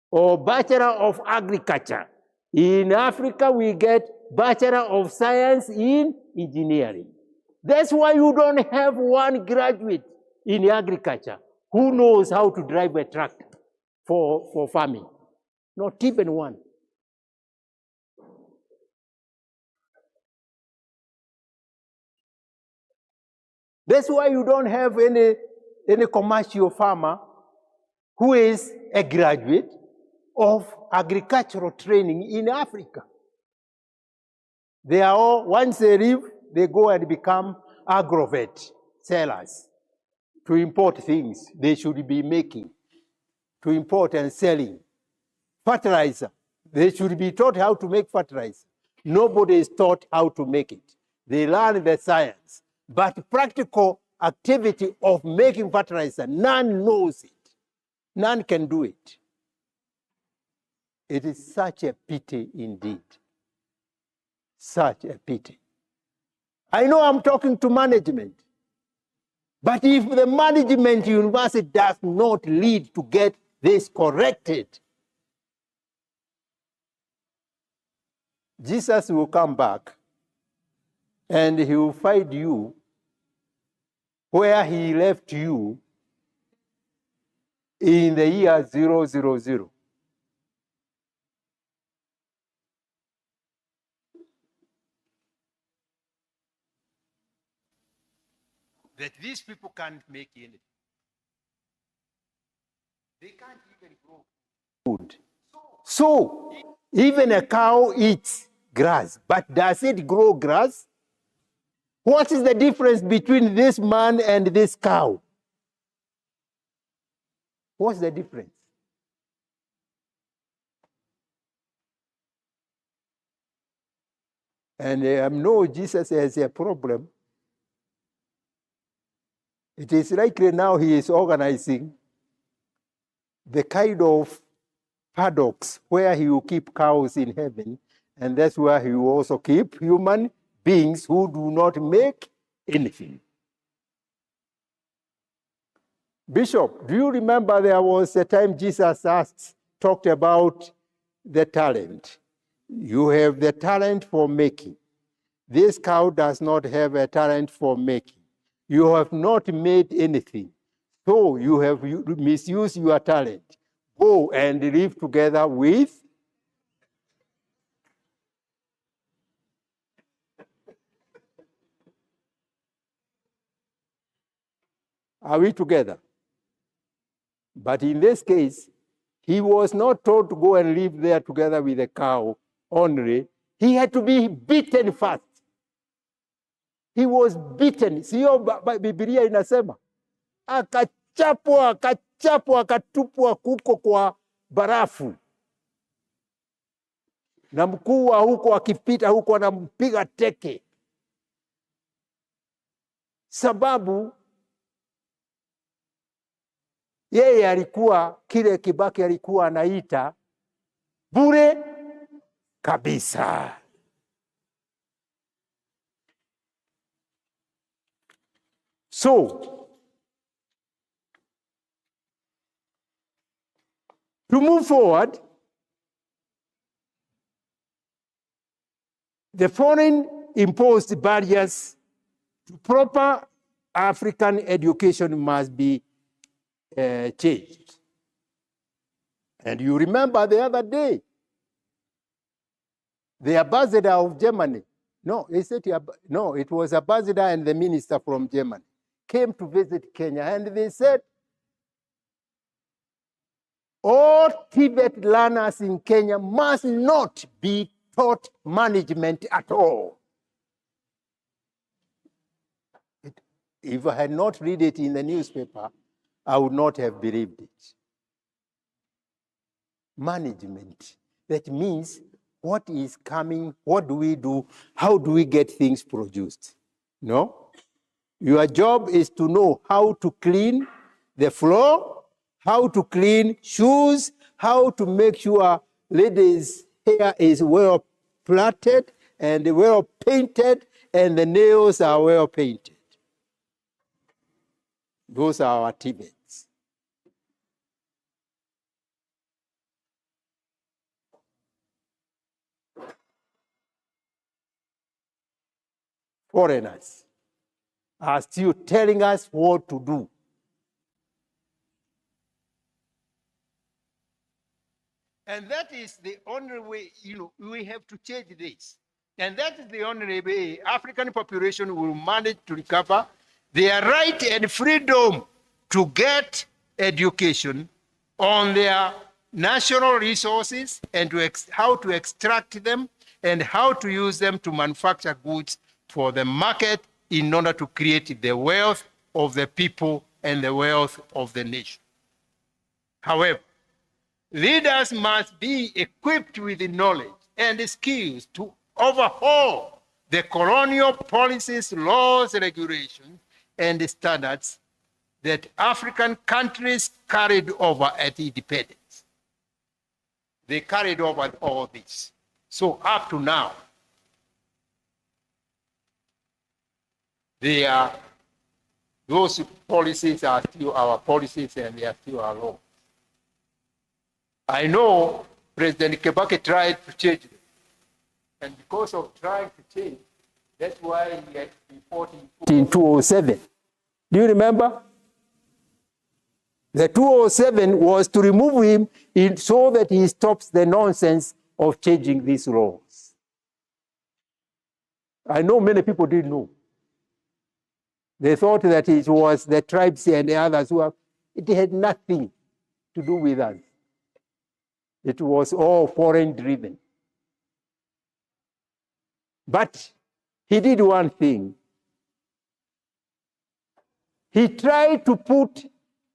Speaker 9: or Bachelor of Agriculture. In Africa, we get Bachelor of Science in Engineering. That's why you don't have one graduate in agriculture who knows how to drive a tractor for farming. Not even one. That's why you don't have any commercial farmer who is a graduate of agricultural training in Africa. They are all, once they leave, they go and become agrovet sellers to import things they should be making, to import and selling. Fertilizer, they should be taught how to make fertilizer. Nobody is taught how to make it. They learn the science, but practical activity of making fertilizer, none knows it. None can do it. It is such a pity indeed. Such a pity. I know I'm talking to management, but if the management university does not lead to get this corrected, Jesus will come back and he will find you where he left you in the year 000. That these people can't make anything. They can't even grow food. So, even a cow eats grass, but does it grow grass? What is the difference between this man and this cow? What's the difference? And I know Jesus has a problem. It is likely now he is organizing the kind of paddocks where he will keep cows in heaven, and that's where he will also keep human beings who do not make anything. Bishop, do you remember there was a time Jesus talked about the talent? You have the talent for making. This cow does not have a talent for making. You have not made anything. So you have misused your talent. Go and live together with. Are we together? But in this case, he was not told to go and live there together with the cow only. He had to be beaten first. He was beaten. Sio Biblia inasema. Akachapwa, akatupwa kuko kwa barafu. Na mkuu wa huko akipita huko anampiga teke. Sababu yeye alikuwa kile Kibaki alikuwa anaita bure kabisa. So, to move forward, the foreign imposed barriers to proper African education must be changed. And you remember the other day, the ambassador of Germany, it was ambassador and the minister from Germany, came to visit Kenya, and they said, all TVET learners in Kenya must not be taught management at all. If I had not read it in the newspaper, I would not have believed it. Management. That means what is coming, what do we do, how do we get things produced? No? Your job is to know how to clean the floor, how to clean shoes, how to make sure ladies' hair is well plaited and well painted and the nails are well painted. Those are our activities. Foreigners. are still telling us what to do. And that is the only way, we have to change this. And that is the only way African population will manage to recover their right and freedom to get education on their national resources and how to extract them and how to use them to manufacture goods for the market in order to create the wealth of the people and the wealth of the nation. However, leaders must be equipped with the knowledge and the skills to overhaul the colonial policies, laws, regulations, and standards that African countries carried over at independence. They carried over all this. So up to now, those policies are still our policies and they are still our law. I know President Kibaki tried to change them. And because of trying to change, that's why he had been fought in 2007. Do you remember? The 2007 was to remove him so that he stops the nonsense of changing these laws. I know many people didn't know. They thought that it was the tribes and the others who have, it had nothing to do with us. It was all foreign driven. But he did one thing. He tried to put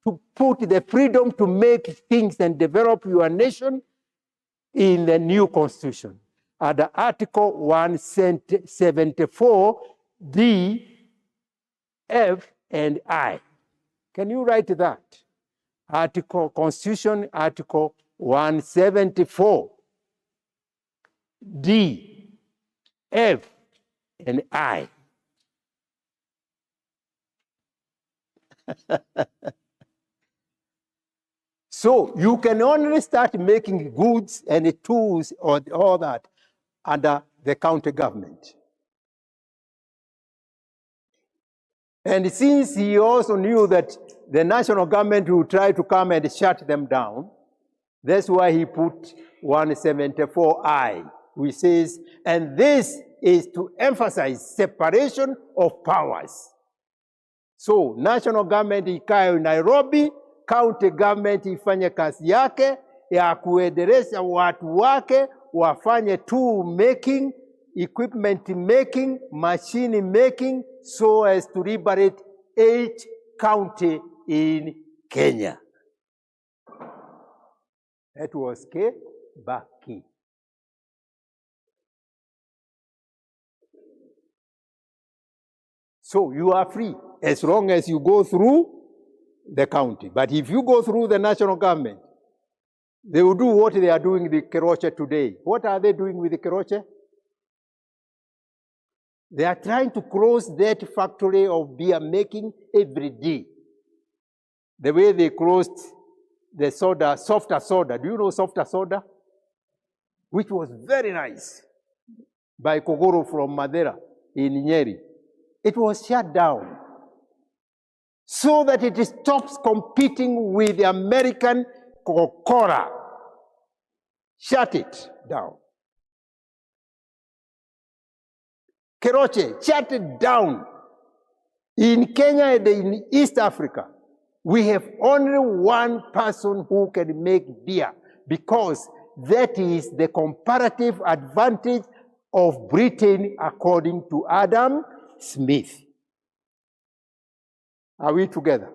Speaker 9: the freedom to make things and develop your nation in the new constitution. Under Article 174, D, F, and I. Can you write that? Constitution, Article 174, D, F, and I. So you can only start making goods and tools or all that under the county government. And since he also knew that the national government would try to come and shut them down, that's why he put 174I, which says, and this is to emphasize separation of powers. So national government ikae Nairobi, county government ifanye kazi yake ya kuendeleza watu wake wafanye tool making, equipment making, machine making, so as to liberate each county in Kenya. That was Kibaki. So you are free as long as you go through the county. But if you go through the national government, they will do what they are doing with Keroche today. What are they doing with the Keroche? They are trying to close that factory of beer making every day. The way they closed the soda, softer soda. Do you know softer soda? Which was very nice by Kogoro from Madeira in Nyeri. It was shut down so that it stops competing with the American Coca-Cola. Shut it down. Keroche, shut it down. In Kenya and in East Africa, we have only one person who can make beer because that is the comparative advantage of Britain according to Adam Smith. Are we together?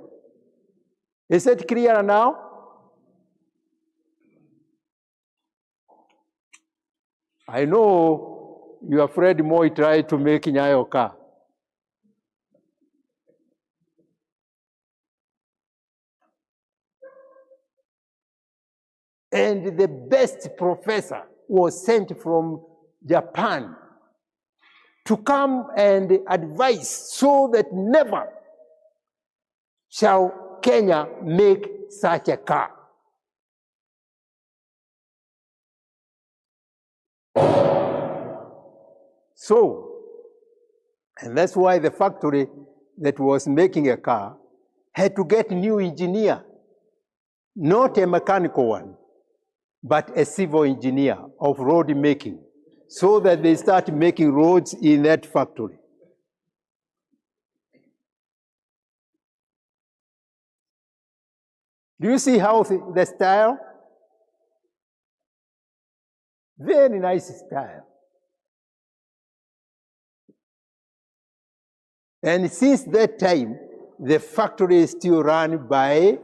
Speaker 9: Is it clear now? I know your friend Moi tried to make Nyayo car. And the best professor was sent from Japan to come and advise so that never shall Kenya make such a car. So, and that's why the factory that was making a car had to get a new engineer, not a mechanical one, but a civil engineer of road making, so that they start making roads in that factory. Do you see how the style? Very nice style. And since that time, the factory is still run by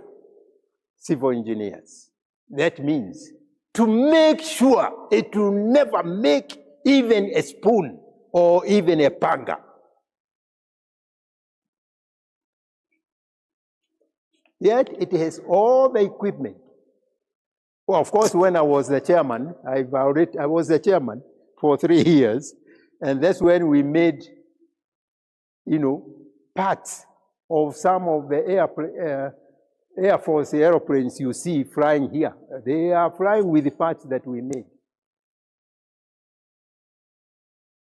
Speaker 9: civil engineers. That means to make sure it will never make even a spoon or even a panga. Yet it has all the equipment. Well, of course, when I was the chairman, I was the chairman for 3 years, and that's when we made, parts of some of the Air Force airplanes you see flying here. They are flying with the parts that we made.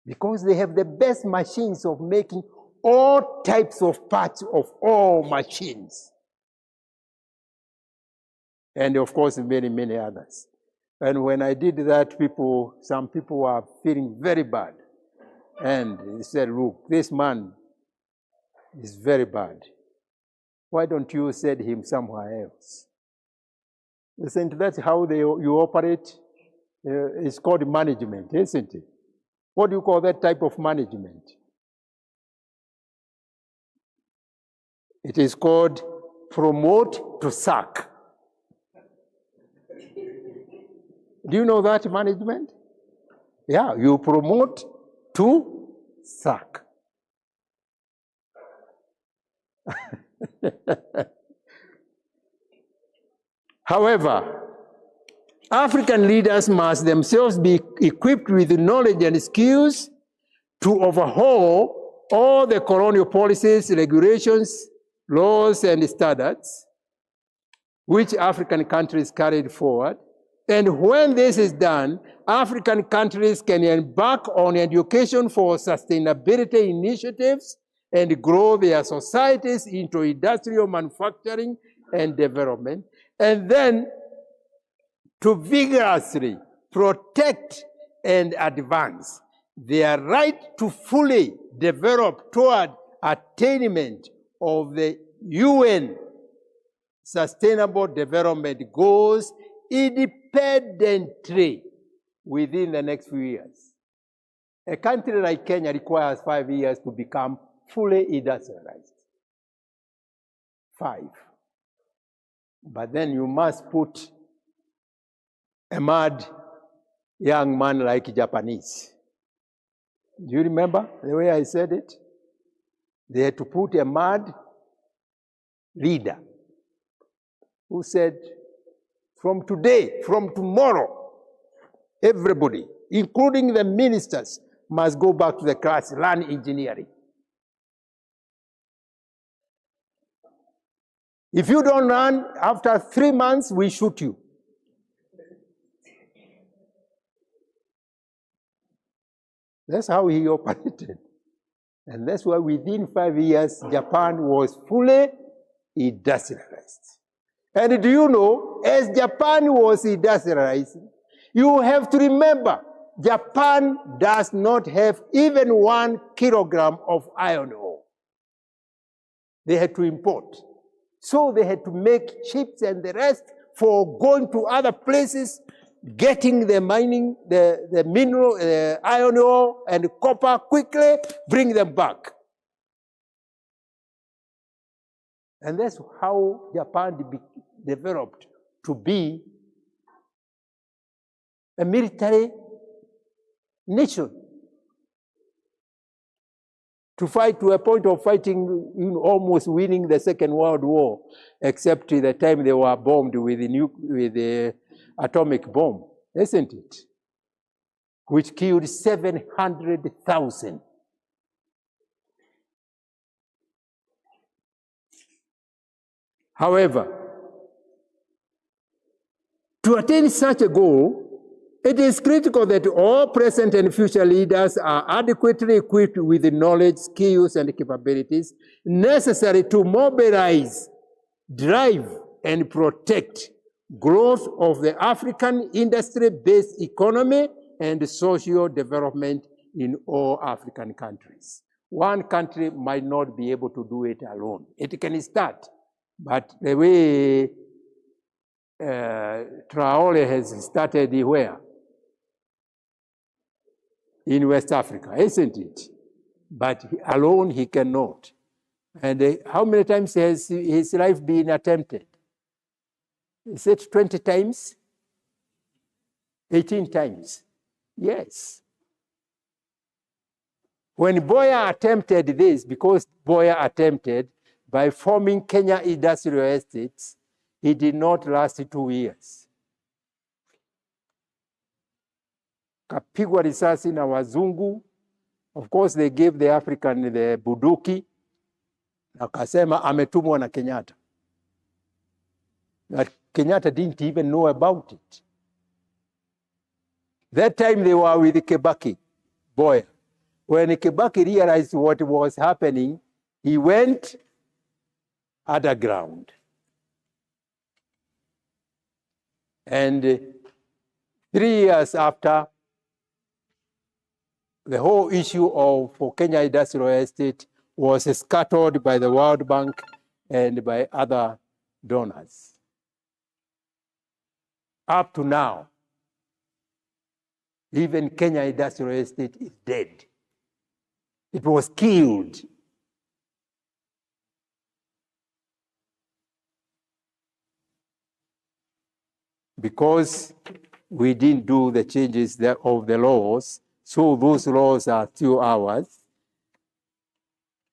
Speaker 9: Because they have the best machines of making all types of parts of all machines. And of course, many, many others. And when I did that, some people were feeling very bad. And they said, look, this man is very bad. Why don't you send him somewhere else? Isn't that how you operate? It's called management, isn't it? What do you call that type of management? It is called promote to sack. Do you know that management? Yeah, you promote to sack. However, African leaders must themselves be equipped with the knowledge and skills to overhaul all the colonial policies, regulations, laws, and standards which African countries carried forward. And when this is done, African countries can embark on education for sustainability initiatives and grow their societies into industrial manufacturing and development, and then to vigorously protect and advance their right to fully develop toward attainment of the UN Sustainable Development Goals independently within the next few years. A country like Kenya requires 5 years to become fully industrialized. 5. But then you must put a mad young man like Japanese. Do you remember the way I said it? They had to put a mad leader who said, from today, from tomorrow, everybody, including the ministers, must go back to the class, learn engineering. If you don't learn, after 3 months, we shoot you. That's how he operated. And that's why within 5 years, Japan was fully industrialized. And do you know, as Japan was industrialized, you have to remember, Japan does not have even 1 kilogram of iron ore. They had to import. So they had to make chips and the rest for going to other places, getting the mining, the mineral, iron ore and copper quickly, bring them back. And that's how Japan developed to be a military nation. To fight to a point of fighting, almost winning the Second World War, except the time they were bombed with the atomic bomb, isn't it? Which killed 700,000. However, to attain such a goal, It is critical that all present and future leaders are adequately equipped with the knowledge, skills, and capabilities necessary to mobilize, drive, and protect growth of the African industry-based economy and social development in all African countries. One country might not be able to do it alone. It can start, but the way Traore has started where? In West Africa, isn't it? But alone he cannot. And how many times has his life been attempted? Is it 20 times? 18 times? Yes. When Boya attempted this, because Boya attempted by forming Kenya Industrial Estates, he did not last 2 years. Kapigwa risasi na wazungu. Of course, they gave the African the bunduki. Akasema ametumwa na Kenyatta. But Kenyatta didn't even know about it. That time they were with Kibaki, Boy. When Kibaki realized what was happening, he went underground. And 3 years after, the whole issue of for Kenya Industrial Estate was scattered by the World Bank and by other donors. Up to now, even Kenya Industrial Estate is dead. It was killed. Because we didn't do the changes of the laws, so those laws are still ours.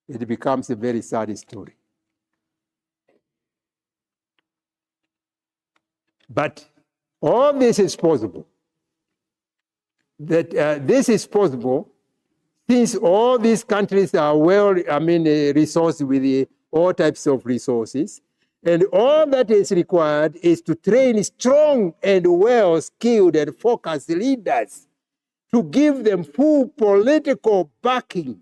Speaker 9: It becomes a very sad story. But all this is possible. This is possible since all these countries are resourced with all types of resources. And all that is required is to train strong and well-skilled and focused leaders to give them full political backing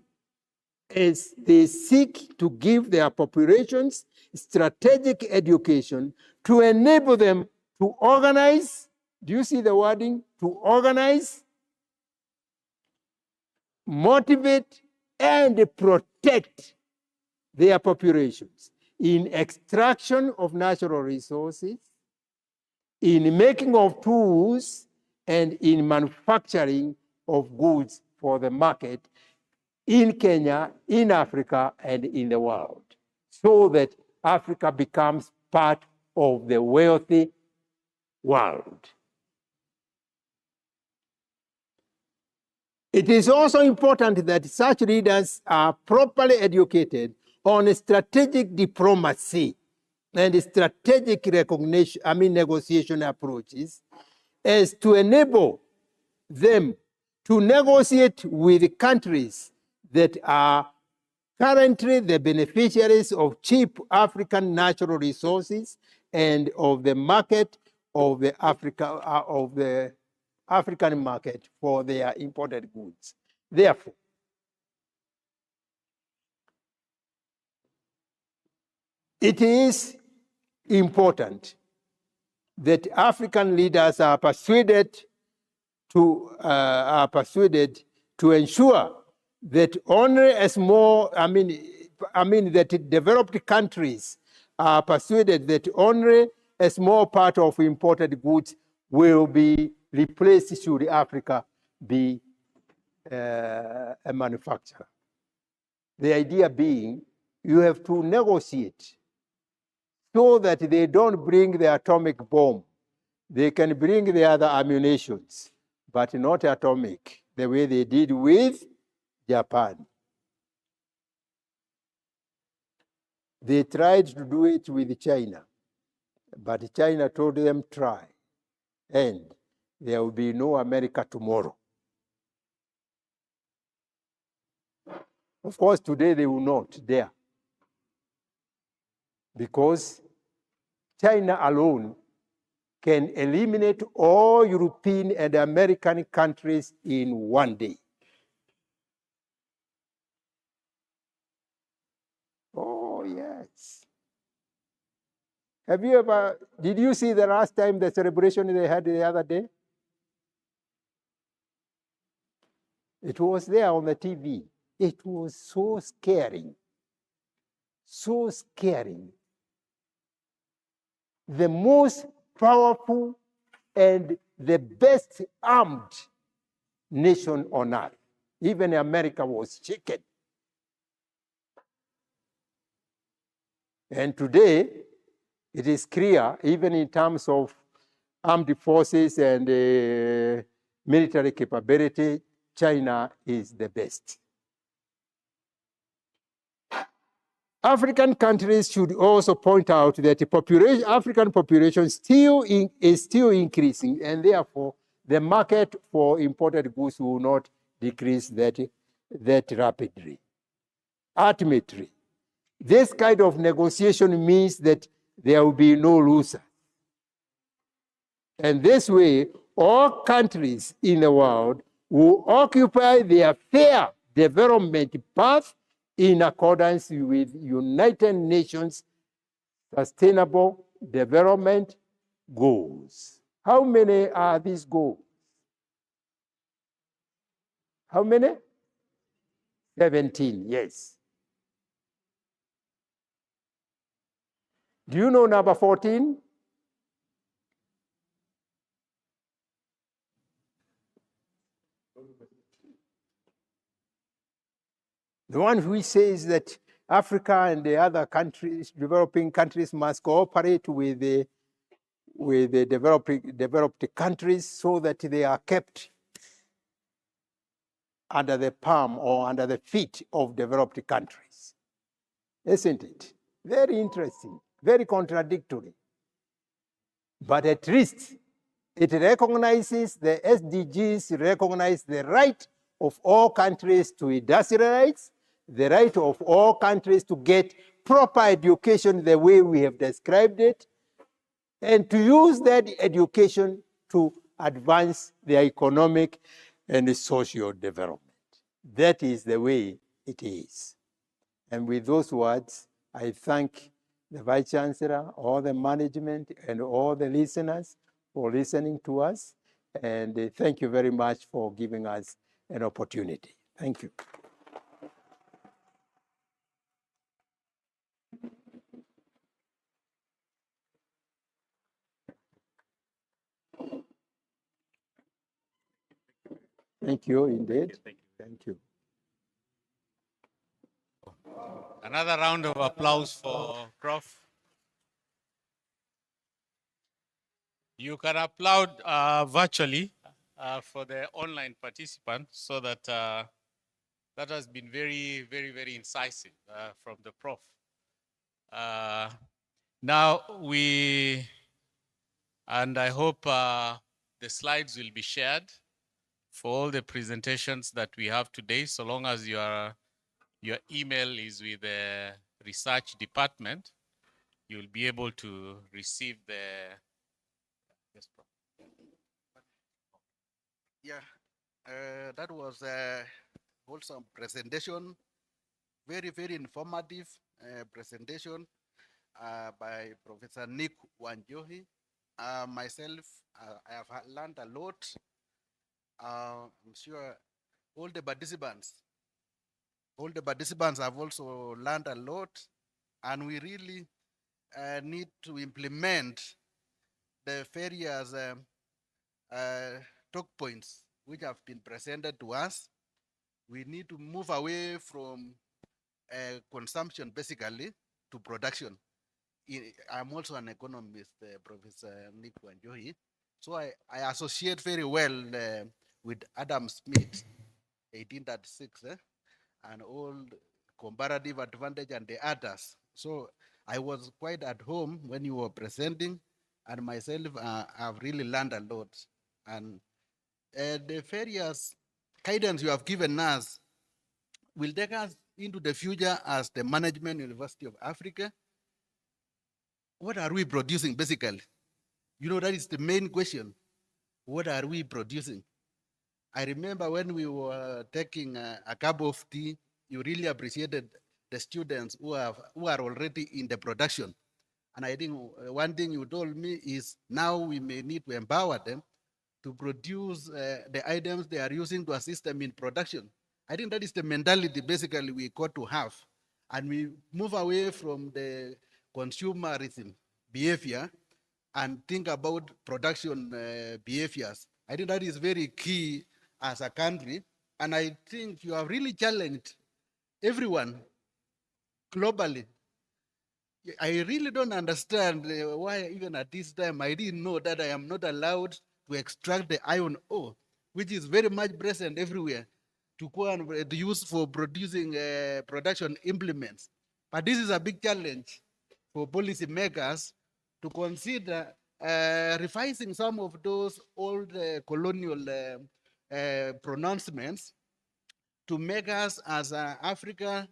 Speaker 9: as they seek to give their populations strategic education to enable them to organize. Do you see the wording? To organize, motivate, and protect their populations in extraction of natural resources, in making of tools, and in manufacturing of goods for the market in Kenya, in Africa, and in the world, so that Africa becomes part of the wealthy world. It is also important that such leaders are properly educated on strategic diplomacy and strategic negotiation approaches as to enable them to negotiate with countries that are currently the beneficiaries of cheap African natural resources and of the market of the African market for their imported goods. Therefore, it is important that African leaders are persuaded to ensure that only a small, that developed countries are persuaded that only a small part of imported goods will be replaced should Africa be a manufacturer. The idea being you have to negotiate so that they don't bring the atomic bomb. They can bring the other ammunitions, but not atomic, the way they did with Japan. They tried to do it with China, but China told them try, and there will be no America tomorrow. Of course, today they will not dare, because China alone can eliminate all European and American countries in one day. Oh, yes. Did you see the last time the celebration they had the other day? It was there on the TV. It was so scary. So scary. The most powerful and the best armed nation on earth. Even America was shaken. And today, it is clear, even in terms of armed forces and military capability, China is the best. African countries should also point out that the African population is still increasing, and therefore the market for imported goods will not decrease that rapidly. Ultimately, this kind of negotiation means that there will be no loser. And this way, all countries in the world will occupy their fair development path in accordance with United Nations Sustainable Development Goals. How many are these goals? How many? 17, yes. Do you know number 14? The one who says that Africa and the other countries, developing countries, must cooperate with the developed countries so that they are kept under the palm or under the feet of developed countries. Isn't it? Very interesting, very contradictory. But at least it recognizes, the SDGs recognize the right of all countries to industrialize, the right of all countries to get proper education the way we have described it, and to use that education to advance their economic and social development. That is the way it is. And with those words, I thank the Vice Chancellor, all the management, and all the listeners for listening to us. And thank you very much for giving us an opportunity. Thank you. Thank you, indeed. Thank you.
Speaker 2: Another round of applause for Prof. You can applaud virtually for the online participants, so that that has been very, very, very incisive from the Prof. Now and I hope the slides will be shared for all the presentations that we have today, so long as your email is with the research department, you'll be able to receive the. Yes, Prof.
Speaker 4: Yeah, that was a wholesome presentation, very, very informative presentation by Professor Nick Wanjohi. Myself, I have learned a lot. I'm sure all the participants have also learned a lot, and we really need to implement the various talk points which have been presented to us. We need to move away from consumption basically to production. I'm also an economist, Professor Nick Wanjohi. So I associate very well with Adam Smith, 1836, and all comparative advantage and the others. So I was quite at home when you were presenting, and myself, I've really learned a lot. And the various guidance you have given us will take us into the future as the Management University of Africa. What are we producing basically? You know, that is the main question. What are we producing? I remember when we were taking a cup of tea, you really appreciated the students who are already in the production. And I think one thing you told me is now we may need to empower them to produce the items they are using to assist them in production. I think that is the mentality basically we got to have. And we move away from the consumerism behavior and think about production behaviors. I think that is very key as a country. And I think you have really challenged everyone globally. I really don't understand why even at this time I didn't know that I am not allowed to extract the iron ore, which is very much present everywhere, to go and to use for producing production implements. But this is a big challenge for policymakers to consider revising some of those old colonial pronouncements to make us as Africa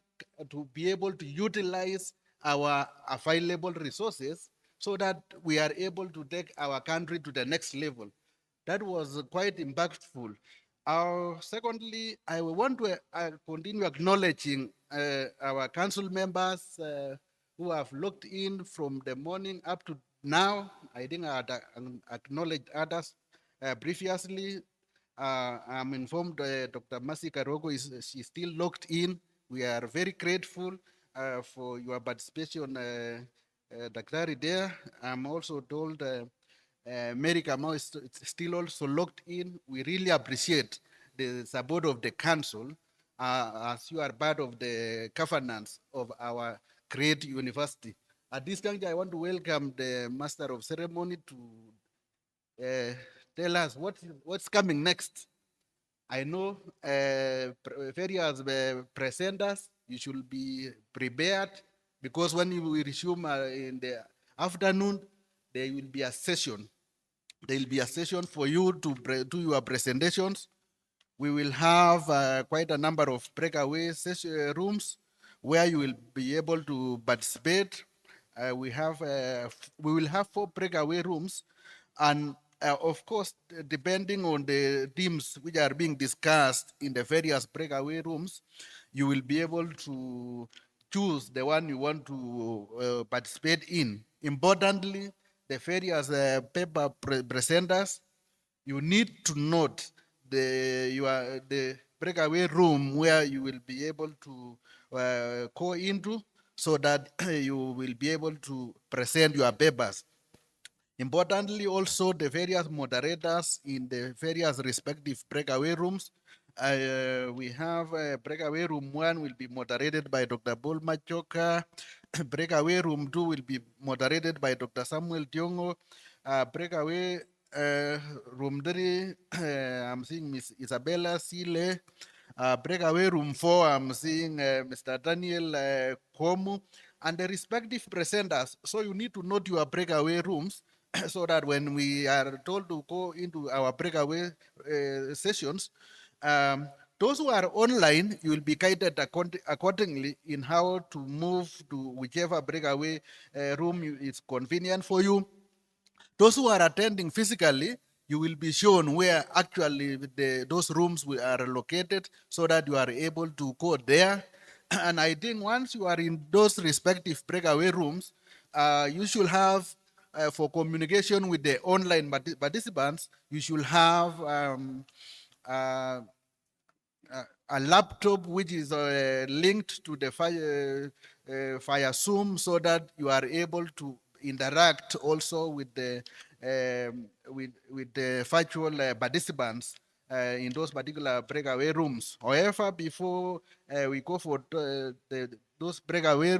Speaker 4: to be able to utilize our available resources so that we are able to take our country to the next level. That was quite impactful. Secondly, I want to continue acknowledging our council members who have looked in from the morning up to now. I think I acknowledged others previously. I'm informed Dr. Masi Karogo she's still locked in. We are very grateful for your participation, Dr. there. I'm also told Mary Kamau is still also locked in. We really appreciate the support of the council as you are part of the governance of our great university. At this juncture, I want to welcome the Master of Ceremony to tell us what's coming next. I know various presenters, you should be prepared because when we resume in the afternoon, there will be a session. There will be a session for you to do your presentations. We will have quite a number of breakaway rooms where you will be able to participate. We will have 4 breakaway rooms, and of course, depending on the themes which are being discussed in the various breakaway rooms, you will be able to choose the one you want to participate in. Importantly, the various paper presenters, you need to note the breakaway room where you will be able to go into so that you will be able to present your papers. Importantly, also the various moderators in the various respective breakaway rooms. We have breakaway room 1 will be moderated by Dr. Bol Machoka. Breakaway room 2 will be moderated by Dr. Samuel Tiongo. Breakaway room 3, I'm seeing Miss Isabella Sile. Breakaway room 4, I'm seeing Mr. Daniel Komu and the respective presenters. So you need to note your breakaway rooms so that when we are told to go into our breakaway sessions, those who are online, you will be guided accordingly in how to move to whichever breakaway room is convenient for you. Those who are attending physically, you will be shown where actually those rooms are located so that you are able to go there. And I think once you are in those respective breakaway rooms, you should have, for communication with the online participants, you should have a laptop which is linked to the Fire Zoom so that you are able to interact also with the virtual participants in those particular breakaway rooms. However, before we go for those breakaway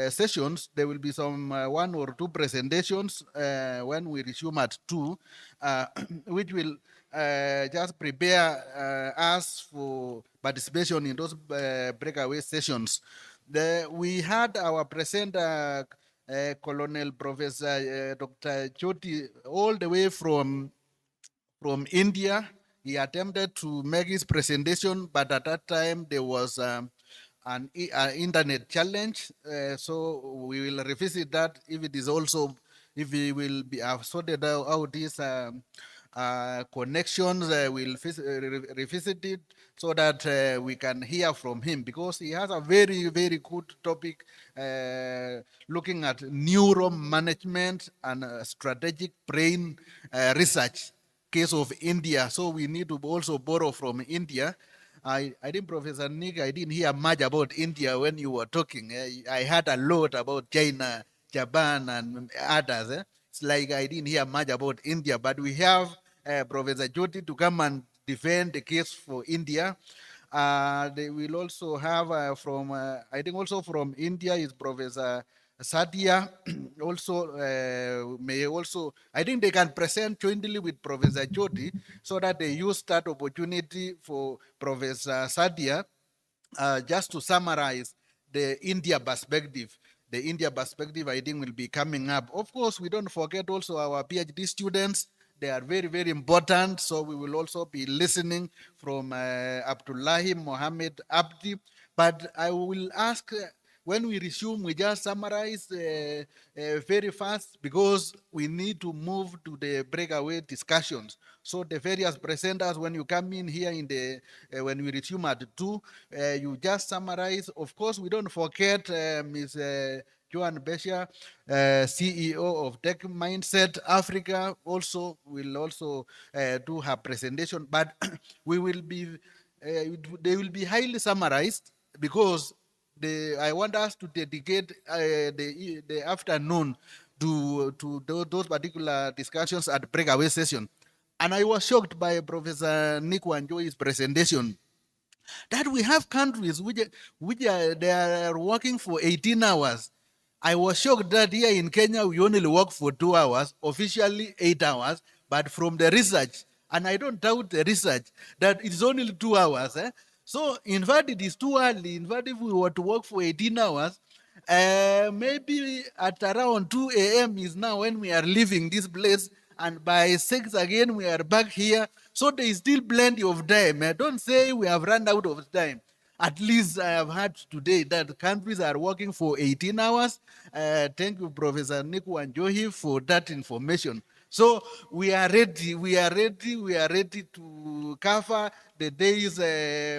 Speaker 4: sessions, there will be some 1 or 2 presentations when we resume at 2, which will just prepare us for participation in those breakaway sessions. We had our presenter, Colonel Professor Dr. Jyoti, all the way from India. He attempted to make his presentation, but at that time there was an internet challenge. So we will revisit that if it is also if we will be have sorted out these connections, we'll revisit it so that we can hear from him, because he has a very, very good topic looking at neuro management and strategic brain research, case of India. So we need to also borrow from India. I think, Professor Nick, I didn't hear much about India when you were talking. I heard a lot about China, Japan, and others. It's like I didn't hear much about India, but we have Professor Jyoti to come and defend the case for India. They will also have from, I think also from India is Professor Sadia. Also, may also, I think they can present jointly with Professor Jyoti so that they use that opportunity for Professor Sadia just to summarize the India perspective. The India perspective, I think, will be coming up. Of course, we don't forget also our PhD students. They are very, very important. So we will also be listening from Abdullahi Mohammed Abdi. But I will ask, when we resume, we just summarize very fast, because we need to move to the breakaway discussions. So the various presenters, when you come in here in the, when we resume at 2, you just summarize. Of course, we don't forget Ms. Joan Besha, CEO of Tech Mindset Africa, also will also do her presentation, but we will be, they will be highly summarized, because I want us to dedicate the afternoon to those particular discussions at breakaway session. And I was shocked by Professor Nick Wanjoi's presentation, that we have countries they are working for 18 hours. I was shocked that here in Kenya, we only work for 2 hours, officially 8 hours, but from the research, and I don't doubt the research, that it's only 2 hours. So, in fact, it is too early. In fact, if we were to work for 18 hours, maybe at around 2 a.m. is now when we are leaving this place, and by 6 again, we are back here. So there is still plenty of time. Don't say we have run out of time. At least I have heard today that countries are working for 18 hours. Thank you, Professor Nick Wanjohi, for that information. So we are ready, we are ready, we are ready to cover the days,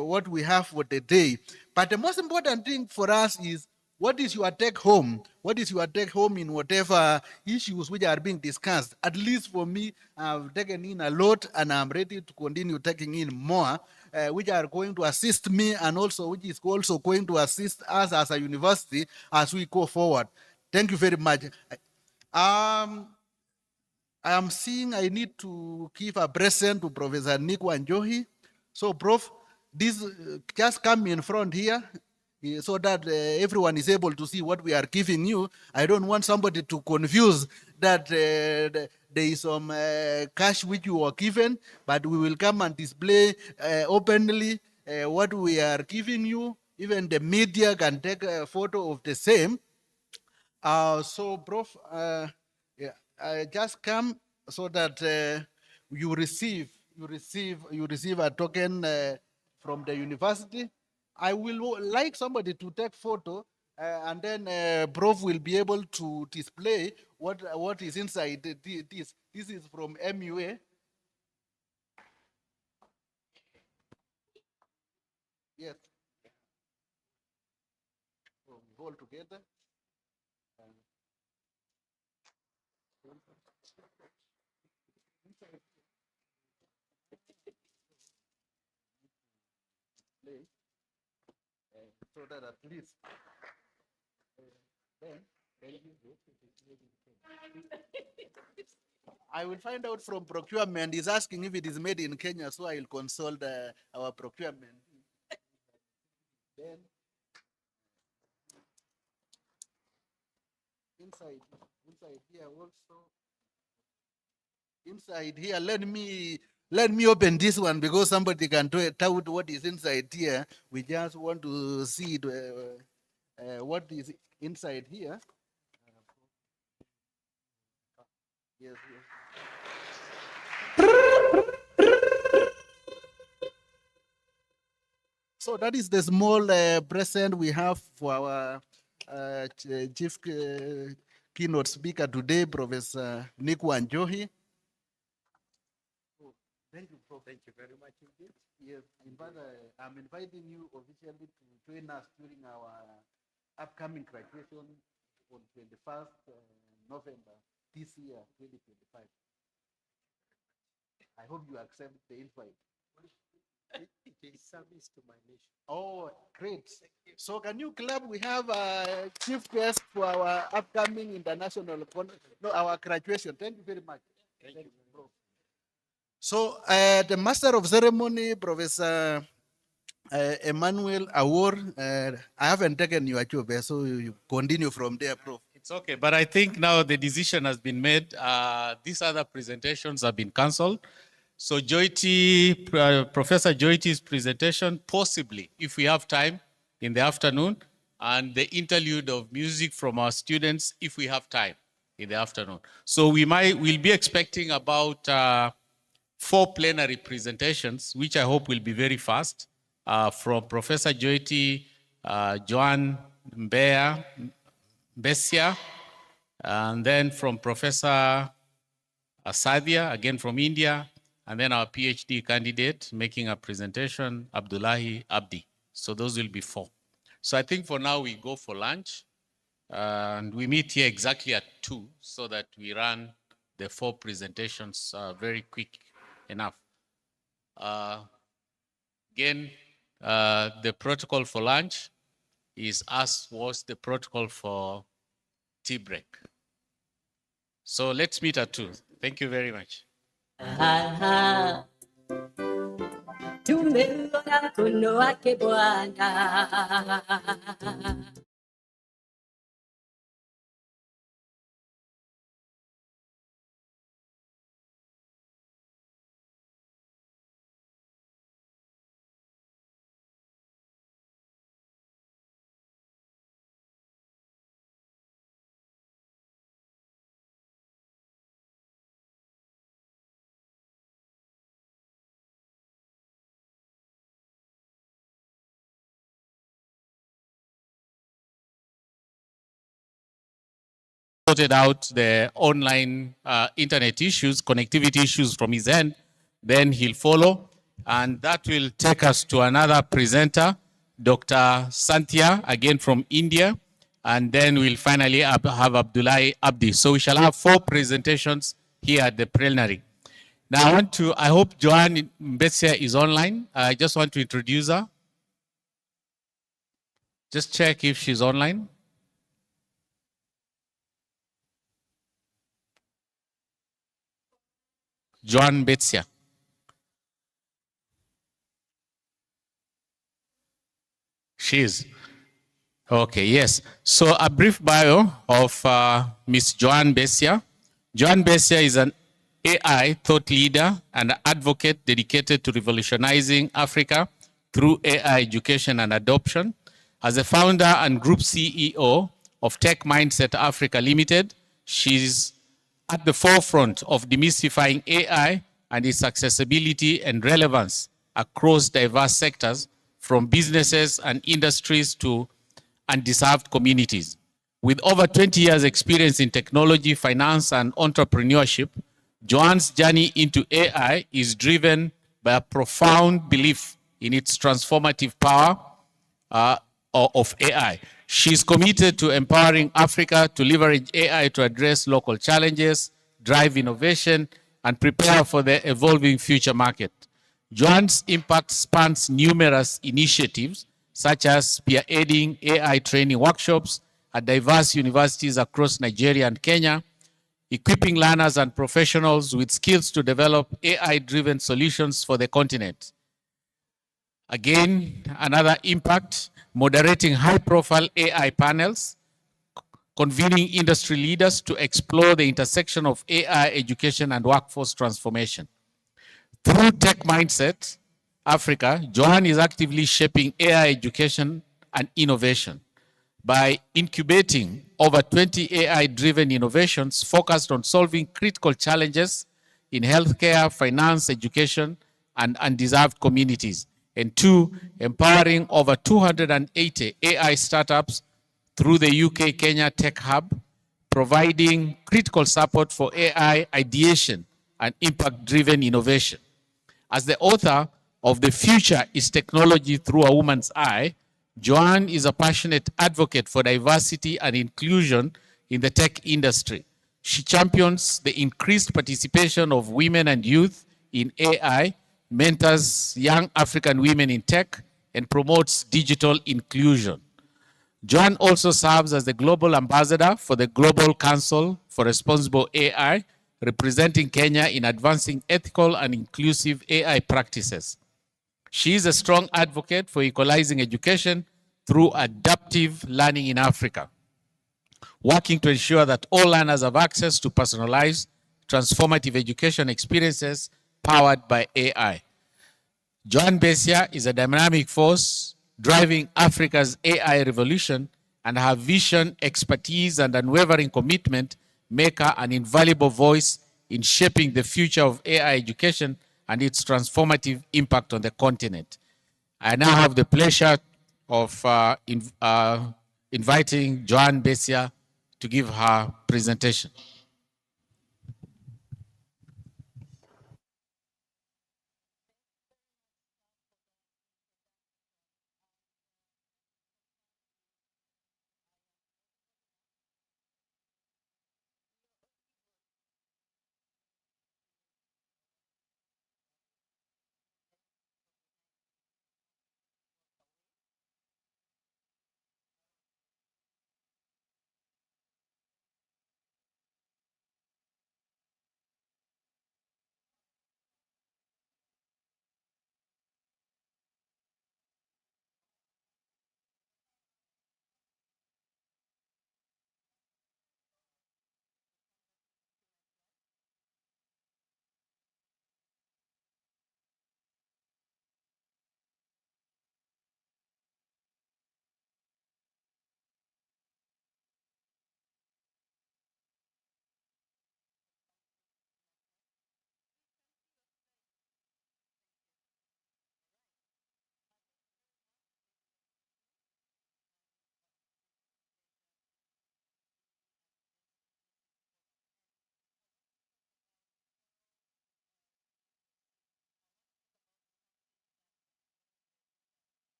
Speaker 4: what we have for the day. But the most important thing for us is, what is your take home? What is your take home in whatever issues which are being discussed? At least for me, I've taken in a lot, and I'm ready to continue taking in more, which are going to assist me, and also which is also going to assist us as a university as we go forward. Thank you very much. I am seeing I need to give a present to Professor Nick Wanjohi. So, Prof, this just come in front here, so that everyone is able to see what we are giving you. I don't want somebody to confuse that there is some cash which you were given, but we will come and display openly what we are giving you. Even the media can take a photo of the same. So, Prof, yeah, I just come so that you receive a token from the university. I will like somebody to take photo, and then Prof will be able to display what is inside this. This is from MUA. Yes. So we all together. So that at least then I will find out from procurement. He's asking if it is made in Kenya, so I will consult our procurement. Then inside here also. Inside here, let me open this one, because somebody can tout what is inside here. We just want to see what is inside here. Yes, yes. So that is the small present we have for our chief keynote speaker today, Professor Nick Wanjohi. Thank you, Prof.
Speaker 9: Thank you very much indeed.
Speaker 4: Yes, in fact, I'm inviting you officially to join us during our upcoming graduation on 21st November this year, 2025. I hope you accept the invite.
Speaker 9: It is service to my nation.
Speaker 4: Oh, great. So can you clap? We have a chief guest for our upcoming international, our graduation. Thank you very much.
Speaker 9: Thank you.
Speaker 4: Bro. So the master of ceremony, Professor Emmanuel Awor, I haven't taken your job, so you continue from there, Prof.
Speaker 2: It's okay, but I think now the decision has been made. These other presentations have been cancelled. So Professor Joiti's presentation, possibly, if we have time in the afternoon, and the interlude of music from our students, if we have time in the afternoon. So we'll be expecting about 4 plenary presentations, which I hope will be very fast, from Professor Joiti, Joan Bessia, and then from Professor Asadia, again from India, and then our PhD candidate making a presentation, Abdullahi Abdi. So those will be 4. So I think for now we go for lunch, and we meet here exactly at 2 so that we run the 4 presentations very quick enough. Again, the protocol for lunch is as was the protocol for tea break. So let's meet at 2. Thank you very much.
Speaker 10: Tumeona mkono wake Bwana.
Speaker 2: Sorted out the online internet issues, connectivity issues from his end, then he'll follow. And that will take us to another presenter, Dr. Santia, again from India. And then we'll finally have Abdullahi Abdi. So we shall have 4 presentations here at the plenary. Now I hope Joan Mbetsia is online. I just want to introduce her. Just check if she's online. Joan Betsia. She is. Okay, yes. So a brief bio of Ms. Joan Bessia. Joan Bessia is an AI thought leader and advocate dedicated to revolutionizing Africa through AI education and adoption. As a founder and group CEO of Tech Mindset Africa Limited, she's at the forefront of demystifying AI and its accessibility and relevance across diverse sectors, from businesses and industries to undeserved communities. With over 20 years experience in technology, finance, and entrepreneurship, Joan's journey into AI is driven by a profound belief in its transformative power of AI. She's committed to empowering Africa to leverage AI to address local challenges, drive innovation, and prepare for the evolving future market. Joan's impact spans numerous initiatives, such as spearheading AI training workshops at diverse universities across Nigeria and Kenya, equipping learners and professionals with skills to develop AI-driven solutions for the continent. Again, another impact, moderating high-profile AI panels, convening industry leaders to explore the intersection of AI education and workforce transformation. Through Tech Mindset Africa, Joan is actively shaping AI education and innovation by incubating over 20 AI-driven innovations focused on solving critical challenges in healthcare, finance, education, and undeserved communities. And 2, empowering over 280 AI startups through the UK-Kenya Tech Hub, providing critical support for AI ideation and impact-driven innovation. As the author of The Future is Technology Through a Woman's Eye, Joanne is a passionate advocate for diversity and inclusion in the tech industry. She champions the increased participation of women and youth in AI, mentors young African women in tech, and promotes digital inclusion. Joanne also serves as the global ambassador for the Global Council for Responsible AI, representing Kenya in advancing ethical and inclusive AI practices. She is a strong advocate for equalizing education through adaptive learning in Africa, working to ensure that all learners have access to personalized, transformative education experiences powered by AI. Joan Besia is a dynamic force driving Africa's AI revolution, and her vision, expertise, and unwavering commitment make her an invaluable voice in shaping the future of AI education and its transformative impact on the continent. I now have the pleasure of inviting Joan Besia to give her presentation.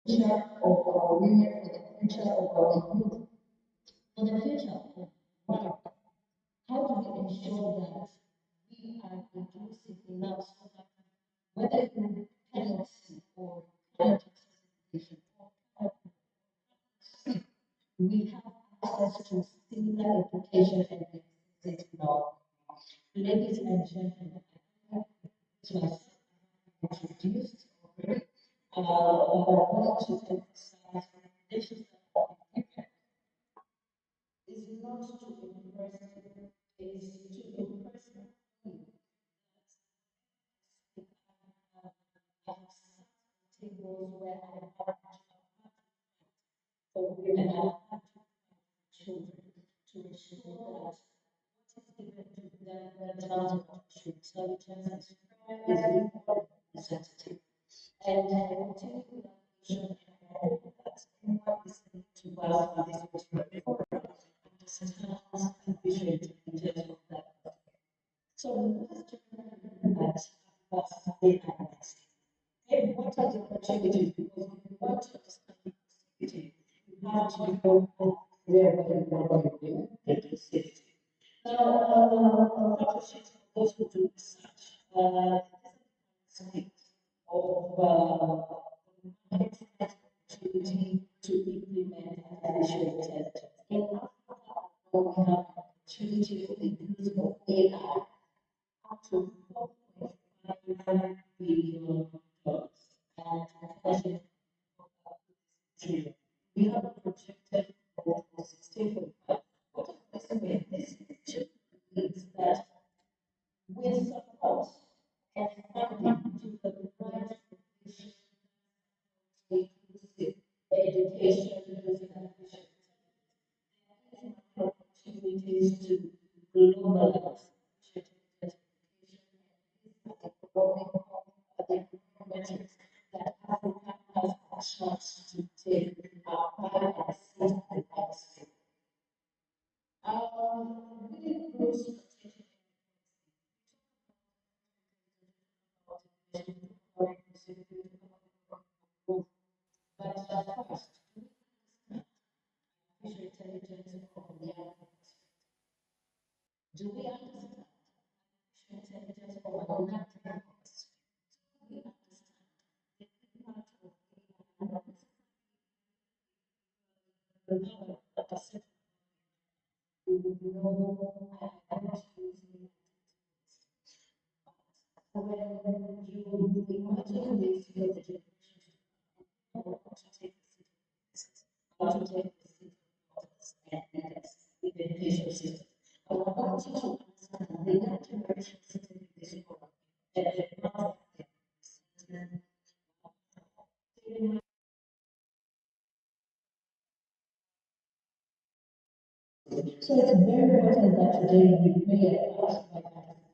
Speaker 11: Future of our women, for the future of our youth, for the future of work. How do we ensure that we are inclusive enough so that whether in tenancy or application and access now. Ladies and gentlemen, it was introduced already. I want to emphasize issues that is not to impress, is to impress tables where I have for women and children to ensure that what is given to them in terms of artificial intelligence is representative. And I continue with that vision and I hope that everyone listening to us in this particular forum understands artificial intelligence of that. So let's just remember that was the next. And what are the opportunities? Because if you want to understand activity, you have to go where you want to do the safety. Now, fact sheet for those who do research, of opportunity to implement artificial intelligence. In Africa, we have opportunity for the use of AI up to $4.5 billion. And actually, we have a projected for 16.5. What is this means that with support and funding to the right inclusive education using artificial intelligence, opportunities to globalize metrics that Africa has a chance to take part and sit at the next table. Within those strategic but first, artificial intelligence from the other perspective. Do we understand artificial intelligence from another perspective? Do we understand the impact of AI we would know I don't use it. When you imagine this your generation, how to take the seat, how to take the seat and even education system. I want you to understand the next generation system in this world and the part so it's very important that today we play a part by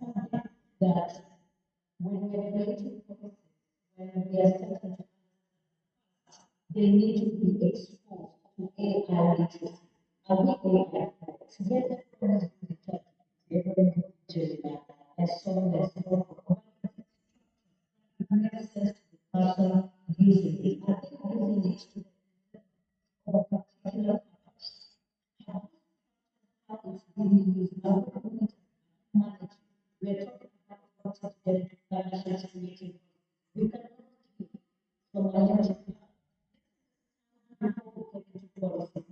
Speaker 11: understanding that when we are creating policies, when we are setting, they need to be exposed to AI literacy. And we AI together from the and so on and so forth. Access to the person using it. I think using it for a particular purpose. How it's being used, how we manage. We're talking about what is very financial creating. We cannot keep from identifying before we get into policy.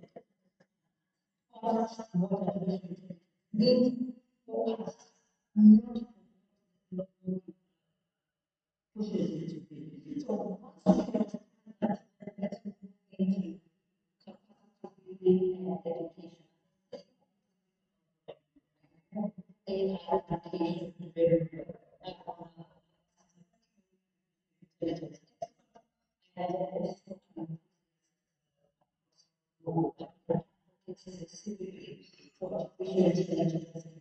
Speaker 11: First, what artificial intelligence means for us, not pushes it to be. So once we get that, let's move into capacity building and education. AI application to very intelligence. And also specifically for artificial intelligence and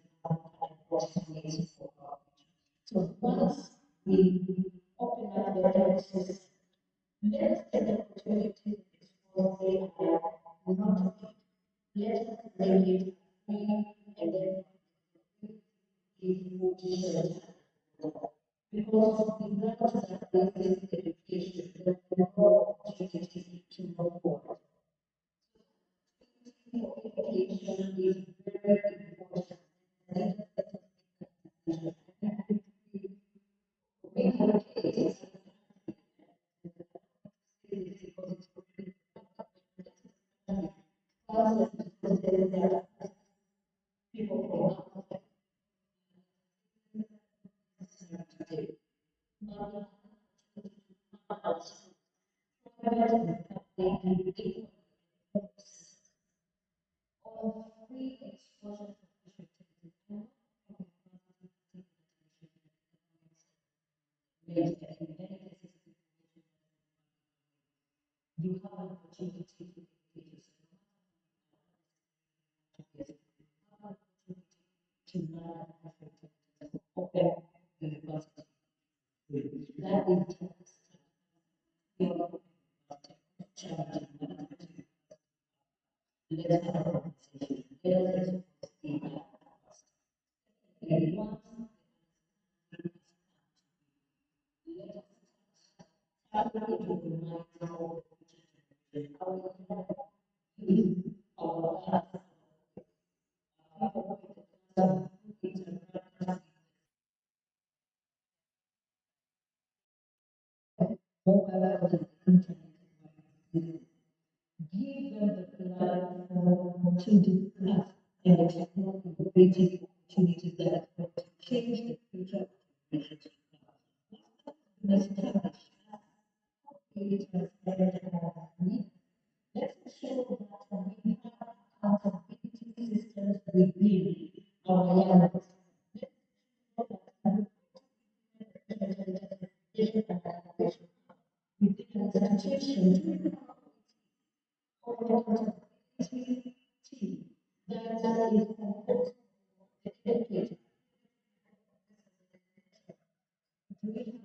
Speaker 11: what it means for our future. So once we open up the ecosystem, let us take the opportunity to explore AI, not let us make it free and then give more children. Because without that basic education, there are no opportunities to move forward. Education is very important. We have cases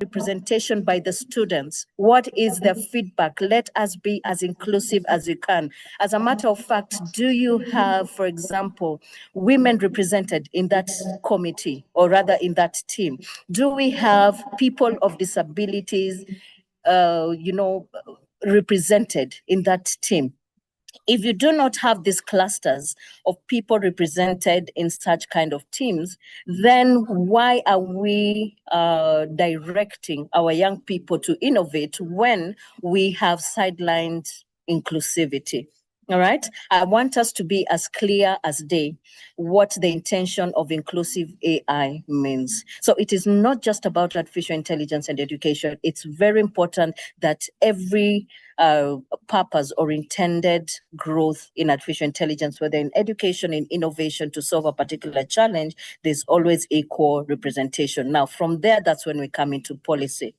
Speaker 12: Representation by the students. What is their feedback? Let us be as inclusive as we can. As a matter of fact, do you have, for example, women represented in that committee, or rather in that team? Do we have people of disabilities, represented in that team? If you do not have these clusters of people represented in such kind of teams, then why are we directing our young people to innovate when we have sidelined inclusivity? All right. I want us to be as clear as day what the intention of inclusive AI means. So it is not just about artificial intelligence and education. It's very important that every purpose or intended growth in artificial intelligence, whether in education, in innovation, to solve a particular challenge, there's always equal representation. Now, from there, that's when we come into policy.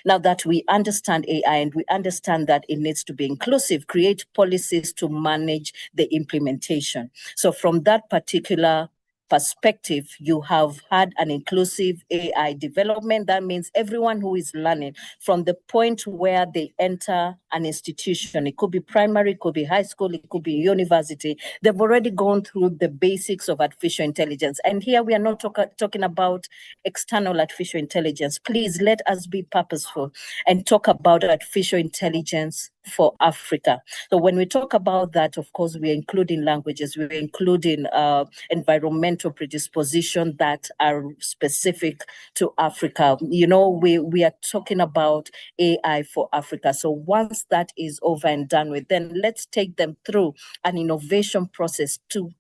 Speaker 12: Now that we understand AI and we understand that it needs to be inclusive, create policies to manage the implementation. So from that particular perspective, you have had an inclusive AI development. That means everyone who is learning from the point where they enter an institution, it could be primary, it could be high school, it could be university, they've already gone through the basics of artificial intelligence. And here we are not talking about external artificial intelligence. Please let us be purposeful and talk about artificial intelligence for Africa. So when we talk about that, of course, we're including languages, we're including environmental predisposition that are specific to Africa. You know, we are talking about AI for Africa. So once that is over and done with, then let's take them through an innovation process to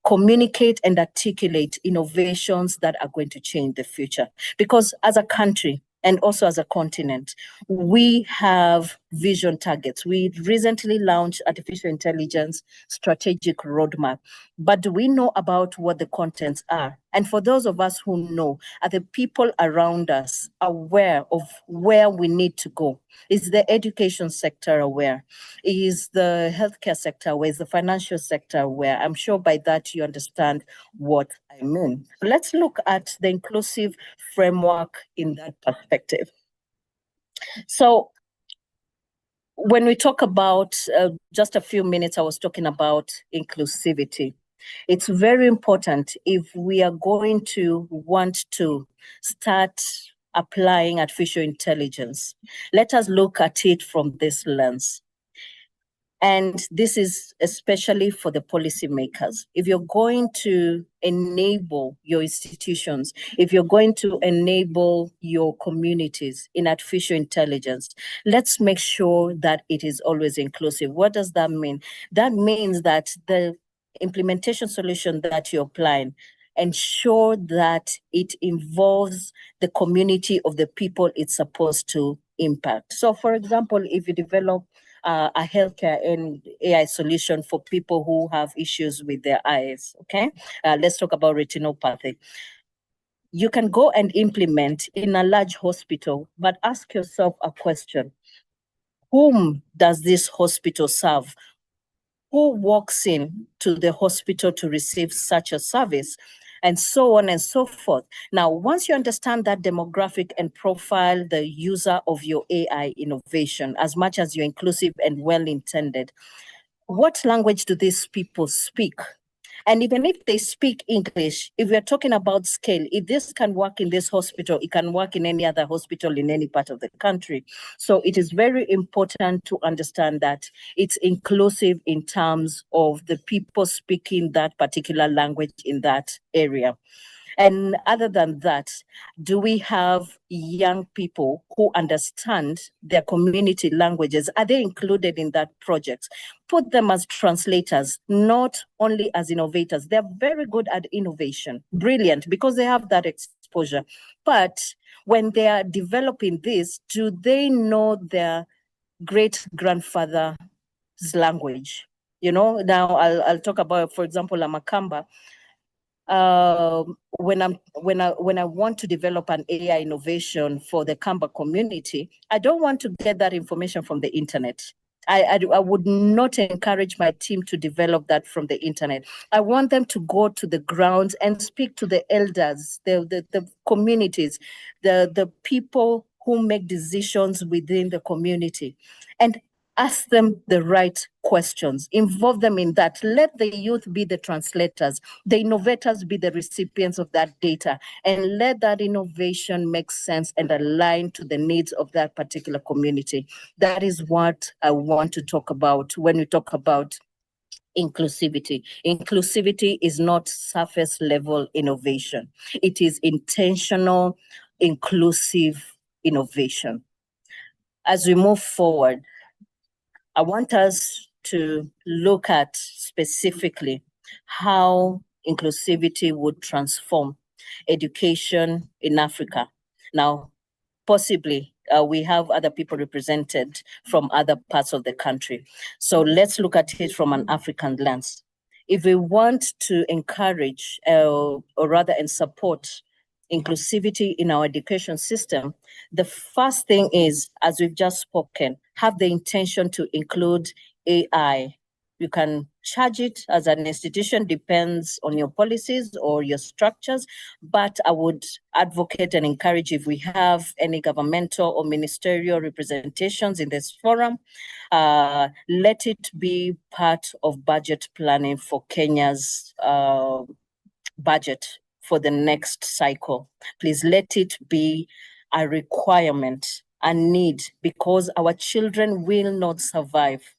Speaker 12: communicate and articulate innovations that are going to change the future. Because as a country, and also as a continent, we have vision targets. We recently launched Artificial Intelligence Strategic Roadmap. But do we know about what the contents are? And for those of us who know, are the people around us aware of where we need to go? Is the education sector aware? Is the healthcare sector aware? Is the financial sector aware? I'm sure by that you understand what I mean. Let's look at the inclusive framework in that perspective. So when we talk about, just a few minutes, I was talking about inclusivity. It's very important if we are going to want to start applying artificial intelligence. Let us look at it from this lens. And this is especially for the policymakers. If you're going to enable your institutions, if you're going to enable your communities in artificial intelligence, let's make sure that it is always inclusive. What does that mean? That means that the implementation solution that you're applying, ensure that it involves the community of the people it's supposed to impact. So for example, if you develop a healthcare and AI solution for people who have issues with their eyes, okay? Let's talk about retinopathy. You can go and implement in a large hospital, but ask yourself a question. Whom does this hospital serve? Who walks in to the hospital to receive such a service? And so on and so forth. Now, once you understand that demographic and profile the user of your AI innovation, as much as you're inclusive and well-intended, what language do these people speak? And even if they speak English, if we're talking about scale, if this can work in this hospital, it can work in any other hospital in any part of the country. So it is very important to understand that it's inclusive in terms of the people speaking that particular language in that area. And other than that, do we have young people who understand their community languages? Are they included in that project? Put them as translators, not only as innovators. They're very good at innovation, brilliant, because they have that exposure. But when they are developing this, do they know their great-grandfather's language? You know, now I'll talk about, for example, a Makamba. When I want to develop an AI innovation for the Kamba community, I don't want to get that information from the internet. I would not encourage my team to develop that from the internet. I want them to go to the ground and speak to the elders, the communities, the people who make decisions within the community, and ask them the right questions, involve them in that. Let the youth be the translators, the innovators be the recipients of that data, and let that innovation make sense and align to the needs of that particular community. That is what I want to talk about when we talk about inclusivity. Inclusivity is not surface level innovation. It is intentional, inclusive innovation. As we move forward, I want us to look at specifically how inclusivity would transform education in Africa. Now, possibly we have other people represented from other parts of the country. So let's look at it from an African lens. If we want to encourage or rather and support inclusivity in our education system, the first thing is, as we've just spoken, have the intention to include AI. You can charge it as an institution, depends on your policies or your structures, but I would advocate and encourage, if we have any governmental or ministerial representations in this forum, let it be part of budget planning for Kenya's budget for the next cycle. Please let it be a requirement, a need, because our children will not survive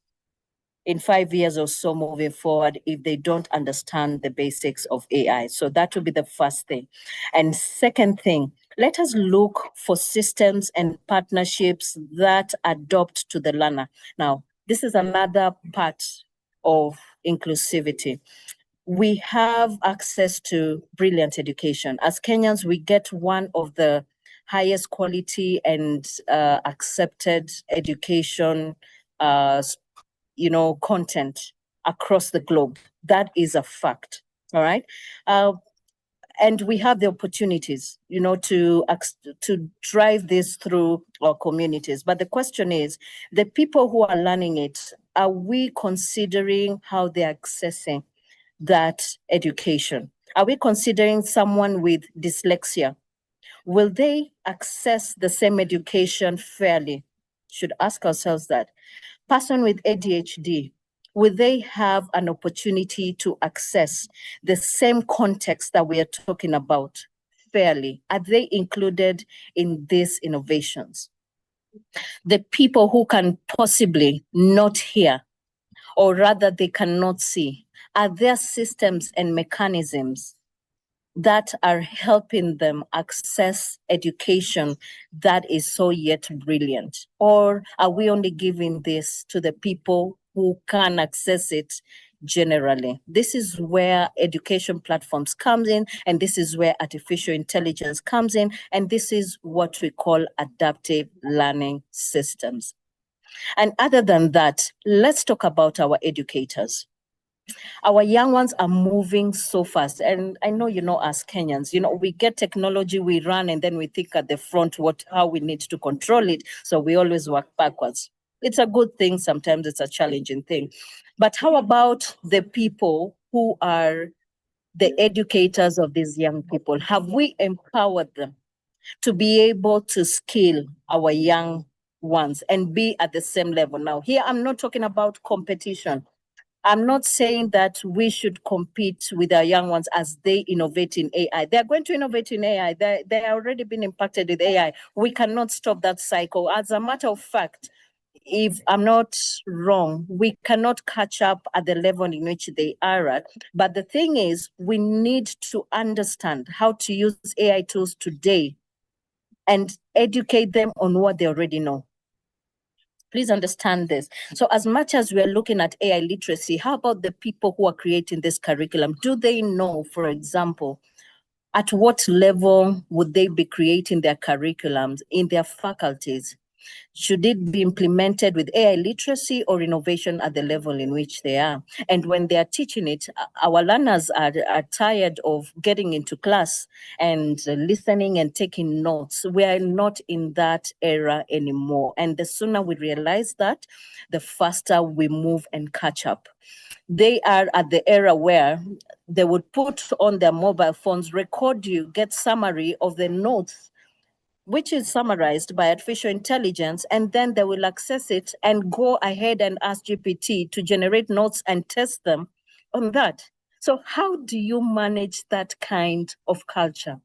Speaker 12: in 5 years or so moving forward if they don't understand the basics of AI. So that would be the first thing. And second thing, let us look for systems and partnerships that adopt to the learner. Now, this is another part of inclusivity. We have access to brilliant education. As Kenyans, we get one of the highest quality and accepted education content across the globe. That is a fact, all right? And we have the opportunities, to drive this through our communities. But the question is, the people who are learning it, are we considering how they're accessing that education? Are we considering someone with dyslexia? Will they access the same education fairly? Should ask ourselves that. Person with ADHD, will they have an opportunity to access the same context that we are talking about fairly? Are they included in these innovations? The people who can possibly not hear, or rather they cannot see, are there systems and mechanisms that are helping them access education that is so yet brilliant? Or are we only giving this to the people who can access it generally. This is where education platforms comes in, and this is where artificial intelligence comes in, and this is what we call adaptive learning systems. And other than that, let's talk about our educators. Our young ones are moving so fast. And I know, as Kenyans, we get technology, we run, and then we think at the front how we need to control it. So we always work backwards. It's a good thing. Sometimes it's a challenging thing. But how about the people who are the educators of these young people? Have we empowered them to be able to skill our young ones and be at the same level? Now, here I'm not talking about competition. I'm not saying that we should compete with our young ones as they innovate in AI. They're going to innovate in AI. They are already been impacted with AI. We cannot stop that cycle. As a matter of fact, if I'm not wrong, we cannot catch up at the level in which they are at. But the thing is, we need to understand how to use AI tools today and educate them on what they already know. Please understand this. So as much as we're looking at AI literacy, how about the people who are creating this curriculum? Do they know, for example, at what level would they be creating their curriculums in their faculties? Should it be implemented with AI literacy or innovation at the level in which they are? And when they are teaching it, our learners are tired of getting into class and listening and taking notes. We are not in that era anymore. And the sooner we realize that, the faster we move and catch up. They are at the era where they would put on their mobile phones, record you, get summary of the notes, which is summarized by artificial intelligence, and then they will access it and go ahead and ask GPT to generate notes and test them on that. So how do you manage that kind of culture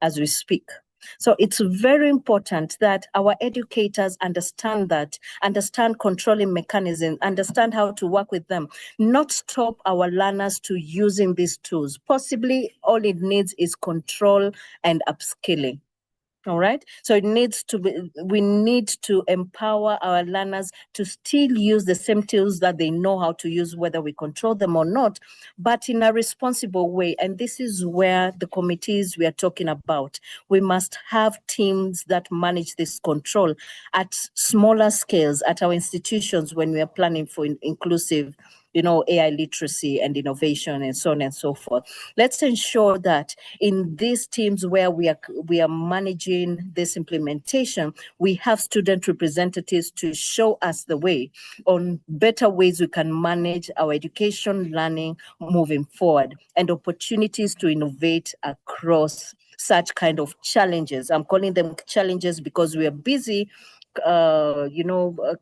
Speaker 12: as we speak? So it's very important that our educators understand that, understand controlling mechanisms, understand how to work with them, not stop our learners to using these tools. Possibly all it needs is control and upskilling. All right. So we need to empower our learners to still use the same tools that they know how to use, whether we control them or not, but in a responsible way. And this is where the committees we are talking about, we must have teams that manage this control at smaller scales at our institutions when we are planning for inclusive AI literacy and innovation and so on and so forth. Let's ensure that in these teams where we are managing this implementation, we have student representatives to show us the way on better ways we can manage our education learning moving forward and opportunities to innovate across such kind of challenges. I'm calling them challenges because we are busy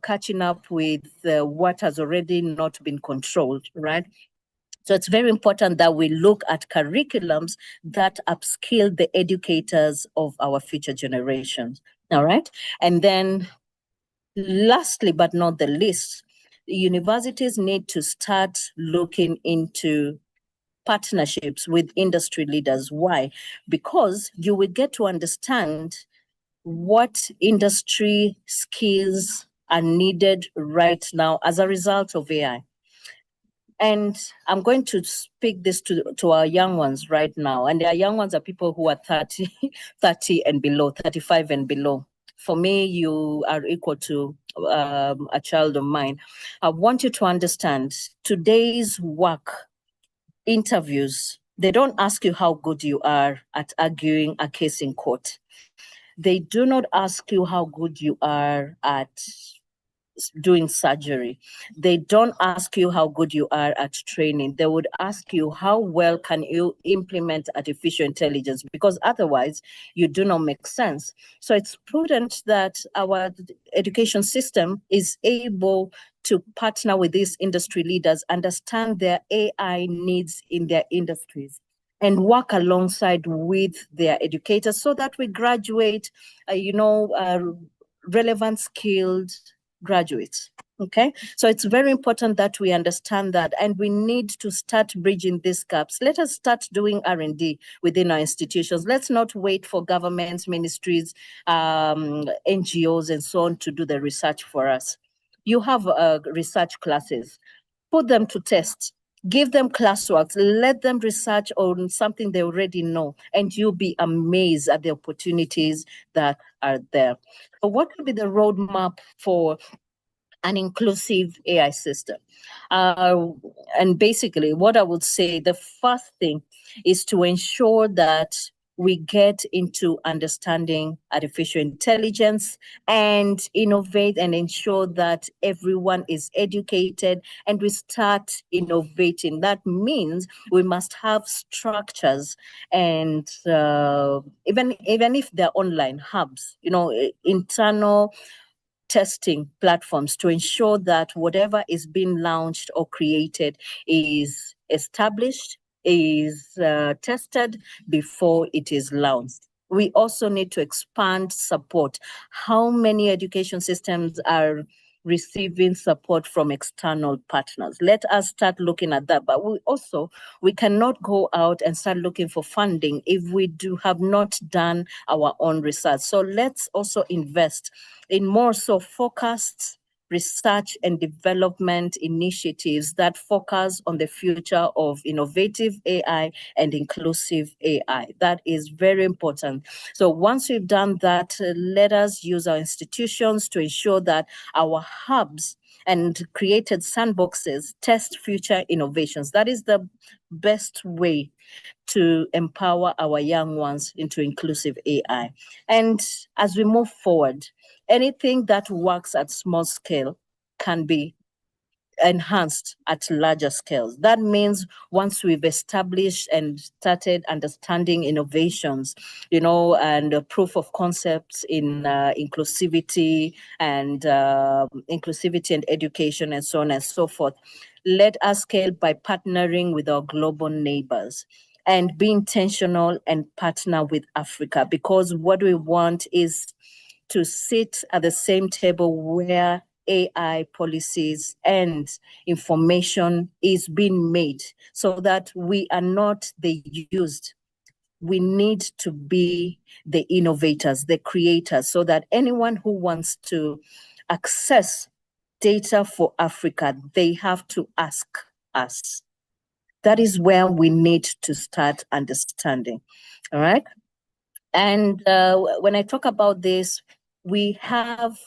Speaker 12: catching up with what has already not been controlled, right? So it's very important that we look at curriculums that upskill the educators of our future generations, all right? And then lastly, but not the least, universities need to start looking into partnerships with industry leaders. Why? Because you will get to understand what industry skills are needed right now as a result of AI. And I'm going to speak this to our young ones right now. And our young ones are people who are 30 and below, 35 and below. For me, you are equal to a child of mine. I want you to understand today's work interviews, they don't ask you how good you are at arguing a case in court. They do not ask you how good you are at doing surgery. They don't ask you how good you are at training. They would ask you how well can you implement artificial intelligence, because otherwise you do not make sense. So it's prudent that our education system is able to partner with these industry leaders, understand their AI needs in their industries, and work alongside with their educators so that we graduate, relevant, skilled graduates. Okay, so it's very important that we understand that, and we need to start bridging these gaps. Let us start doing R&D within our institutions. Let's not wait for governments, ministries, NGOs, and so on to do the research for us. You have research classes. Put them to test. Give them classwork, let them research on something they already know, and you'll be amazed at the opportunities that are there. So what will be the roadmap for an inclusive AI system? And basically, what I would say, the first thing is to ensure that we get into understanding artificial intelligence and innovate and ensure that everyone is educated and we start innovating. That means we must have structures and even if they're online hubs, internal testing platforms to ensure that whatever is being launched or created is established, is tested before it is launched. We also need to expand support. How many education systems are receiving support from external partners? Let us start looking at that. But we cannot go out and start looking for funding if we have not done our own research. So let's also invest in more so focused research and development initiatives that focus on the future of innovative AI and inclusive AI. That is very important. So once we've done that, let us use our institutions to ensure that our hubs and created sandboxes test future innovations. That is the best way to empower our young ones into inclusive AI. And as we move forward, anything that works at small scale can be enhanced at larger scales. That means once we've established and started understanding innovations, and proof of concepts in inclusivity and education and so on and so forth, let us scale by partnering with our global neighbors and be intentional and partner with Africa, because what we want is to sit at the same table where AI policies and information is being made, so that we are not the used. We need to be the innovators, the creators, so that anyone who wants to access data for Africa, they have to ask us. That is where we need to start understanding. All right. And when I talk about this, we have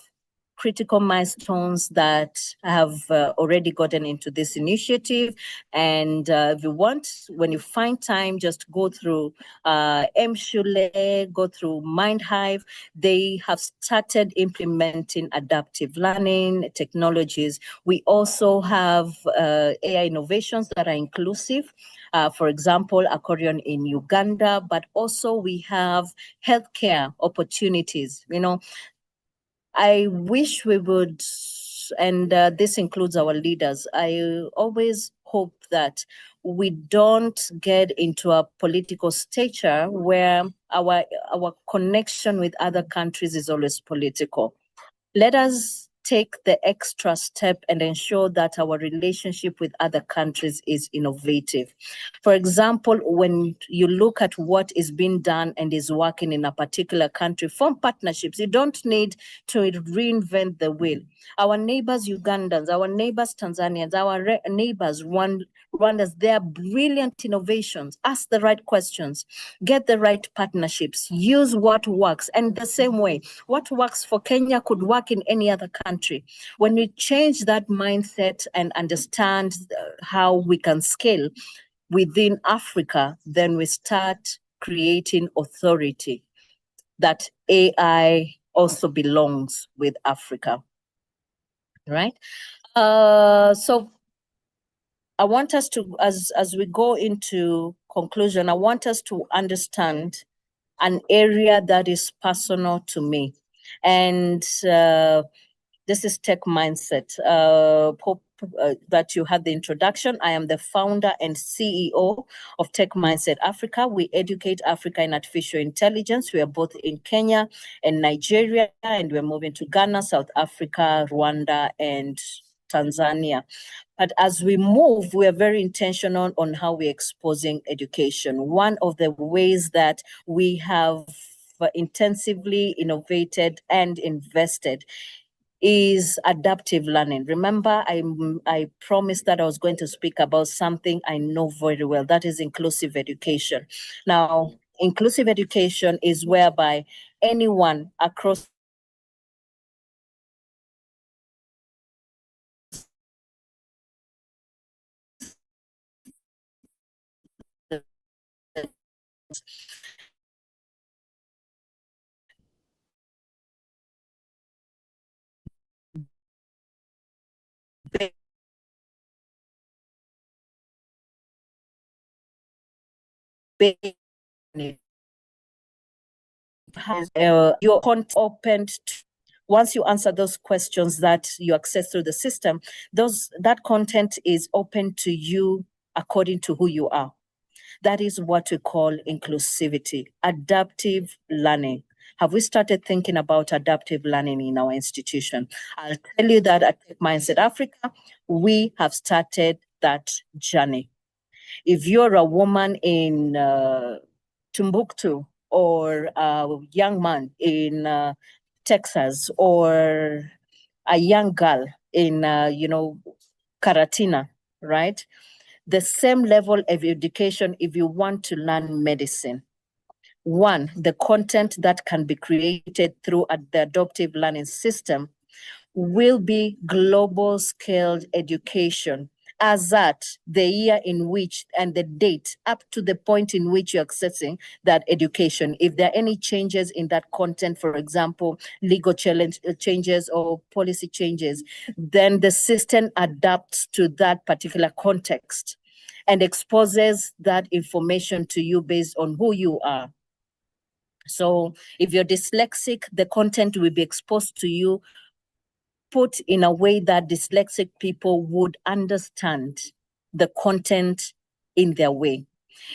Speaker 12: critical milestones that have already gotten into this initiative. And if you want, when you find time, just go through MUA, go through MindHive. They have started implementing adaptive learning technologies. We also have AI innovations that are inclusive. For example, Accordion in Uganda, but also we have healthcare opportunities. I wish we would, and this includes our leaders, I always hope that we don't get into a political stature where our connection with other countries is always political. Let us take the extra step and ensure that our relationship with other countries is innovative. For example, when you look at what is being done and is working in a particular country, form partnerships. You don't need to reinvent the wheel. Our neighbors Ugandans, our neighbors Tanzanians, our neighbors Rwandans, they are brilliant innovations. Ask the right questions, get the right partnerships, use what works. And the same way, what works for Kenya could work in any other country. When we change that mindset and understand how we can scale within Africa, then we start creating authority that AI also belongs with Africa, right? So I want us to, as we go into conclusion, I want us to understand an area that is personal to me. And this is Tech Mindset. Hope that you had the introduction. I am the founder and CEO of Tech Mindset Africa. We educate Africa in artificial intelligence. We are both in Kenya and Nigeria, and we're moving to Ghana, South Africa, Rwanda, and Tanzania. But as we move, we are very intentional on how we're exposing education. One of the ways that we have intensively innovated and invested is adaptive learning. Remember, I promised that I was going to speak about something I know very well, that is inclusive education. Now, inclusive education is whereby anyone across has your content opened once you answer those questions that you access through the system, that content is open to you according to who you are. That is what we call inclusivity, adaptive learning. Have we started thinking about adaptive learning in our institution? I'll tell you that at Tech Mindset Africa, we have started that journey. If you're a woman in Timbuktu, or a young man in Texas, or a young girl in, Karatina, right? The same level of education if you want to learn medicine. One, the content that can be created through the adaptive learning system will be global scaled education as at the year in which and the date up to the point in which you're accessing that education. If there are any changes in that content, for example, legal changes or policy changes, then the system adapts to that particular context and exposes that information to you based on who you are. So if you're dyslexic, the content will be exposed to you put in a way that dyslexic people would understand the content in their way.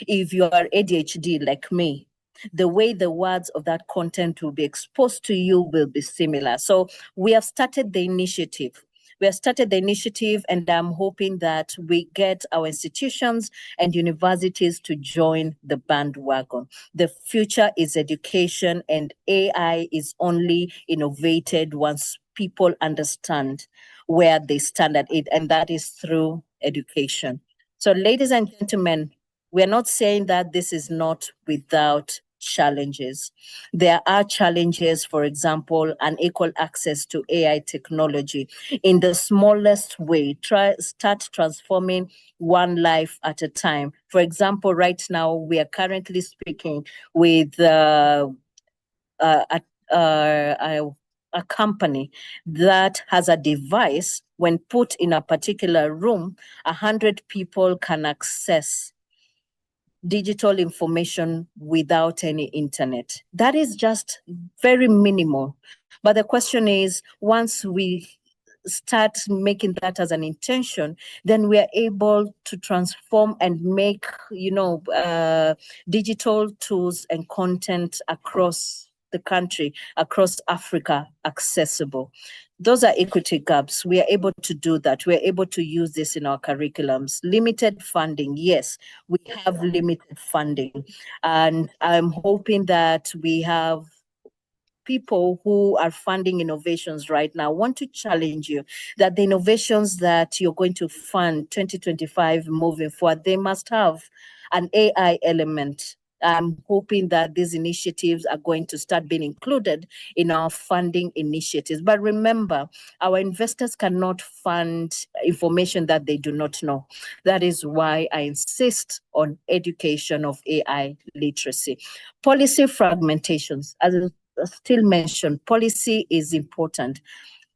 Speaker 12: If you are ADHD like me, the way the words of that content will be exposed to you will be similar. So we have started the initiative. And I'm hoping that we get our institutions and universities to join the bandwagon. The future is education, and AI is only innovated once people understand where they stand at it, and that is through education. So, ladies and gentlemen, we're not saying that this is not without challenges. There are challenges, for example, unequal access to AI technology. In the smallest way, start transforming one life at a time. For example, right now, we are currently speaking with a company that has a device. When put in a particular room, 100 people can access digital information without any internet. That is just very minimal. But the question is, once we start making that as an intention, then we are able to transform and make, digital tools and content across the country, across Africa, accessible. Those are equity gaps. We are able to do that. We are able to use this in our curriculums. Limited funding, yes, we have limited funding. And I'm hoping that we have people who are funding innovations right now. Want to challenge you that the innovations that you're going to fund 2025 moving forward, they must have an AI element. I'm hoping that these initiatives are going to start being included in our funding initiatives. But remember, our investors cannot fund information that they do not know. That is why I insist on education of AI literacy. Policy fragmentations, as I still mentioned, policy is important,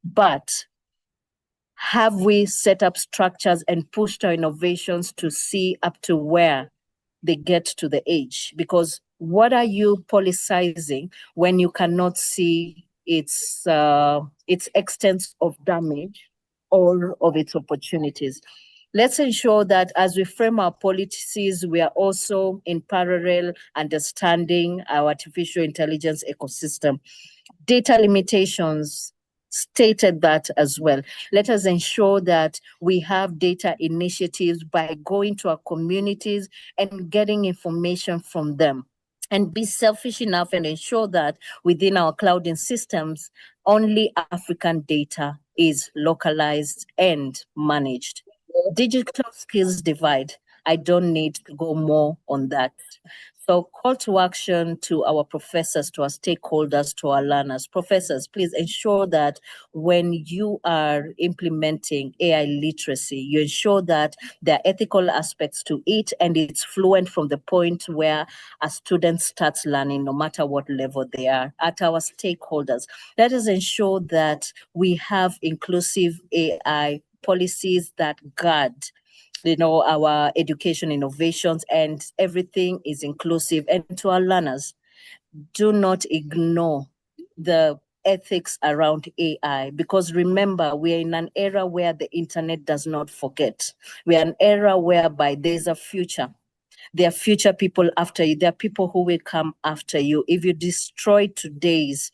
Speaker 12: but have we set up structures and pushed our innovations to see up to where they get to the edge? Because what are you politicizing when you cannot see its extent of damage or of its opportunities? Let's ensure that as we frame our policies, we are also in parallel understanding our artificial intelligence ecosystem. Data limitations stated that as well. Let us ensure that we have data initiatives by going to our communities and getting information from them, and be selfish enough and ensure that within our clouding systems, only African data is localized and managed. Digital skills divide. I don't need to go more on that. So call to action to our professors, to our stakeholders, to our learners. Professors, please ensure that when you are implementing AI literacy, you ensure that there are ethical aspects to it and it's fluent from the point where a student starts learning, no matter what level they are. At our stakeholders, let us ensure that we have inclusive AI policies that guard our education innovations, and everything is inclusive. And to our learners, do not ignore the ethics around AI, because remember, we are in an era where the internet does not forget. We are an era whereby there's a future. There are future people after you. There are people who will come after you. If you destroy today's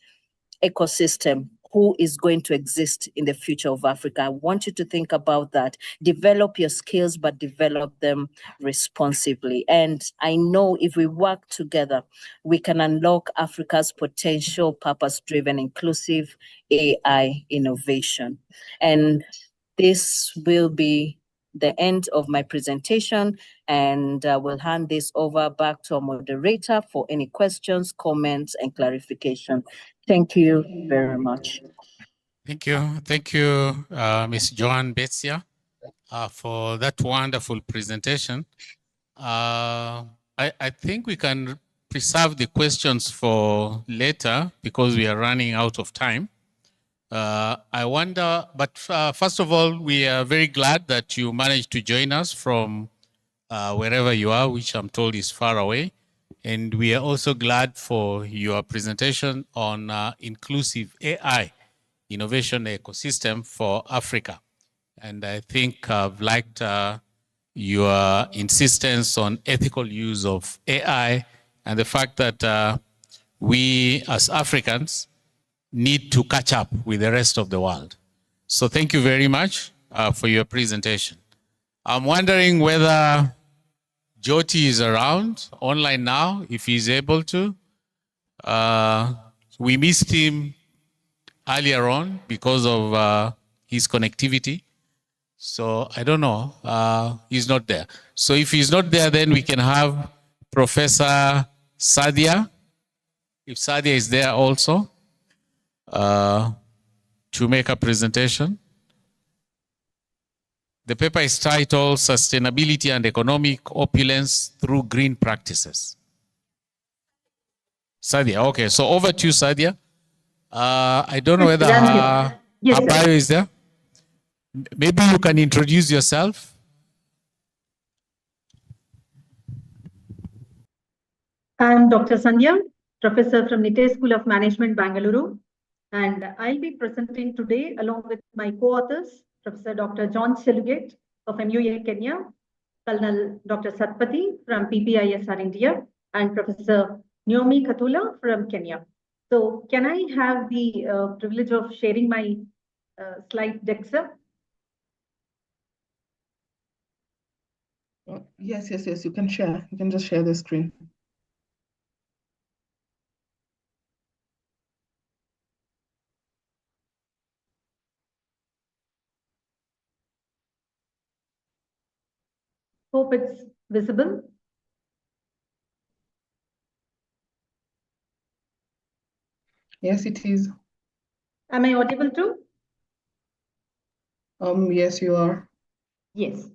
Speaker 12: ecosystem, who is going to exist in the future of Africa? I want you to think about that. Develop your skills, but develop them responsibly. And I know if we work together, we can unlock Africa's potential, purpose-driven, inclusive AI innovation. And this will be the end of my presentation, and we'll hand this over back to our moderator for any questions, comments, and clarification. Thank you very much.
Speaker 2: Thank you, Ms. Joan Betsia, for that wonderful presentation. I think we can preserve the questions for later because we are running out of time. I wonder, but first of all, we are very glad that you managed to join us from wherever you are, which I'm told is far away. And we are also glad for your presentation on inclusive AI innovation ecosystem for Africa. And I think I've liked your insistence on ethical use of AI and the fact that we as Africans need to catch up with the rest of the world. So thank you very much for your presentation. I'm wondering whether Jyoti is around online now, if he's able to. We missed him earlier on because of his connectivity. So I don't know, he's not there. So if he's not there, then we can have Professor Sadia, if Sadia is there also, to make a presentation. The paper is titled Sustainability and Economic Opulence Through Green Practices. Sadia, okay, so over to you, Sadia. I don't know whether her bio is there. Maybe you can introduce yourself.
Speaker 13: I'm Dr. Sandhya, professor from Nite School of Management, Bangalore. And I'll be presenting today along with my co-authors, Professor Dr. John Chelugate of MUA Kenya, Colonel Dr. Satpathy from PPISR India, and Professor Naomi Katula from Kenya. So can I have the privilege of sharing my slide deck, sir?
Speaker 14: Yes, you can share. You can just share the screen.
Speaker 13: Hope it's visible.
Speaker 14: Yes, it is.
Speaker 13: Am I audible too?
Speaker 14: Yes, you are.
Speaker 13: Yes.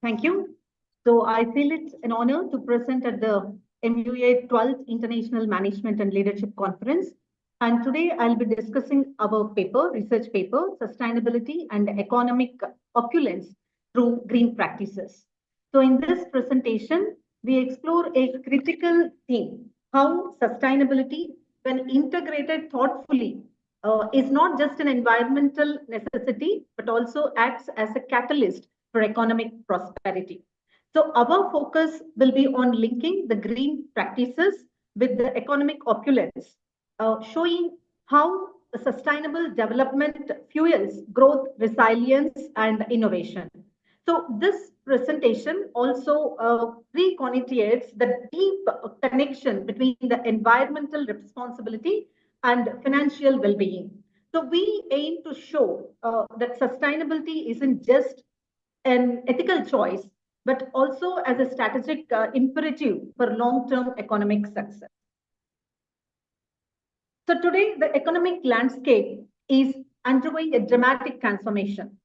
Speaker 13: Thank you. So I feel it's an honor to present at the MUA 12th International Management and Leadership Conference. And today I'll be discussing our paper, research paper, Sustainability and Economic Opulence Through Green Practices. So in this presentation, we explore a critical theme, how sustainability, when integrated thoughtfully, is not just an environmental necessity, but also acts as a catalyst for economic prosperity. So our focus will be on linking the green practices with the economic opulence, showing how sustainable development fuels growth, resilience, and innovation. So this presentation also reconnates the deep connection between the environmental responsibility and financial well-being. So we aim to show that sustainability isn't just an ethical choice, but also as a strategic imperative for long-term economic success. So today, the economic landscape is undergoing a dramatic transformation.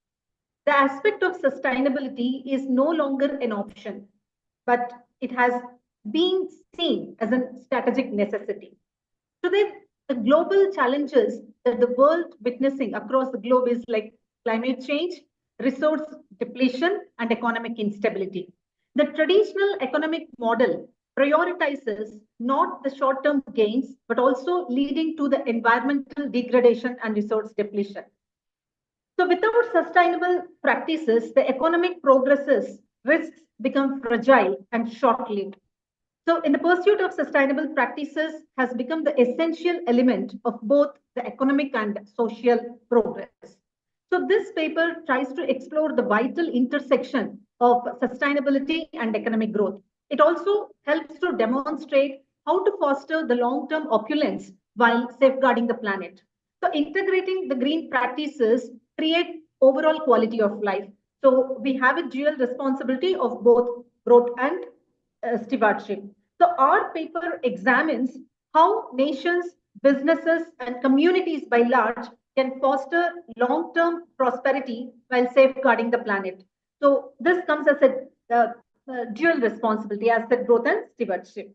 Speaker 13: The aspect of sustainability is no longer an option, but it has been seen as a strategic necessity. Today, the global challenges that the world witnessing across the globe is like climate change, resource depletion, and economic instability. The traditional economic model prioritizes not the short-term gains, but also leading to the environmental degradation and resource depletion. So without sustainable practices, the economic progresses risks become fragile and short-lived. So in the pursuit of sustainable practices has become the essential element of both the economic and social progress. So this paper tries to explore the vital intersection of sustainability and economic growth. It also helps to demonstrate how to foster the long-term opulence while safeguarding the planet. So integrating the green practices create overall quality of life. So we have a dual responsibility of both growth and stewardship. So our paper examines how nations, businesses, and communities by large can foster long-term prosperity while safeguarding the planet. So this comes as a dual responsibility as the growth and stewardship.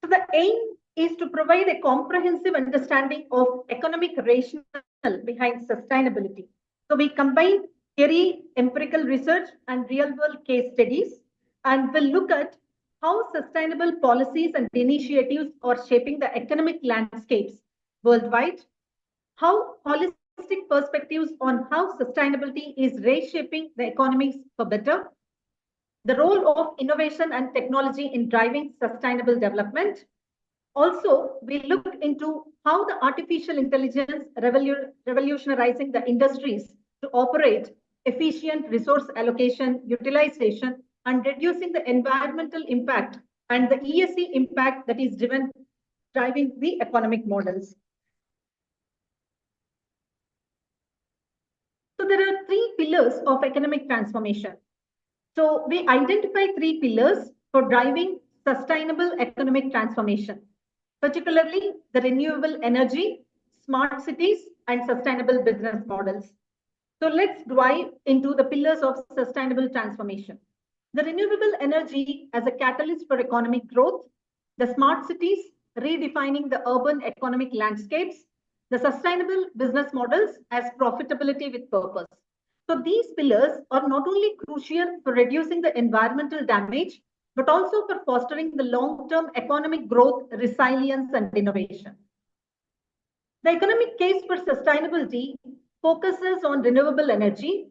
Speaker 13: So the aim is to provide a comprehensive understanding of economic rationale behind sustainability. So we combine theory, empirical research, and real-world case studies, and we'll look at how sustainable policies and initiatives are shaping the economic landscapes worldwide, how holistic perspectives on how sustainability is reshaping the economies for better, the role of innovation and technology in driving sustainable development. Also, we look into how the artificial intelligence revolutionizing the industries to operate efficient resource allocation, utilization, and reducing the environmental impact and the ESG impact that is driving the economic models. So there are three pillars of economic transformation. So we identify three pillars for driving sustainable economic transformation, particularly the renewable energy, smart cities, and sustainable business models. So let's dive into the pillars of sustainable transformation. The renewable energy as a catalyst for economic growth, the smart cities redefining the urban economic landscapes, the sustainable business models as profitability with purpose. So these pillars are not only crucial for reducing the environmental damage, but also for fostering the long-term economic growth, resilience, and innovation. The economic case for sustainability focuses on renewable energy,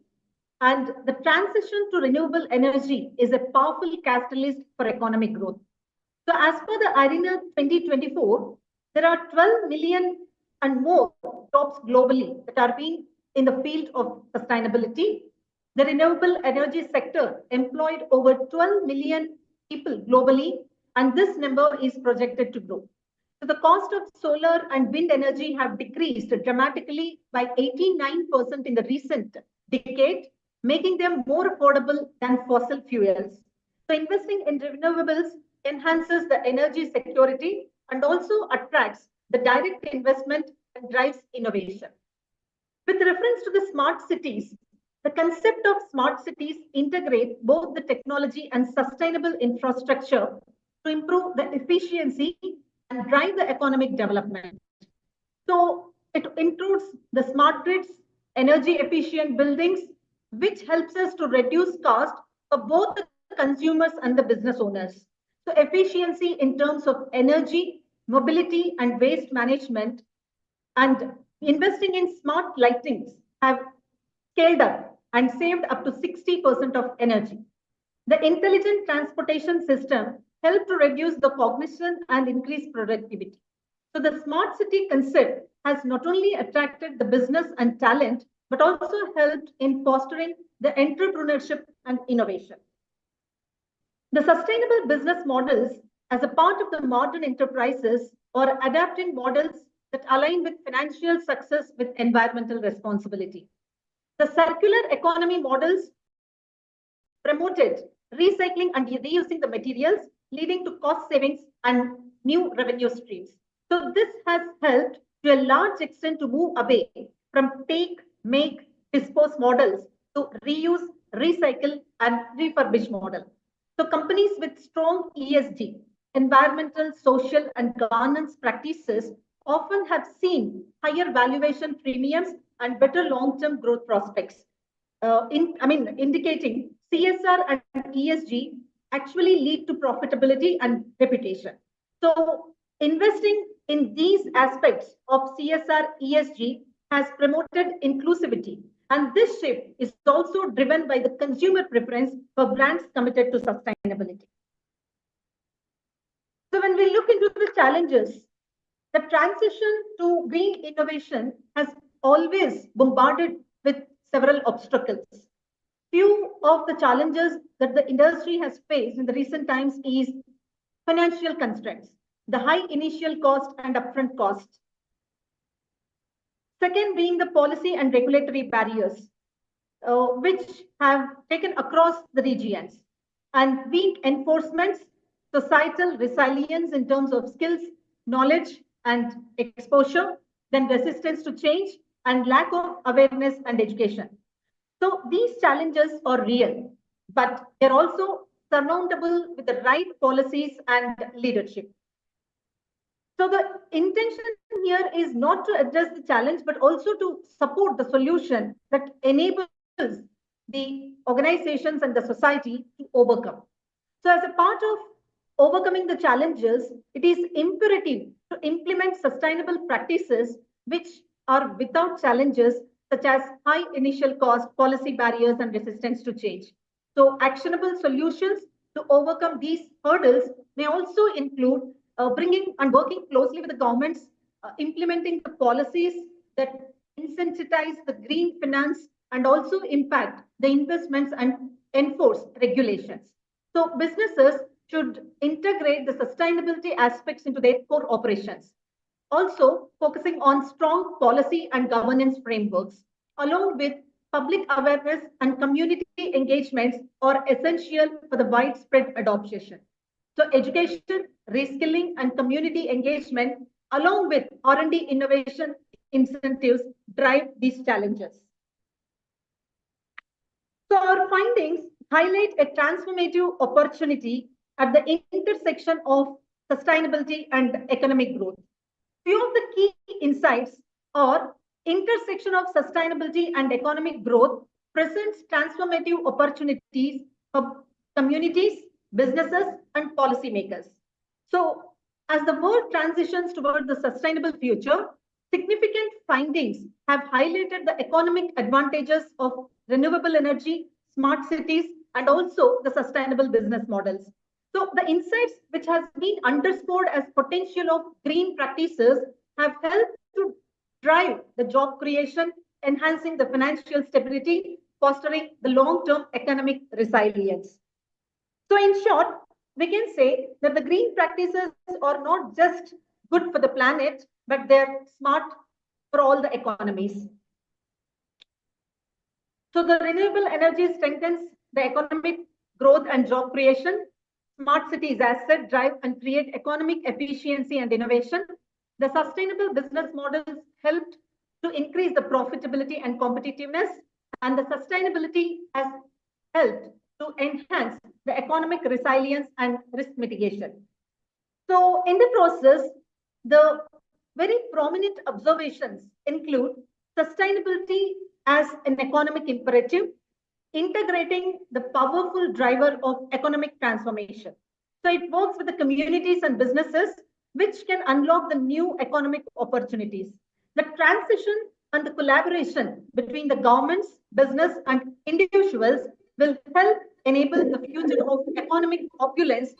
Speaker 13: and the transition to renewable energy is a powerful catalyst for economic growth. So as per the IRENA 2024, there are 12 million and more jobs globally that are being in the field of sustainability. The renewable energy sector employed over 12 million people globally, and this number is projected to grow. So the cost of solar and wind energy have decreased dramatically by 89% in the recent decade, making them more affordable than fossil fuels. So investing in renewables enhances the energy security and also attracts the direct investment and drives innovation. With reference to the smart cities, the concept of smart cities integrate both the technology and sustainable infrastructure to improve the efficiency and drive the economic development. So it includes the smart grids, energy efficient buildings, which helps us to reduce cost for both the consumers and the business owners. So efficiency in terms of energy, mobility, and waste management, and investing in smart lightings have scaled up and saved up to 60% of energy. The intelligent transportation system helped to reduce the cognition and increase productivity. So the smart city concept has not only attracted the business and talent, but also helped in fostering the entrepreneurship and innovation. The sustainable business models as a part of the modern enterprises or adapting models that align with financial success with environmental responsibility. The circular economy models promoted recycling and reusing the materials, leading to cost savings and new revenue streams. So this has helped to a large extent to move away from take, make, dispose models to reuse, recycle, and refurbish model. So companies with strong ESG, environmental, social, and governance practices often have seen higher valuation premiums and better long-term growth prospects. Indicating CSR and ESG actually lead to profitability and reputation. So investing in these aspects of CSR ESG has promoted inclusivity. And this shift is also driven by the consumer preference for brands committed to sustainability. So when we look into the challenges, the transition to green innovation has always bombarded with several obstacles. Few of the challenges that the industry has faced in the recent times is financial constraints, the high initial cost and upfront cost. Second being the policy and regulatory barriers, which have taken across the regions, and weak enforcements, societal resilience in terms of skills, knowledge, and exposure, then resistance to change, and lack of awareness and education. So these challenges are real, but they're also surmountable with the right policies and leadership. So the intention here is not to address the challenge, but also to support the solution that enables the organizations and the society to overcome. So as a part of overcoming the challenges, it is imperative to implement sustainable practices which are without challenges such as high initial cost, policy barriers, and resistance to change. So actionable solutions to overcome these hurdles may also include bringing and working closely with the governments, implementing the policies that incentivize the green finance and also impact the investments and enforce regulations. So businesses should integrate the sustainability aspects into their core operations. Also, focusing on strong policy and governance frameworks, along with public awareness and community engagements are essential for the widespread adoption. So education, reskilling, and community engagement, along with R&D innovation incentives, drive these challenges. So our findings highlight a transformative opportunity at the intersection of sustainability and economic growth. Few of the key insights are intersection of sustainability and economic growth presents transformative opportunities for communities, businesses, and policymakers. So as the world transitions towards the sustainable future, significant findings have highlighted the economic advantages of renewable energy, smart cities, and also the sustainable business models. So the insights which has been underscored as potential of green practices have helped to drive the job creation, enhancing the financial stability, fostering the long-term economic resilience. So in short, we can say that the green practices are not just good for the planet, but they're smart for all the economies. So the renewable energy strengthens the economic growth and job creation. Smart cities, as said, drive and create economic efficiency and innovation. The sustainable business models helped to increase the profitability and competitiveness, and the sustainability has helped to enhance the economic resilience and risk mitigation. So in the process, the very prominent observations include sustainability as an economic imperative, integrating the powerful driver of economic transformation. So it works with the communities and businesses, which can unlock the new economic opportunities. The transition and the collaboration between the governments, business, and individuals will help enable the future of economic opulence,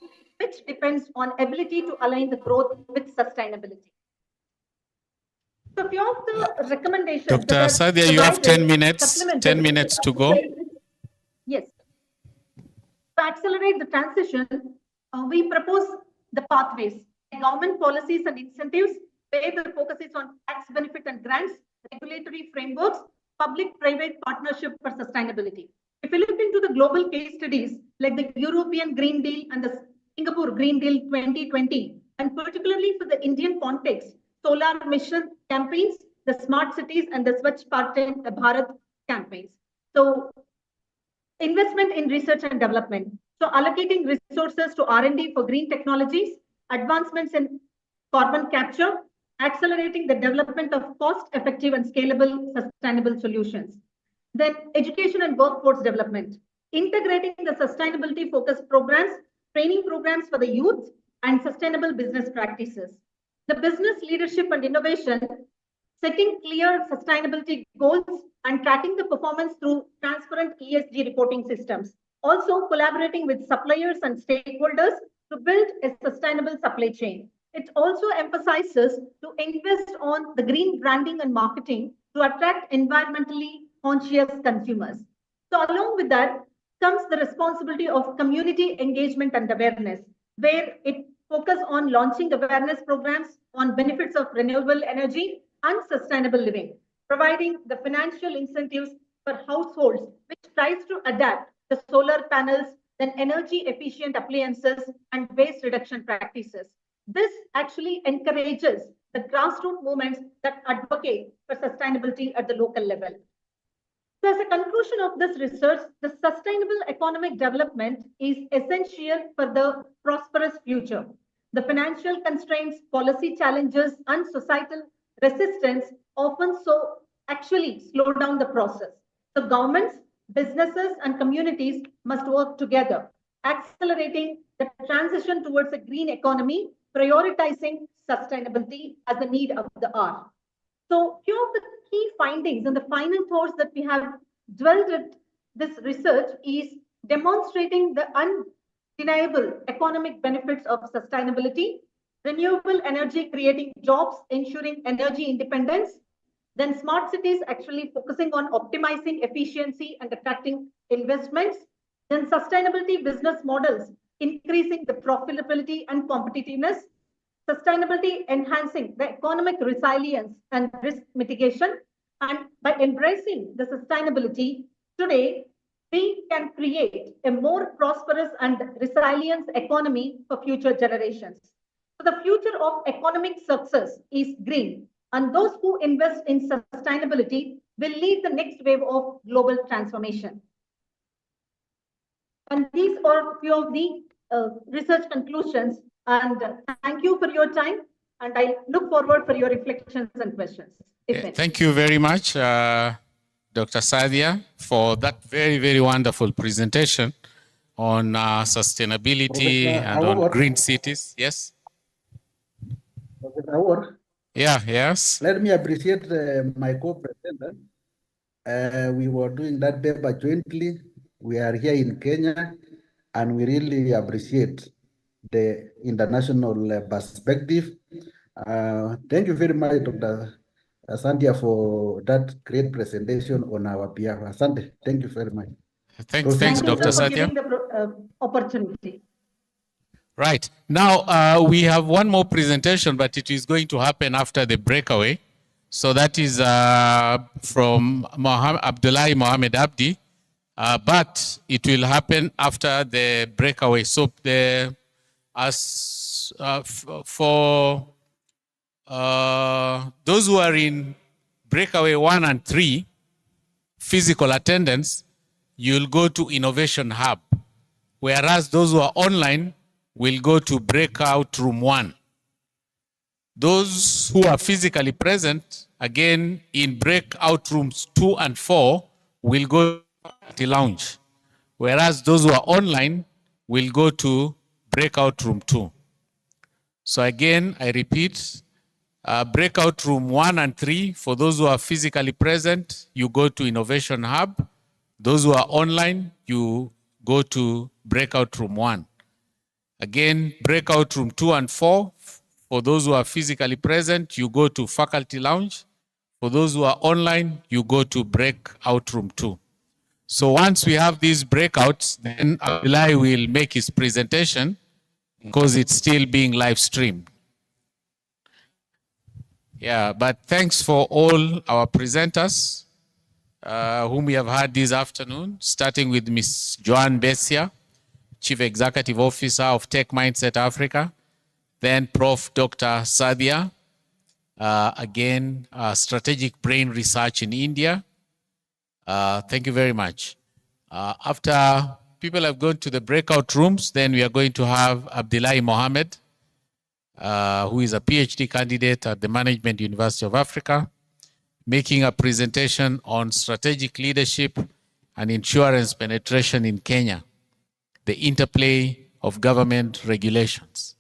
Speaker 13: which depends on ability to align the growth with sustainability. So few of the recommendations.
Speaker 2: Dr. Sadia, you have 10 minutes, 10 minutes to go.
Speaker 13: Yes. To accelerate the transition, we propose the pathways, government policies and incentives, where the focus is on tax benefit and grants, regulatory frameworks, public-private partnership for sustainability. If you look into the global case studies like the European Green Deal and the Singapore Green Deal 2020, and particularly for the Indian context, solar mission campaigns, the smart cities, and the Swachh Bharat campaigns. So investment in research and development. So allocating resources to R&D for green technologies, advancements in carbon capture, accelerating the development of cost-effective and scalable sustainable solutions. Then education and workforce development, integrating the sustainability-focused programs, training programs for the youth, and sustainable business practices. The business leadership and innovation, setting clear sustainability goals and tracking the performance through transparent ESG reporting systems. Also collaborating with suppliers and stakeholders to build a sustainable supply chain. It also emphasizes to invest on the green branding and marketing to attract environmentally conscious consumers. So along with that comes the responsibility of community engagement and awareness, where it focuses on launching awareness programs on benefits of renewable energy and sustainable living, providing the financial incentives for households which tries to adapt the solar panels, then energy efficient appliances and waste reduction practices. This actually encourages the grassroots movements that advocate for sustainability at the local level. So as a conclusion of this research, the sustainable economic development is essential for the prosperous future. The financial constraints, policy challenges, and societal resistance often actually slow down the process. So governments, businesses, and communities must work together, accelerating the transition towards a green economy, prioritizing sustainability as a need of the hour. So few of the key findings and the final thoughts that we have dwelled at this research is demonstrating the undeniable economic benefits of sustainability, renewable energy creating jobs, ensuring energy independence, then smart cities actually focusing on optimizing efficiency and attracting investments, then sustainability business models increasing the profitability and competitiveness, sustainability enhancing the economic resilience and risk mitigation. And by embracing the sustainability, today we can create a more prosperous and resilient economy for future generations. So the future of economic success is green, and those who invest in sustainability will lead the next wave of global transformation. And these are a few of the research conclusions. And thank you for your time. And I look forward for your reflections and questions.
Speaker 2: Thank you very much, Dr. Sadia, for that very, very wonderful presentation on sustainability and on green cities. Yes? Yeah, yes.
Speaker 4: Let me appreciate my co-presenter. We were doing that paper jointly. We are here in Kenya, and we really appreciate the international perspective. Thank you very much, Dr. Sandia, for that great presentation on our behalf. Asante, thank you very much.
Speaker 2: Thanks, Dr.
Speaker 13: For
Speaker 2: Sadia.
Speaker 13: giving the opportunity.
Speaker 2: Right. Now, we have one more presentation, but it is going to happen after the breakaway. So that is from Abdullahi Mohamed Abdi, but it will happen after the breakaway. So for those who are in breakaway 1 and 3, physical attendance, you'll go to Innovation Hub, whereas those who are online will go to Breakout Room 1. Those who are physically present, again, in Breakout Rooms 2 and 4, will go to the lounge, whereas those who are online will go to Breakout Room 2. So again, I repeat, Breakout Room 1 and 3, for those who are physically present, you go to Innovation Hub. Those who are online, you go to Breakout Room 1. Again, Breakout Room 2 and 4, for those who are physically present, you go to Faculty Lounge. For those who are online, you go to Breakout Room 2. So once we have these breakouts, then Abdullahi will make his presentation because it's still being live streamed. Yeah, but thanks for all our presenters whom we have had this afternoon, starting with Ms. Joan Bessia, Chief Executive Officer of Tech Mindset Africa, then Prof. Dr. Sadia, again, Strategic Brain Research in India. Thank you very much. After people have gone to the breakout rooms, then we are going to have Abdullahi Mohammed, who is a PhD candidate at the Management University of Africa, making a presentation on strategic leadership and insurance penetration in Kenya, the interplay of government regulations.